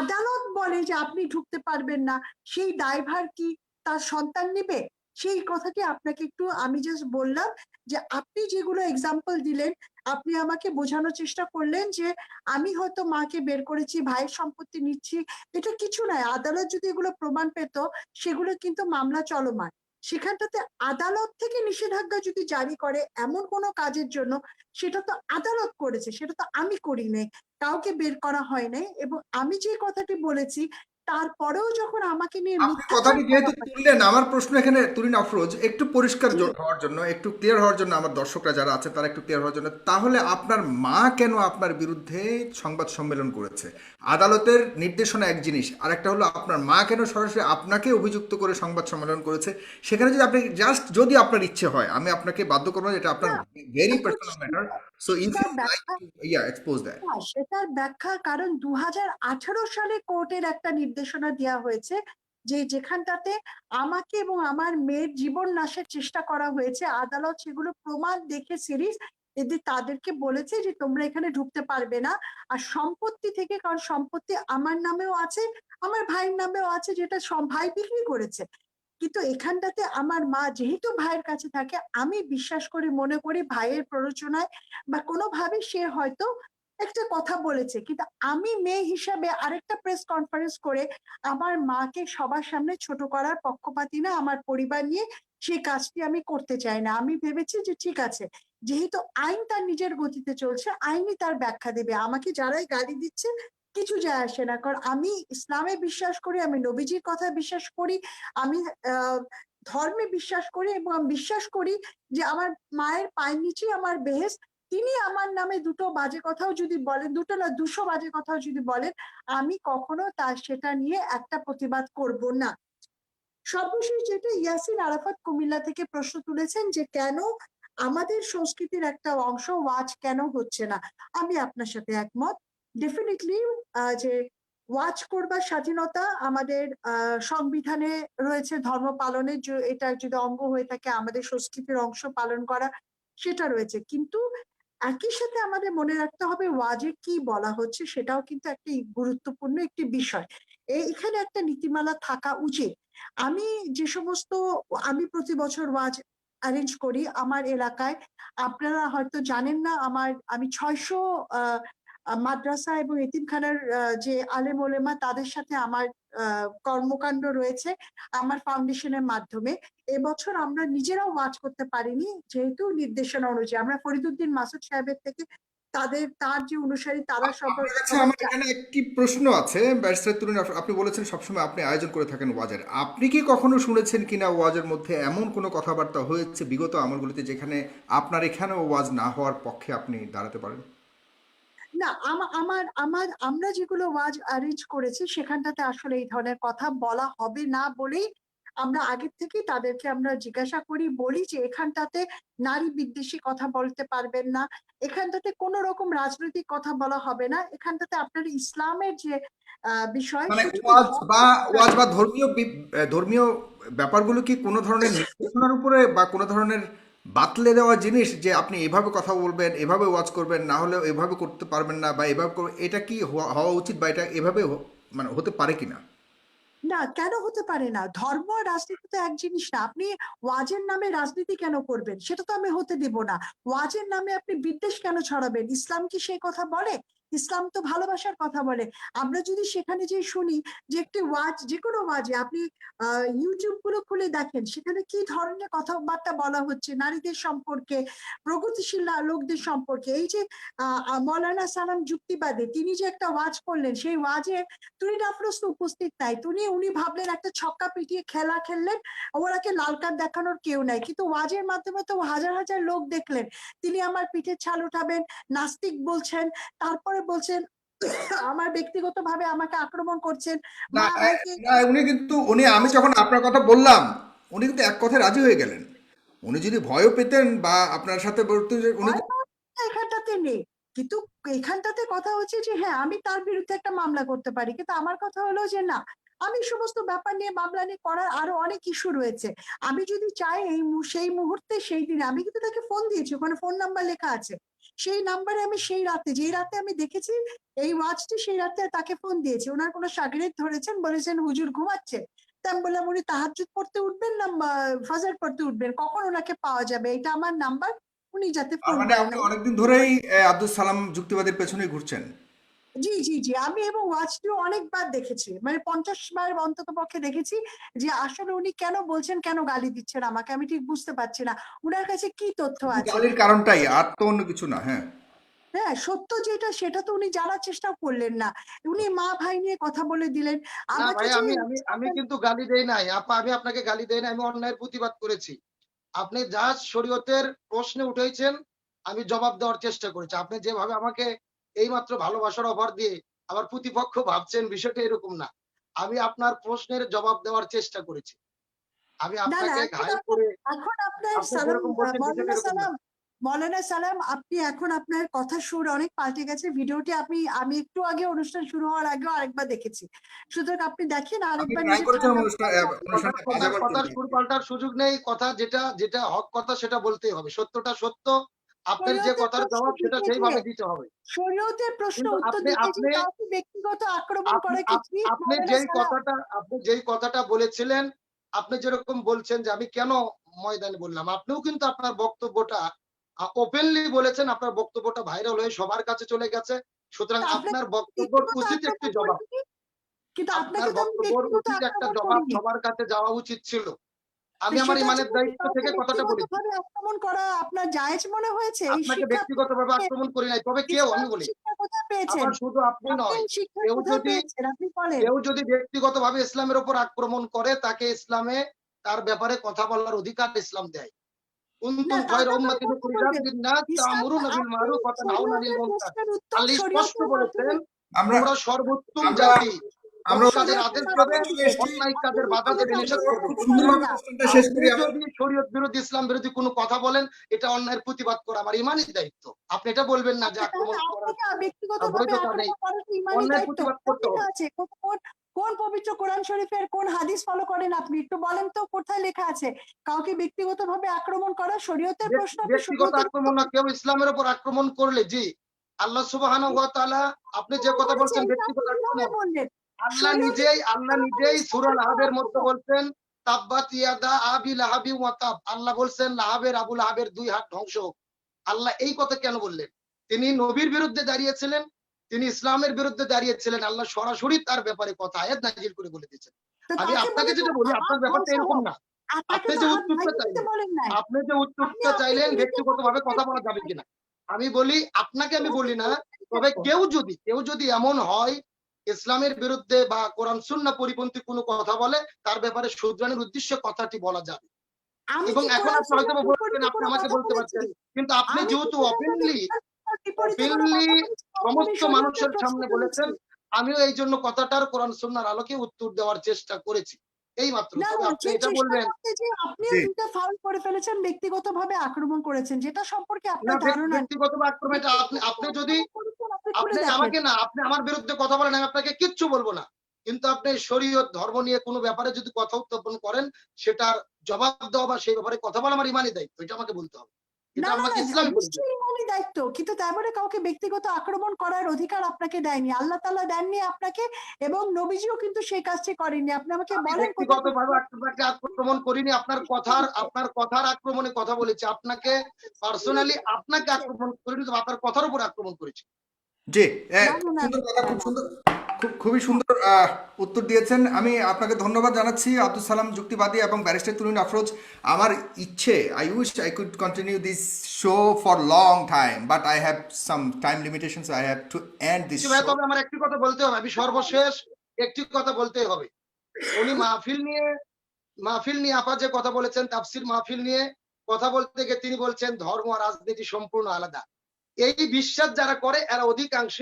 আদালত বলে যে আপনি ঢুকতে পারবেন না, সেই দায়ভার কি তার সন্তান নেবে? সেই কথাটি আপনাকে একটু আমি জাস্ট বললাম, যে আপনি যেগুলো এক্সাম্পল দিলেন, আপনি আমাকে বোঝানোর চেষ্টা করলেন যে আমি হয়তো মাকে বের করেছি, ভাইয়ের সম্পত্তি নিচ্ছি, এটা কিছু নয়। আদালত যদি এগুলো প্রমাণ পেত, সেগুলো কিন্তু মামলা চলমান, সেখানটাতে আদালত থেকে নিষেধাজ্ঞা যদি জারি করে এমন কোনো কাজের জন্য, সেটা তো আদালত করেছে, সেটা তো আমি করি নাই, কাউকে বের করা হয় নাই। এবং আমি যে কথাটি বলেছি, তারপরেও যখন আমাকে নিয়ে আপনি মিথ্যাচার কথাটি করা যেহেতু হয়। তুললেন, আমার প্রশ্ন এখানে তুরিন আফরোজ একটু পরিষ্কার জি, হওয়ার জন্য, একটু ক্লিয়ার হওয়ার জন্য, আমার দর্শকরা যারা আছে তারা একটু ক্লিয়ার হওয়ার জন্য, তাহলে আপনার মা কেন আপনার বিরুদ্ধে সংবাদ সম্মেলন করেছে? আদালতের নির্দেশনা এক জিনিস, আর একটা হলো আপনার মা কেন সরাসরি আপনাকে অভিযুক্ত করে সংবাদ সম্মেলন করেছে। সেখানে যদি আপনি জাস্ট, যদি আপনার ইচ্ছে হয়, আমি আপনাকে বাধ্য করবো না, এটা আপনার না, ভেরি এখন পার্সোনাল ম্যাটার। সো ইফ সেটার ইউ লাইক ব্যাখ্যা, টু এক্সপোজ দ্যাট। সেটার ব্যাখ্যা কারণ 2018 সালে কোর্টের একটা নির্দেশনা দেওয়া হয়েছে, যে যেখানটাতে আমাকে এবং আমার মেয়ের জীবন নাশের চেষ্টা করা হয়েছে, আদালত সেগুলো প্রমাণ দেখে সিরিজ এদের তাদেরকে বলেছে যে তোমরা এখানে ঢুকতে পারবে না। আর সম্পত্তি থেকে, কারণ সম্পত্তি আমার নামেও আছে, আমার ভাইয়ের নামেও আছে, যেটা সব ভাই বিক্রি করেছে। কিন্তু এখানটাতে আমার মা যেহেতু ভাইয়ের কাছে থাকে, আমি বিশ্বাস করি, মনে করি ভাইয়ের প্ররোচনায় বা কোনোভাবে সে হয়তো একটা কথা বলেছে, কিন্তু আমি মেয়ে হিসাবে আরেকটা প্রেস কনফারেন্স করে আমার মাকে সবার সামনে ছোট করার পক্ষপাতী না, আমার পরিবার নিয়ে সেই কাজটি আমি করতে চাই না। আমি ভেবেছি যে ঠিক আছে, যেহেতু আইন তার নিজের গতিতে চলছে, আইনই তার ব্যাখ্যা দেবে, আমাকে যারাই গালি দিচ্ছে কিছু যায় আসে না, কারণ আমি ইসলামে বিশ্বাস করি, আমি নবীজির কথা বিশ্বাস করি, আমি আহ ধর্মে বিশ্বাস করি, এবং আমি বিশ্বাস করি যে আমার মায়ের পায়ের নিচে আমার বেহেশত। তিনি আমার নামে দুটো বাজে কথাও যদি বলেন, দুটো না 200 বাজে কথাও যদি বলেন, আমি কখনো তার সেটা নিয়ে একটা প্রতিবাদ করব না। সর্বশেষ যেটা, ইয়াসিন আরাফাত কুমিল্লা থেকে প্রশ্ন তুলেছেন যে কেন আমাদের সংস্কৃতির একটা অংশ ওয়াজ কেন হচ্ছে না। আমি আপনার সাথে একমত, ডেফিনেটলি যে ওয়াজ করবার স্বাধীনতা আমাদের সংবিধানে রয়েছে, ধর্ম পালনের এটা যদি অঙ্গ হয়ে থাকে, আমাদের সংস্কৃতির অংশ পালন করা সেটা রয়েছে। কিন্তু একই সাথে আমাদের মনে রাখতে হবে ওয়াজে কি বলা হচ্ছে, সেটাও কিন্তু একটি গুরুত্বপূর্ণ একটি বিষয়। এখানে একটা নীতিমালা থাকা উচিত। আমি যে সমস্ত আমি প্রতি বছর ওয়াজ অ্যারেঞ্জ করি আমার এলাকায়, আপনারা হয়তো জানেন না, আমি 600 মাদ্রাসা এবং এতিমখানার যে আলেম ওলেমা তাদের সাথে আমার কর্মকাণ্ড রয়েছে আমার ফাউন্ডেশনের মাধ্যমে। এবছর আমরা নিজেরাও ওয়াজ করতে পারিনি, যেহেতু নির্দেশনা অনুযায়ী আমরা ফরিদুদ্দিন মাসুদ সাহেবের থেকে তার যে অনুসারী তারা সবাই আপনার কাছে আমার এখানে একটি প্রশ্ন আছে ব্যারিস্টার তরুণ, আপনি বলেছেন সবসময় আপনি আয়োজন করে থাকেন ওয়াজের। আপনি কি কখনো শুনেছেন কিনা ওয়াজের মধ্যে এমন কোনো কথাবার্তা হয়েছে বিগত আমলগুলিতে যেখানে আপনার এখানেও ওয়াজ না হওয়ার পক্ষে আপনি দাঁড়াতে পারেন? না, আমরা যেগুলো ওয়াজ অ্যারেঞ্জ করেছি সেখানটাতে আসলে এই ধরনের কথা বলা হবে না বলেই আমরা আগের থেকেই তাদেরকে আমরা জিজ্ঞাসা করি, বলি যে এখানটাতে নারী বিদ্বেষী কথা বলতে পারবেন না, এখানটাতে কোনো রকম রাজনৈতিক কথা বলা হবে না, এখানটাতে আপনার ইসলামের যে বিষয় মানে সেটুকু ওয়াজ বা ধর্মীয় ব্যাপারগুলো কি কোনো ধরনের নির্দেশনার উপরে বা কোনো ধরনের বাতলে দেওয়া জিনিস, যে আপনি এভাবে কথা বলবেন, এভাবে ওয়াজ করবেন, না হলে এভাবে করতে পারবেন না, বা এভাবে এটা কি হওয়া উচিত, বা এটা এভাবে মানে হতে পারে কিনা? না, কেন হতে পারে না? ধর্ম আর রাজনীতি তো এক জিনিস না। আপনি ওয়াজের নামে রাজনীতি কেন করবেন? সেটা তো আমি হতে দেব না। ওয়াজের নামে আপনি বিদ্বেষ কেন ছড়াবেন? ইসলাম কি সেই কথা বলে? ইসলাম তো ভালোবাসার কথা বলে। আমরা যদি সেখানে যে শুনি যে একটি ওয়াজ, যে কোনো ওয়াজে আপনি ইউটিউব গুলো খুলে দেখেন সেখানে কি ধরনের কথাবার্তা বলা হচ্ছে নারীদের সম্পর্কে, প্রগতিশীল লোকদের সম্পর্কে। এই যে মৌলানা সালাম যুক্তিবাদী, তিনি যে একটা ওয়াজ করলেন, সেই ওয়াজে তুরিন আফরোজ তো উপস্থিত নাই। উনি ভাবলেন একটা ছক্কা পিটিয়ে খেলা খেললেন, ওনাকে লাল কার্ড দেখানোর কেউ নাই, কিন্তু ওয়াজের মাধ্যমে তো হাজার হাজার লোক দেখলেন তিনি আমার পিঠের ছাল উঠাবেন, নাস্তিক বলছেন, তারপরে বলছেন আমার ব্যক্তিগতভাবে আমাকে আক্রমণ করছেন, না মা ভাইকে। না, আমি যখন আপনার কথা বললাম, উনি কিন্তু এক কথায় রাজি হয়ে গেলেন। উনি যদি ভয়ও পেতেন বা আপনার সাথে বলতে যে উনি ভয় পাওয়ার কথা এখানটাতে নেই, কিন্তু এখানটাতে কথা হচ্ছে যে হ্যাঁ আমি তার বিরুদ্ধে একটা মামলা করতে পারি, কিন্তু আমার কথা হলো যে না, আমি সমস্ত ব্যাপার নিয়ে মামলা নিয়ে করার আরো অনেক ইস্যু রয়েছে। আমি যদি চাই সেই মুহূর্তে সেই দিনে, আমি কিন্তু তাকে ফোন দিয়েছি, ওখানে ফোন নাম্বার লেখা আছে, সেই নাম্বারে আমি সেই রাতে, যেই রাতে আমি দেখেছি এই ওয়াচটি, সেই রাতে তাকে ফোন দিয়েছি। ওনার কোনো শাগিরিদ ধরেছেন, বলেছেন হুজুর ঘুমাচ্ছে। তা আমি বললাম উনি তাহাজ্জুদ পড়তে উঠবেন না ফাজার পড়তে উঠবেন, কখন ওনাকে পাওয়া যাবে, এটা আমার নাম্বার, উনি যাতে তার ফোন মানে করেন। আপনি অনেকদিন ধরেই আব্দুল সালাম যুক্তিবাদের পেছনেই ঘুরছেন। জি জি জি, আমি এবং ওয়াচটিও অনেকবার দেখেছি, মানে 50 বার অন্তত পক্ষে দেখেছি, যে আসলে উনি কেন বলছেন, কেন গালি দিচ্ছেন আমাকে, আমি ঠিক বুঝতে পারছি না উনার কাছে কি তথ্য শুধু আছে। গালির কারণটাই, আর তো অন্য কিছু না। হ্যাঁ, হ্যাঁ, সত্য যেটা সেটা তো উনি জানার চেষ্টা করলেন না, উনি মা ভাই নিয়ে কথা বলে দিলেন না আমাকে ভাই, যে। আমি কিন্তু গালি দেই নাই আপা, আমি আপনাকে গালি দেই নাই, আমি অন্যায়ের প্রতিবাদ করেছি। আপনি যা শরীয়তের প্রশ্নে উঠেছেন আমি জবাব দেওয়ার চেষ্টা করেছি। আপনি যেভাবে আমাকে এইমাত্র ভালোবাসার অফার দিয়ে আবার প্রতিপক্ষ ভাবছেন, বিষয়টা এরকম না। আমি আপনার প্রশ্নের জবাব দেওয়ার চেষ্টা করেছি। আমি না না, আপনাকে ঘায়েল করে এখন আপনার আপনি সালাম, যেরকম বলছেন বিষয়টা মৌলানা এরকম না। সালাম, মৌলানা সালাম, আপনি এখন আপনার কথা সুর অনেক পাল্টে গেছে। ভিডিওটি আমি একটু আগে অনুষ্ঠান শুরু হওয়ার আগেও আরেকবার দেখেছি, সুতরাং আপনি দেখেন আপনি আরেকবার ট্রাই নিজে করেছেন ঠান্ডা অনুষ্ঠানটা বাজাবার কথার জন্য। সুর পাল্টার সুযোগ নেই। কথা যেটা যেটা হক কথা সেটা বলতেই হবে। সত্যটা সত্য। আপনার যে শরীয়তের কথার প্রশ্ন জবাব সেটা দিতে গিয়ে, সেইভাবে দিতে হবে। শরীয়তের প্রশ্ন কিন্তু উত্তর আপনি দিতে আপনি গিয়ে কাউকে ব্যক্তিগত আক্রমণ আপনি করা কি আপ- ঠিক, আপনি মৌলানা যেই সালাম? কথাটা আপনি যেই কথাটা বলেছিলেন, আপনি যেরকম বলছেন যে আমি কেন ময়দানে বললাম, আপনিও কিন্তু আপনার বক্তব্যটা ওপেনলি বলেছেন, আপনার বক্তব্যটা ভাইরাল হয়ে সবার কাছে চলে গেছে। সুতরাং আপনাকে আপনার বক্তব্যের ব্যক্তিগত উচিত একটি আক্রমণ জবাব। করিনি, কিন্তু আপনার আপনাকে তো আমি বক্তব্যের ব্যক্তিগত উচিত একটা আক্রমণ জবাব করিনি। সবার কাছে যাওয়া উচিত ছিল। তো আমি আমার সেটার ইমানের জন্য কি দায়িত্ব কাউকে থেকে কথাটা ব্যক্তিগত বলেছি। ভাবে আক্রমণ করা আপনার জায়েজ মনে হয়েছে? এই আপনাকে শিক্ষা আপনি ব্যক্তিগতভাবে কোথায় আক্রমণ করি নাই। তবে কেউ, আমি ইসলামিক বলি, শিক্ষা কোথায় পেয়েছেন? আবার শুধু আপনি আপনি নয়, এই শিক্ষা কেউ কোথায় যদি পেয়েছেন আপনি বলেন? কেউ যদি ব্যক্তিগতভাবে ইসলামের উপর আক্রমণ করে, তাকে ইসলামে তার ব্যাপারে কথা বলার অধিকার ইসলাম দেয়। না, কুনতুম তা খায়রা তো আপনার উম্মাতিন বক্তব্য উখরিজাত বলবেন। লিন-নাস ইসলাম তা'মুরুনা বিল আপনি মা'রুফ ওয়া তানহাউনা আনিল শরীয়তের মুনকার। প্রশ্নের উত্তর আল্লাহ স্পষ্ট শরীয়তের বলেছেন, মাধ্যমে। আমরা তোমরা সর্বোত্তম আমরা জাতি, আমরা সৎ কাজের আদেশ দেবে, অন্যায় কাজের বাধা দেবে, নিষেধ করবে। খুব সুন্দরভাবে প্রশ্নটা শেষ করি। আপনি যদি শরীয়ত বিরোধী, ইসলাম বিরোধী কোনো কথা বলেন, এটা অন্যায়ের প্রতিবাদ করা আমার ইমানি দায়িত্ব। আপনি এটা বলবেন না যে আক্রমণ করার আপনাকে ব্যক্তিগতভাবে বৈধতা নেই। আক্রমণ করা তো ইমানি অন্যায়ের দায়িত্ব। প্রতিবাদ কোন করতে লেখা হবে। আছে? কোন পবিত্র কোরআন শরীফের কোন হাদিস ফলো করেন আপনি? একটু বলেন তো কোথায় লেখা আছে কাউকে ব্যক্তিগতভাবে আক্রমণ করা শরীয়তের প্রশ্ন? আপনি ব্যক্তিগত শরীয়তের আক্রমণ না, কেউ ইসলামের উপর আক্রমণ করলে, জি, আল্লাহ সুবহানাহু ওয়া তাআলা, আপনি যে কথা বলছেন ব্যক্তিগত আক্রমণ, বললেন আল্লাহ নিজেই সূরা লাহাবের মধ্যে বলছেন, তাব্বাত ইয়াদা আবি লাহাবি ওয়া তাব। আল্লাহ বলছেন আবু লাহাবের 2 হাত ধ্বংস হোক। আল্লাহ এই কথা কেন বললেন? তিনি নবীর বিরুদ্ধে দাঁড়িয়েছিলেন, তিনি ইসলামের বিরুদ্ধে দাঁড়িয়েছিলেন। আল্লাহ সরাসরি তার ব্যাপারে কথা আয়াত নাযিল করে বলে দিয়েছেন। আমি আপনাকে যেটা বলি, আপনার ব্যাপারটা এরকম না। আপনি যে উত্তরটা চাইলেন, চাইলেন ব্যক্তিগতভাবে কথা বলা যাবে কিনা, আমি বলি আপনাকে, আমি বলি না। তবে কেউ যদি এমন হয় ইসলামের বিরুদ্ধে বা কোরআন সুন্নাহ পরিপন্থী কোনো কথা বলে, তার ব্যাপারে শুধরানোর উদ্দেশ্যে কথাটি বলা যাবে। এবং এখন আপনি হয়তো বলবেন, আপনি আমাকে বলতে পারছেন, কিন্তু আপনি যেহেতু ওপেনলি সমস্ত মানুষের সামনে বলেছেন, আমিও এই জন্য কথাটার কোরআন সুন্নাহর আলোকে উত্তর দেওয়ার চেষ্টা করেছি, এই মাত্র। তবে আপনি এটা বলবেন আপনিও জি। দুটো ফাউল করে ফেলেছেন, ব্যক্তিগতভাবে আক্রমণ করেছেন, যেটা সম্পর্কে না, আপনার ধারণা নেই। ব্যক্তিগত আক্রমণটা আপনি যদি আপনি আপনি খুলে দেখেন। আমাকে না, আপনি আমার বিরুদ্ধে কথা বলেন, আমি আপনাকে কিচ্ছু বলবো না। কিন্তু আপনি শরীয়ত ধর্ম নিয়ে কোনো ব্যাপারে যদি কথা উত্থাপন করেন, সেটার জবাব দেওয়া বা সেই ব্যাপারে কথা বলা আমার ইমানি দায়িত্ব, এটা আমাকে বলতে হবে। এটা না, না, আমাকে না, ইসলাম বলছে। নিশ্চয়ই ইমানি দায়িত্ব, কিন্তু তাই বলে কাউকে ব্যক্তিগত আক্রমণ করার অধিকার আপনাকে দেয়নি, আল্লাহ তাআলা দেননি আপনাকে, এবং নবীজিও কিন্তু সেই কাজটি করেননি। আপনি আমাকে আমি বলেন কোথায় ব্যক্তিগতভাবে আপনাকে আক্রমণ করিনি, আপনার কথার আক্রমণে কথা বলেছি। আপনাকে পার্সোনালি আপনাকে আক্রমণ করিনি, তবে আপনার কথার উপর আক্রমণ করেছি। জি, না, না, না, সুন্দর কথা, খুব না। সুন্দর, খুবই সুন্দর উত্তর দিয়েছেন। আমি আপনাকে ধন্যবাদ জানাচ্ছি আব্দুল সালাম যুক্তিবাদী এবং ব্যারিস্টার তুরিন আফরোজ। আমার ইচ্ছে, I wish I could continue this show for long time, but I have some time limitations, I have to end this show. তবে আমার একটি কথা বলতে হবে, আমি সর্বশেষ একটি কথা বলতেই হবে। উনি মাহফিল নিয়ে আপা যে কথা বলেছেন, তাফসির মাহফিল নিয়ে কথা বলতে গিয়ে তিনি বলছেন ধর্ম আর রাজনীতি সম্পূর্ণ আলাদা। এই বিশ্বাস যারা করে এরা অধিকাংশ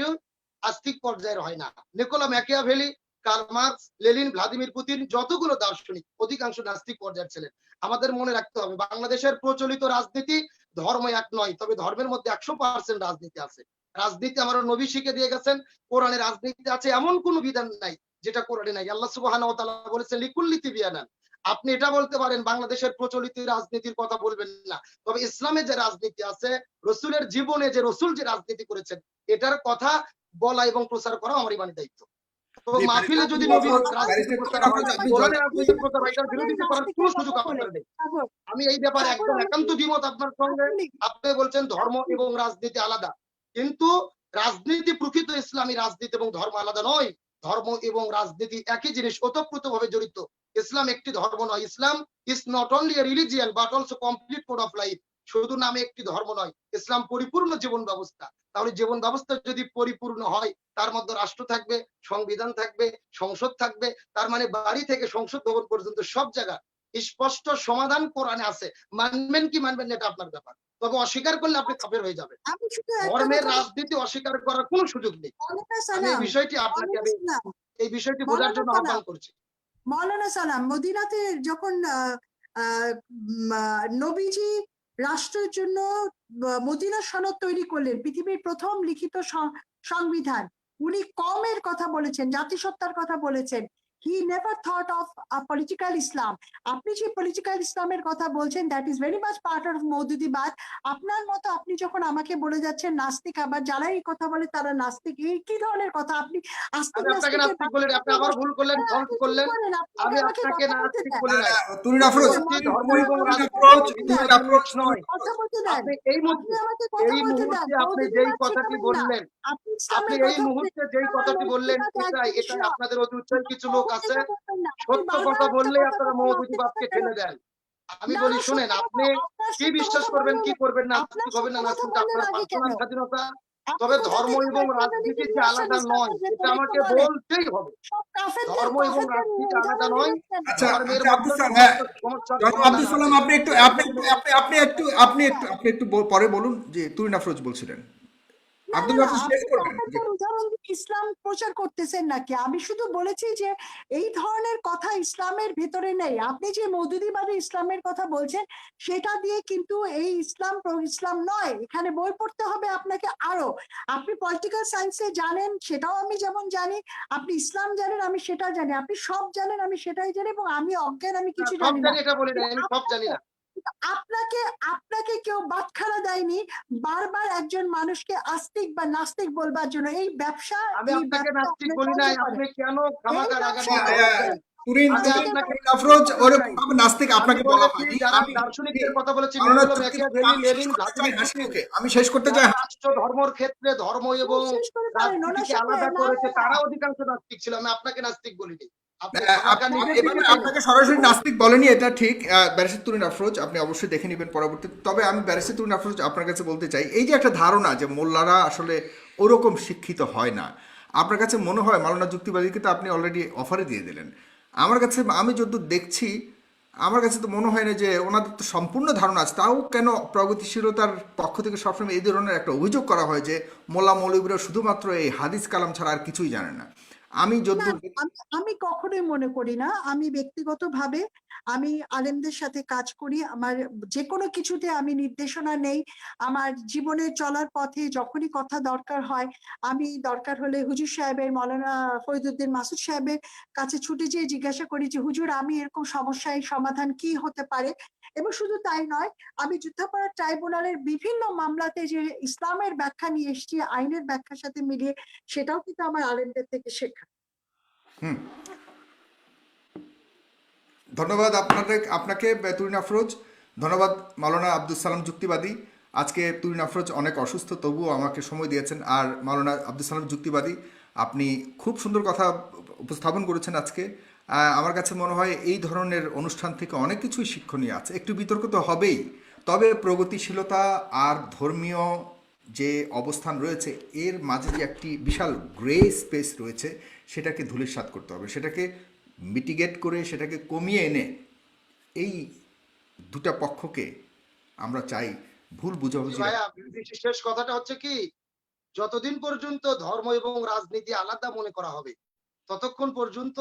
আস্তিক পর্যায়ের হয় না। Niccolo Machiavelli, Karl Marx, Lenin, Vladimir Putin, যতগুলো দার্শনিক অধিকাংশ নাস্তিক পর্যায়ের ছিলেন। আমাদের মনে রাখতে হবে, বাংলাদেশের প্রচলিত রাজনীতি ধর্ম এক নয়, তবে ধর্মের মধ্যে 100% রাজনীতি আছে। রাজনীতি আমার নবী শিখে দিয়ে গেছেন, কোরআনে রাজনীতি আছে এমন কোন বিধান নাই যেটা কোরআনে নাই। আল্লাহ সুবহানাহু ওয়া তাআলা বলেছেন লিকুল্লি তিবিয়ানান। আপনি এটা বলতে পারেন বাংলাদেশের প্রচলিত রাজনীতির কথা বলবেন না, তবে ইসলামে যে রাজনীতি আছে, রসুলের জীবনে যে রসুল যে রাজনীতি করেছেন, এটার কথা বলা এবং প্রচার করা আমার ইমানি দায়িত্ব। তো মাহফিলে যদি নবীর রাজনীতি প্রচার হয়, কোরআনের রাজনীতি প্রচার হয়, এটার বিরোধিতা করার কোনো সুযোগ আপনার নেই। আমি এই ব্যাপারে একদম একান্ত দ্বিমত আপনার সঙ্গে। আপনি বলছেন ধর্ম এবং রাজনীতি আলাদা, কিন্তু রাজনীতি প্রকৃত ইসলামী রাজনীতি এবং ধর্ম আলাদা নয়। ধর্ম এবং রাজনীতি একই জিনিস, ওতপ্রোতভাবে জড়িত। ইসলাম একটি ধর্ম নয়। Islam is not only a religion but also complete code of life. শুধু নামে একটি ধর্ম নয়, ইসলাম পরিপূর্ণ জীবন ব্যবস্থা। তাহলে জীবন ব্যবস্থা যদি পরিপূর্ণ হয়, তার মধ্যে রাষ্ট্র থাকবে, সংবিধান থাকবে, সংসদ থাকবে। তার মানে বাড়ি থেকে সংসদ ভবন পর্যন্ত সব জায়গা স্পষ্ট সমাধান কোরআনে আছে। মানবেন কি মানবেন না, এটা আপনার ব্যাপার। তবে অস্বীকার করলে আপনি কাফের হয়ে যাবেন। আমি শুধু একটা ধর্মের কথা রাজনীতি অস্বীকার করার কোনো সুযোগ নেই। আমি এই বিষয়টি আপনাকে এই বিষয়টি বোঝার জন্য আহ্বান করছি। মৌলানা সালাম, মদিনাতে যখন নবীজি রাষ্ট্রের জন্য মদিনা সনদ তৈরি করলেন, পৃথিবীর প্রথম লিখিত সংবিধান, উনি কমের কথা বলেছেন, জাতিসত্তার কথা বলেছেন। He never thought of a political Islam. আপনি যে পলিটিক্যাল ইসলামের কথা বলছেন, that is very much part of মওদুদিবাদ। আপনার মতো আপনি যখন আমাকে বলে যাচ্ছেন নাস্তিক, আবার যারা এই কথা বলে তারা নাস্তিক, এই কি ধরনের কথা? আপনি আস্তিক আমি আপনাকে নাস্তিক বলি, আপনি আবার ভুল করলেন, ফল্ট করলেন। আমি আপনাকে নাস্তিক বলি না। তুরিন আফরোজ, ধর্ম এবং নয়। কথা বলতে দেন। আপনি এই মুহূর্তে আপনি যেই কথাটি বললেন, আপনি এই মুহূর্তে যেই কথাটি বললেন, এটাই আপনাদের অতি উচ্চারণ কিছু লোক আছে, সত্য কথা বললে আপনারা মওদুদিবাদকে ঠেলে দেন। আমি বলি শুনেন, আপনি কি বিশ্বাস করবেন কি করবেন না, নাস্তিক হবেন না নাস্তিক, আপনার পার্সোনাল স্বাধীনতা। তবে ধর্ম এবং রাজনীতি যে আলাদা নয়, এটা আমাকে বলতেই হবে। ধর্ম এবং রাজনীতি আলাদা নয়। আচ্ছা, ধর্মের আব্দুল মধ্যে সালাম, হ্যাঁ, সমস্যার আব্দুল সালাম, আপনি একটু পরে বলুন যে তুরিন আফরোজ বলছিলেন। না আব্দুল না বাসিত শেষ আপনি করবেন। টাকাটার উদাহরণ দিয়ে ইসলাম প্রচার করতেছেন নাকি? আমি শুধু বলেছি যে এই ধরনের কথা ইসলামের ভেতরে নেই। আপনি যে মৌদুদিবাদী ইসলামের কথা বলছেন সেটা দিয়ে কিন্তু এই ইসলাম ইসলাম নয়। এখানে বই পড়তে হবে আপনাকে আরো। আপনি পলিটিক্যাল সায়েন্সে জানেন, সেটাও আমি যেমন জানি। আপনি ইসলাম জানেন, আমি সেটা জানি। আপনি সব জানেন, আমি সেটাই জানি, এবং আমি অজ্ঞান, আমি কিছু সব জানি না। জানি এটা বলি না, কিন্তু আমি সব জানি না। আপনাকে আপনাকে কেউ বাটখারা দেয়নি বারবার একজন মানুষকে আস্তিক বা নাস্তিক বলবার জন্য। এই ব্যবসা আমি এই আপনাকে ব্যবসা নাস্তিক বলি আপনারাও নাই, যে করেন, আপনি কেন এই খামাখা ব্যবসা রাগান্বিত হ্যাঁ, হচ্ছেন? তুরিন আমি তুরিন আপনাকে তুরিন আফরোজ বলতে ওরকম চাই, ভাবে নাস্তিক আমি আপনাকে বলা বলেছি হয়নি। যারা আমি দার্শনিকদের কথা বলেছি, মাওলানা বিভিন্ন চুক্তিবাদী, ম্যাকিয়াভেলি, আমি শেষ লেনিন, করতে চাই ভ্লাদিমির হাসি পুতিন, মুখে, আমি শেষ করতে যারা চাই। রাষ্ট্র ধর্মর ক্ষেত্রে ধর্ম এবং শেষ করে পারেন ওনার রাজনীতিকে সাথে। আলাদা না করেছে, না তারা অধিকাংশ নাস্তিক ছিল। আমি আপনাকে নাস্তিক বলিনি, আপনি আহ, খামাখা আপ- নিজের দিকে এভাবে টেনে। আপনাকে সরাসরি নাস্তিক বলেনি, এটা ঠিক। ব্যারিস্টার তুরিন আফরোজ, আপনি অবশ্যই দেখে নেবেন পরবর্তীতে। তবে আমি ব্যারিস্টার তুরিন আফরোজ আপনার কাছে বলতে চাই, এই যে একটা ধারণা যে মোল্লারা আসলে ওরকম শিক্ষিত হয় না, আপনার কাছে মনে হয় মাওলানা যুক্তিবাদীকে তো আপনি অলরেডি অফারে দিয়ে দিলেন। আমার কাছে, আমি যতদূর দেখছি, আমার কাছে তো মনে হয় না যে ওনাদের তো সম্পূর্ণ ধারণা আছে। তাও কেন প্রগতিশীলতার পক্ষ থেকে সবসময় এই ধরনের একটা অভিযোগ করা হয় যে মোল্লা মৌলবীরা শুধুমাত্র এই হাদিস কালাম ছাড়া আর কিছুই জানে না। আমি না, যতদূর আমি আমি কখনোই মনে করি না। আমি ব্যক্তিগতভাবে আমি আলেমদের সাথে কাজ করি। আমার যে কোনো কিছুতে আমি নির্দেশনা নেই। আমার জীবনে চলার পথে যখনই কথা দরকার হয়, আমি দরকার হলে হুজুর সাহেবের, মৌলানা ফরিদউদ্দিন মাসুদ সাহেবের কাছে ছুটে যেয়ে জিজ্ঞাসা করি যে হুজুর, আমি এরকম সমস্যা, এই সমাধান কি হতে পারে। এবং শুধু তাই নয়, আমি যুদ্ধাপরাধ ট্রাইব্যুনালের বিভিন্ন মামলাতে যে ইসলামের ব্যাখ্যা নিয়ে এসেছি আইনের ব্যাখ্যার সাথে মিলিয়ে, সেটাও কিন্তু আমার আলেমদের থেকে শেখা। ধন্যবাদ আপনাকে তুরিন আফরোজ। ধন্যবাদ মাওলানা আব্দুল সালাম যুক্তিবাদী। আজকে তুরিন আফরোজ অনেক অসুস্থ, তবুও আমাকে সময় দিয়েছেন। আর মাওলানা আব্দুল সালাম যুক্তিবাদী, আপনি খুব সুন্দর কথা উপস্থাপন করেছেন আজকে। আমার কাছে মনে হয় এই ধরনের অনুষ্ঠান থেকে অনেক কিছুই শিক্ষণীয় আছে। একটু বিতর্ক তো হবেই, তবে প্রগতিশীলতা আর ধর্মীয় যে অবস্থান রয়েছে এর মাঝে যে একটি বিশাল গ্রে স্পেস রয়েছে, সেটাকে ধূলিসাৎ করতে হবে, সেটাকে মিটিগেট করে, সেটাকে কমিয়ে এনে এই দুটা পক্ষকে আমরা চাই ভুল বুঝাবুঝি ভাইয়া, শেষ কথাটা হচ্ছে কি, যতদিন পর্যন্ত ধর্ম এবং রাজনীতি আলাদা মনে করা হবে, ততক্ষণ পর্যন্ত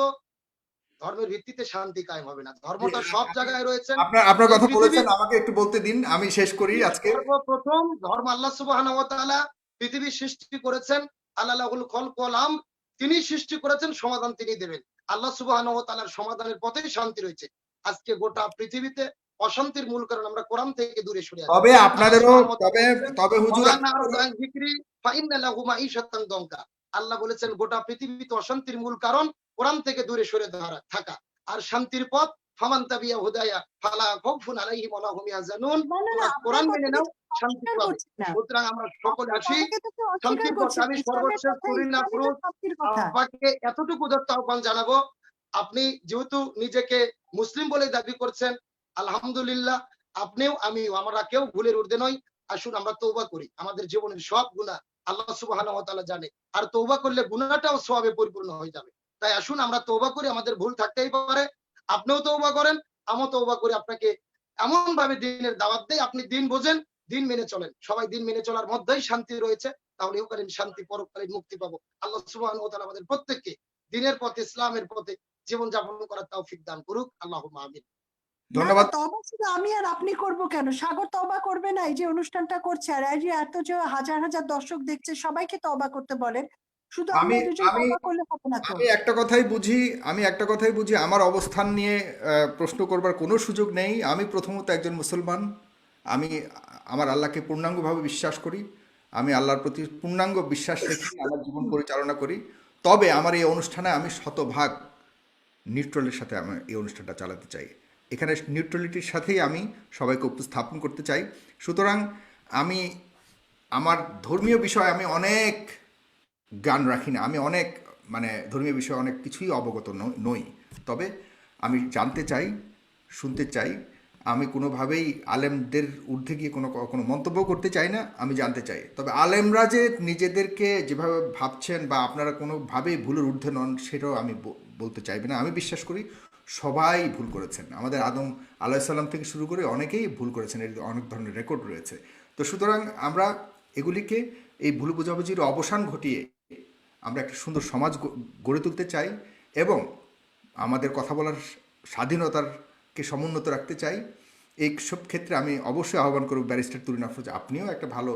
ধর্মের ভিত্তিতে শান্তি কায়েম হবে না। ধর্মটা সব জায়গায় রয়েছে। আপনার এই কথা বলেছেন, পৃথিবীর আমাকে একটু বলতে দিন, আমি শেষ করি আজকে। সর্বপ্রথম ধর্ম আল্লাহ সুবহানাহু ওয়া তাআলা পৃথিবী সৃষ্টি করেছেন। আল্লাহুল খলক ওয়াল আমর, তিনি সৃষ্টি করেছেন, সমাধান তিনি দেবেন। আল্লাহ সুবহানাহু ওয়া তাআলার সমাধানের পথেই শান্তি রয়েছে। আজকে গোটা পৃথিবীতে অশান্তির মূল কারণ আমরা কোরআন থেকে দূরে সরে আছি। তবে আল্লাহ আপনাদেরও, সুবহানাহু ওয়া তাআলা তবে বলেছেন, তবে হুজুর, ওয়া মান আ'রাদা আন যিকরি ফাইন্না লাহু মাঈশাতান দনকা। আল্লাহ বলেছেন গোটা পৃথিবীতে অশান্তির মূল কারণ কোরআন থেকে দূরে সরে থাকা। আর শান্তির পথ ফামান তাবিয়া হুদায়া ফালা খাউফুন আলাইহিম ওয়া লা হুম ইয়াহজানুন। না না না, তোমরা আপনার কোরআন মেনে নাও, কথাকে তো শান্তি অস্বীকার পাবে। করছি না। সুতরাং আমরা সকলে আপনার আসি কথাকে তো কেউ অস্বীকার শান্তির পথে। করছি না। আমি ইসলামের সর্বশেষ কথা, তুরিন ইসলামই তো আফরোজ শান্তির কথা। আপনাকে এতটুকু উদাত্ত আহ্বান জানাবো, আপনি যেহেতু নিজেকে মুসলিম বলে দাবি করছেন, আলহামদুলিল্লাহ, আপনিও আমিও, আমরা কেউ ভুলের ঊর্ধ্বে নই। আসুন আমরা তওবা করি। আমাদের জীবনের সব গুনাহ আল্লাহ সুবহানাহু ওয়া তাআলা জানে, আর তওবা করলে গুনাহটাও সওয়াবে পরিপূর্ণ হয়ে যাবে। তাই আসুন আমরা তওবা করি। আমাদের ভুল থাকতেই পারে, আপনিও তওবা করেন, আমিও তওবা করি। আপনাকে এমন ভাবে দিনের দাওয়াত দেই, আপনি দিন বোঝেন, দিন মেনে চলেন। সবাই দিন মেনে চলার মধ্যেই শান্তি রয়েছে, তাহলে ইহকালীন শান্তি, পরকালীন মুক্তি পাবো। আল্লাহ সুবহানাহু ওয়া তাআলা আমাদের প্রত্যেককে দিনের পথে, ইসলামের পথে জীবন যাপন করার তৌফিক দান করুক। আল্লাহুম্মা আমিন। না না, ধন্যবাদ। তওবা শুধু আমি আর আপনি করব কেন? সাগর তওবা করবে না? এই যে অনুষ্ঠানটা করছে, আর এই যে এত যে হাজার হাজার দর্শক দেখছে, সবাইকে তওবা করতে বলেন। শুধু আমি আমরা দুজন আমি তওবা করলে হবে না তো। আমি একটা কথাই বুঝি, আমার অবস্থান নিয়ে প্রশ্ন করবার কোনো সুযোগ নেই। আমি প্রথমত একজন মুসলমান। আমি আমার আল্লাহকে পূর্ণাঙ্গভাবে বিশ্বাস করি। আমি আল্লাহর প্রতি পূর্ণাঙ্গ বিশ্বাস রেখে আমার জীবন পরিচালনা করি। তবে আমার এই অনুষ্ঠানে আমি শতভাগ নিউট্রালের সাথে আমি এই অনুষ্ঠানটা চালাতে চাই। এখানে নিউট্রালিটির সাথেই আমি সবাইকে উপস্থাপন করতে চাই। সুতরাং আমি আমার ধর্মীয় বিষয়ে আমি অনেক জ্ঞান রাখি না, আমি অনেক ধর্মীয় বিষয়ে অনেক কিছুই অবগত নই। তবে আমি জানতে চাই, শুনতে চাই। আমি কোনোভাবেই আলেমদের ঊর্ধ্বে গিয়ে কোনো মন্তব্য করতে চাই না, আমি জানতে চাই। তবে আলেমরা যে নিজেদেরকে যেভাবে ভাবছেন বা আপনারা কোনোভাবেই ভুলের ঊর্ধ্বে নন, সেটাও আমি বলতে চাইবে না। আমি বিশ্বাস করি সবাই ভুল করেছেন। আমাদের আদম আলাইসাল্লাম থেকে শুরু করে অনেকেই ভুল করেছেন, এর অনেক ধরনের রেকর্ড রয়েছে। তো সুতরাং আমরা এগুলিকে এই ভুল বোঝাবুঝির অবসান ঘটিয়ে আমরা একটা সুন্দর সমাজ গড়ে তুলতে চাই এবং আমাদের কথা বলার স্বাধীনতাকে সমুন্নত রাখতে চাই। এই সব ক্ষেত্রে আমি অবশ্যই আহ্বান করব ব্যারিস্টার তুরিন আফরোজ, আপনিও একটা ভালো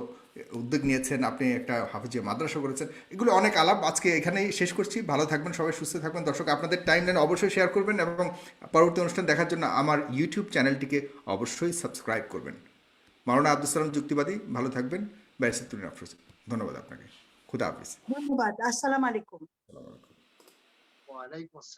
উদ্যোগ নিয়েছেন, আপনি একটা হাফিজিয়া মাদ্রাসা করেছেন, এগুলো অনেক আলাপ। আজকে এখানেই শেষ করছি। ভালো থাকবেন সবাই, সুস্থ থাকবেন। দর্শক আপনাদের টাইমলাইন অবশ্যই শেয়ার করবেন এবং পরবর্তী অনুষ্ঠান দেখার জন্য আমার ইউটিউব চ্যানেলটিকে অবশ্যই সাবস্ক্রাইব করবেন। মাওলানা আব্দুল সালাম যুক্তিবাদী, ভালো থাকবেন। ব্যারিস্টার তুরিন আফরোজ, ধন্যবাদ আপনাকে। খুদা হাফিজ। ধন্যবাদ। আসসালামু আলাইকুম। ওয়ালাইকুম আসসালাম।